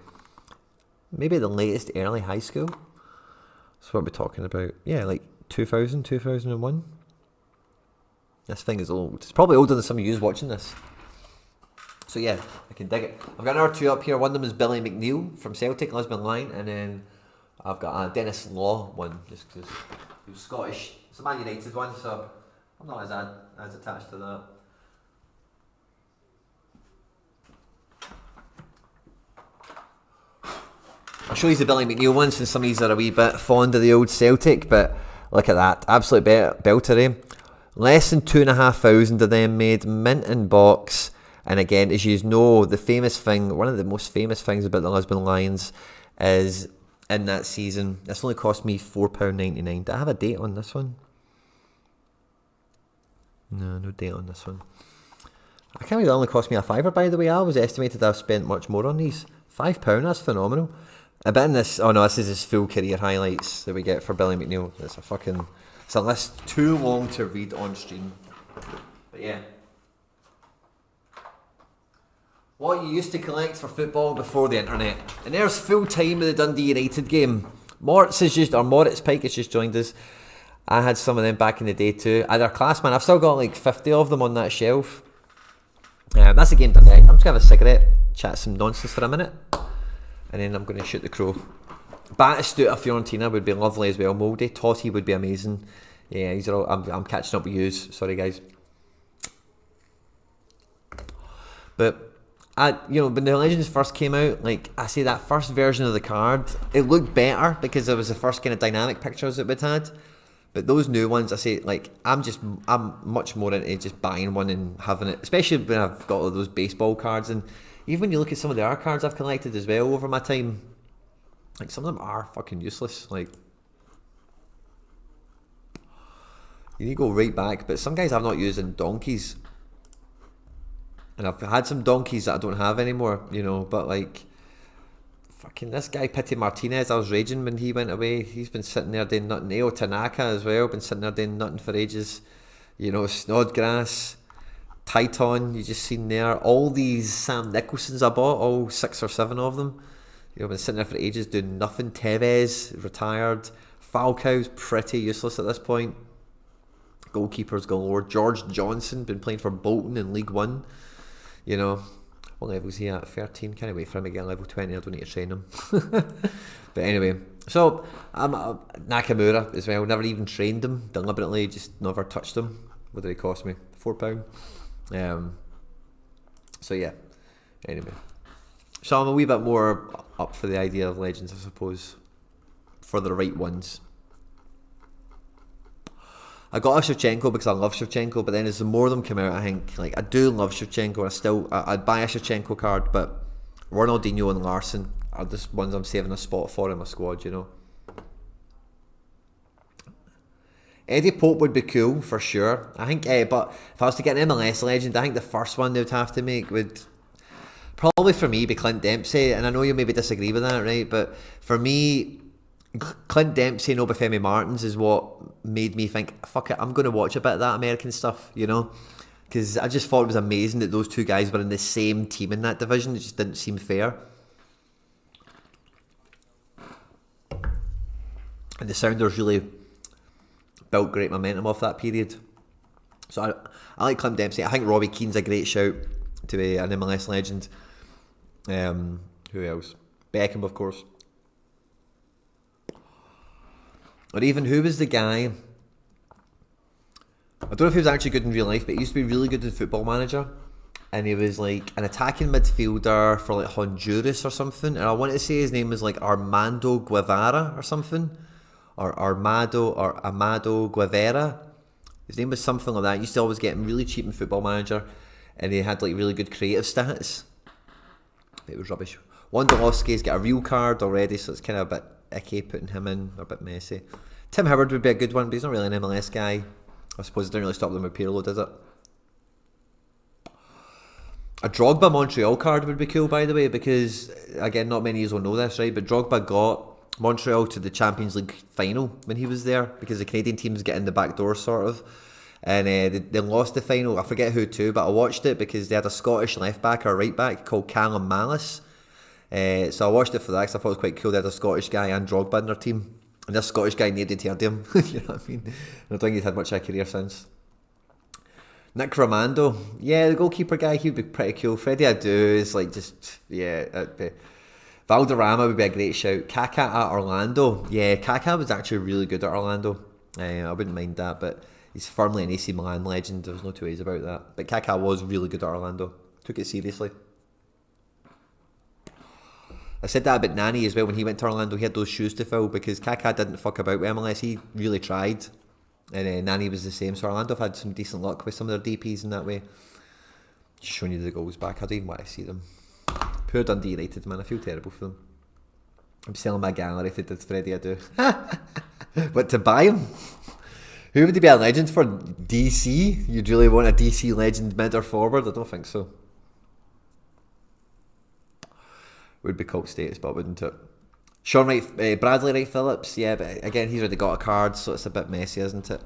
the latest early high school. That's what we're talking about. Yeah, like 2000, 2001. This thing is old. It's probably older than some of you watching this. So yeah, I can dig it. I've got another two up here. One of them is Billy McNeil from Celtic, Lisbon Lion, and then I've got a Dennis Law one, just because he was Scottish. It's a Man United one, so I'm not as attached to that. I'll show you the Billy McNeil one since some of these are a wee bit fond of the old Celtic, but look at that. Absolute belter, eh? Less than 2,500 of them made, mint in box. And again, as you know, the famous thing, one of the most famous things about the Lisbon Lions is in that season, this only cost me £4.99. Do I have a date on this one? No date on this one. I can't believe it only cost me a fiver, by the way. I was estimated to have spent much more on these. £5, that's phenomenal. I bet in this, this is his full career highlights that we get for Billy McNeil. It's a list too long to read on stream. But yeah. What you used to collect for football before the internet. And there's full time of the Dundee United game. Moritz Pike has just joined us. I had some of them back in the day too. I had our classman. I've still got like 50 of them on that shelf. That's the game done, guys. I'm just going to have a cigarette, chat some nonsense for a minute, and then I'm going to shoot the crow. Batistuta Fiorentina would be lovely as well. Moldy Totti would be amazing. Yeah, these are all. I'm catching up with yous. Sorry, guys. But when the Legends first came out, like I say, that first version of the card, it looked better because it was the first kind of dynamic pictures that we'd had. But those new ones, I say, like I'm much more into just buying one and having it, especially when I've got all those baseball cards. And even when you look at some of the other cards I've collected as well over my time, like some of them are fucking useless. Like you need to go right back. But some guys I've not used in donkeys. And I've had some donkeys that I don't have anymore, but like fucking this guy Pity Martinez, I was raging when he went away. He's been sitting there doing nothing. Eo Tanaka as well, been sitting there doing nothing for ages. Snodgrass, Titon, you just seen there. All these Sam Nicholsons I bought, all 6 or 7 of them. Been sitting there for ages doing nothing. Tevez, retired. Falcao's pretty useless at this point. Goalkeepers galore. George Johnson, been playing for Bolton in League One. All What level is he at? 13. Can't wait for him to get level 20. I don't need to train him. But anyway, so I'm Nakamura as well. Never even trained him deliberately. Just never touched him. What did he cost me? £4. So yeah. Anyway, so I'm a wee bit more up for the idea of legends, I suppose, for the right ones. I got a Shevchenko because I love Shevchenko, but then as the more of them come out, I think, like, I do love Shevchenko. I'd buy a Shevchenko card, but Ronaldinho and Larson are the ones I'm saving a spot for in my squad, you know. Eddie Pope would be cool, for sure. I think, but if I was to get an MLS legend, I think the first one they would have to make would probably, for me, be Clint Dempsey. And I know you maybe disagree with that, right? But for me, Clint Dempsey and Obafemi Martins is what made me think, fuck it, I'm going to watch a bit of that American stuff, you know? Because I just thought it was amazing that those two guys were in the same team in that division. It just didn't seem fair. And the Sounders really built great momentum off that period. So I like Clint Dempsey. I think Robbie Keane's a great shout to be an MLS legend. Who else? Beckham, of course. Or even, who was the guy? I don't know if he was actually good in real life, but he used to be really good in Football Manager. And he was like an attacking midfielder for like Honduras or something. And I want to say his name was like Armando Guevara or something. Or Amado Guevara. His name was something like that. He used to always get him really cheap in Football Manager. And he had like really good creative stats. It was rubbish. Wondolowski's got a real card already, so it's kind of a bit icky putting him in, a bit messy. Tim Howard would be a good one, but he's not really an MLS guy. I suppose it didn't really stop them with Pirlo, did it? A Drogba Montreal card would be cool, by the way, because, again, not many of you will know this, right? But Drogba got Montreal to the Champions League final when he was there, because the Canadian teams get in the back door, sort of. And they lost the final. I forget who to, but I watched it because they had a Scottish left back or right back called Callum Malice. So I watched it for that because I thought it was quite cool. They had a Scottish guy and Drogba in their team. And this Scottish guy nearly heard him. You know what I mean? I don't think he's had much of a career since. Nick Romando. Yeah, the goalkeeper guy, he would be pretty cool. Freddie Adu is like just, yeah. Valderrama would be a great shout. Kaká at Orlando. Yeah, Kaká was actually really good at Orlando. I wouldn't mind that, but he's firmly an AC Milan legend. There's no two ways about that. But Kaká was really good at Orlando. Took it seriously. I said that about Nani as well. When he went to Orlando, he had those shoes to fill because Kaká didn't fuck about with MLS. He really tried. And Nani was the same. So Orlando have had some decent luck with some of their DPs in that way. Just showing you the goals back. I don't even want to see them. Poor Dundee United, man. I feel terrible for them. I'm selling my gallery if they did Freddie Adu. But to buy him? Who would he be a legend for? DC? You'd really want a DC legend mid or forward? I don't think so. Would be cult status, but wouldn't it? Sean Wright, Bradley Wright Phillips, yeah, but again, he's already got a card, so it's a bit messy, isn't it?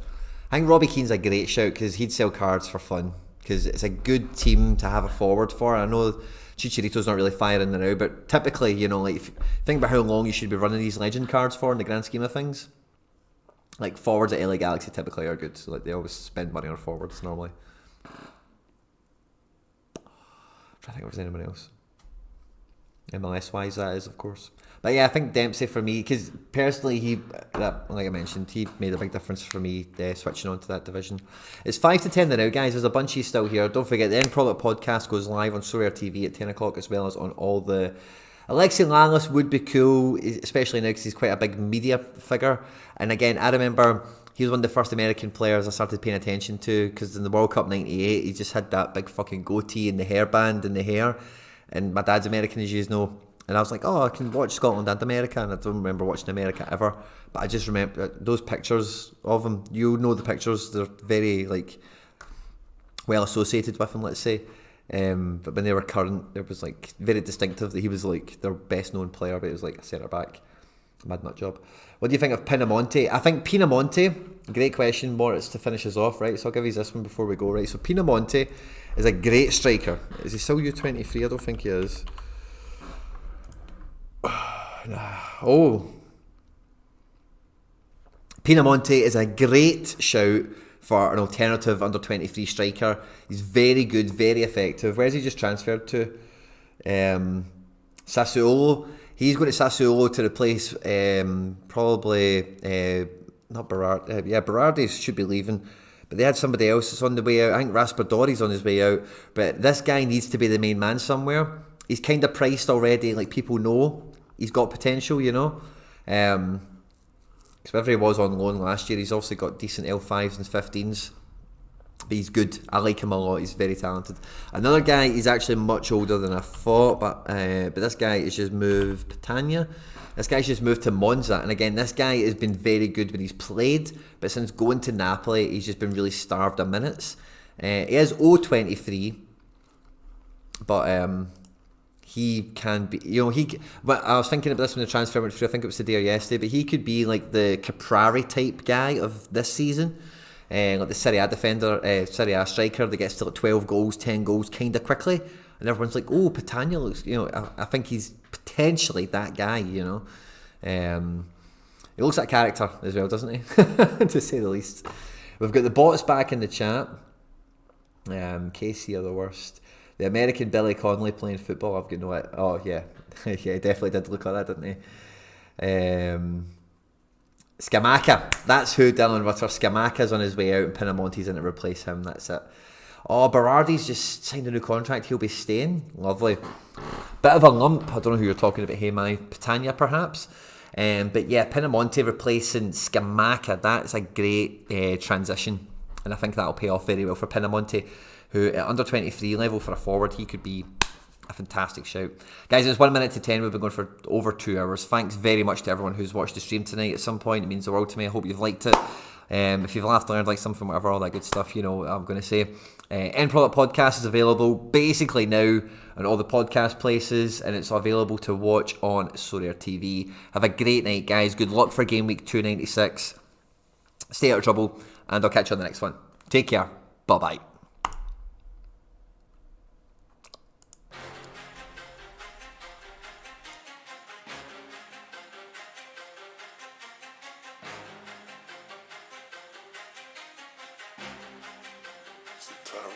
I think Robbie Keane's a great shout because he'd sell cards for fun because it's a good team to have a forward for. I know Chicharito's not really firing now, but typically, you know, like if you think about how long you should be running these legend cards for in the grand scheme of things, like forwards at LA Galaxy typically are good, so like they always spend money on forwards normally. I'm trying to think if there's anyone else. MLS wise, that is, of course. But yeah, I think Dempsey for me, because personally, like I mentioned, he made a big difference for me switching on to that division. It's 5 to 10 now, guys. There's a bunch of you still here. Don't forget, the End Product podcast goes live on Sorare TV at 10 o'clock as well as on all the... Alexi Lalas would be cool, especially now because he's quite a big media figure. And again, I remember he was one of the first American players I started paying attention to because in the World Cup 98, he just had that big fucking goatee and the hairband and the hair. And my dad's American, as you know. And I was like, oh, I can watch Scotland and America. And I don't remember watching America ever. But I just remember those pictures of him. You know the pictures. They're very, like, well associated with him, let's say. But when they were current, it was, like, very distinctive that he was, like, their best-known player. But he was, like, a centre-back. Mad nut job. What do you think of Pinamonti? I think Pinamonti, great question, Moritz, to finish us off, right? So I'll give you this one before we go, right? So Pinamonti is a great striker. Is he still U23? I don't think he is. Oh. Pinamonti is a great shout for an alternative under-23 striker. He's very good, very effective. Where's he just transferred to? Sassuolo. He's going to Sassuolo to replace probably not Berard. Berardi should be leaving, but they had somebody else that's on the way out. I think Raspadori's on his way out, but this guy needs to be the main man somewhere. He's kind of priced already. Like, people know he's got potential, you know. Because wherever he was on loan last year, he's obviously got decent L5s and 15s. But he's good. I like him a lot. He's very talented. Another guy, he's actually much older than I thought, but this guy has just moved Catania. This guy's just moved to Monza, and again, this guy has been very good when he's played, but since going to Napoli, he's just been really starved of minutes. He is 0-23, but he can be, you know, But I was thinking about this when the transfer went through. I think it was today or yesterday, but he could be like the Caprari type guy of this season. Like the Serie A defender, Serie A striker that gets to like 12 goals, 10 goals kind of quickly, and everyone's like, oh, Patania looks, you know, I think he's potentially that guy, you know. He looks like a character as well, doesn't he? To say the least. We've got the bots back in the chat. Casey are the worst. The American Billy Connolly playing football, I've got no idea. Oh, yeah. Yeah, he definitely did look like that, didn't he? Scamacca, that's who Dylan Rutter. Scamacca's on his way out and Pinamonti's in to replace him. That's it. Oh, Berardi's just signed a new contract. He'll be staying. Lovely. Bit of a lump. I don't know who you're talking about. Hey, my Patania, perhaps. But yeah, Pinamonti replacing Scamacca. That's a great transition, and I think that'll pay off very well for Pinamonti, who at under 23 level for a forward, he could be a fantastic shout. Guys, it's 1 minute to 10. We've been going for over 2 hours. Thanks very much to everyone who's watched the stream tonight at some point. It means the world to me. I hope you've liked it. If you've laughed, learned, like something, whatever, all that good stuff, you know what I'm going to say. End Product Podcast is available basically now on all the podcast places, and it's available to watch on Sorare TV. Have a great night, guys. Good luck for Game Week 296. Stay out of trouble, and I'll catch you on the next one. Take care. Bye-bye. Terrible.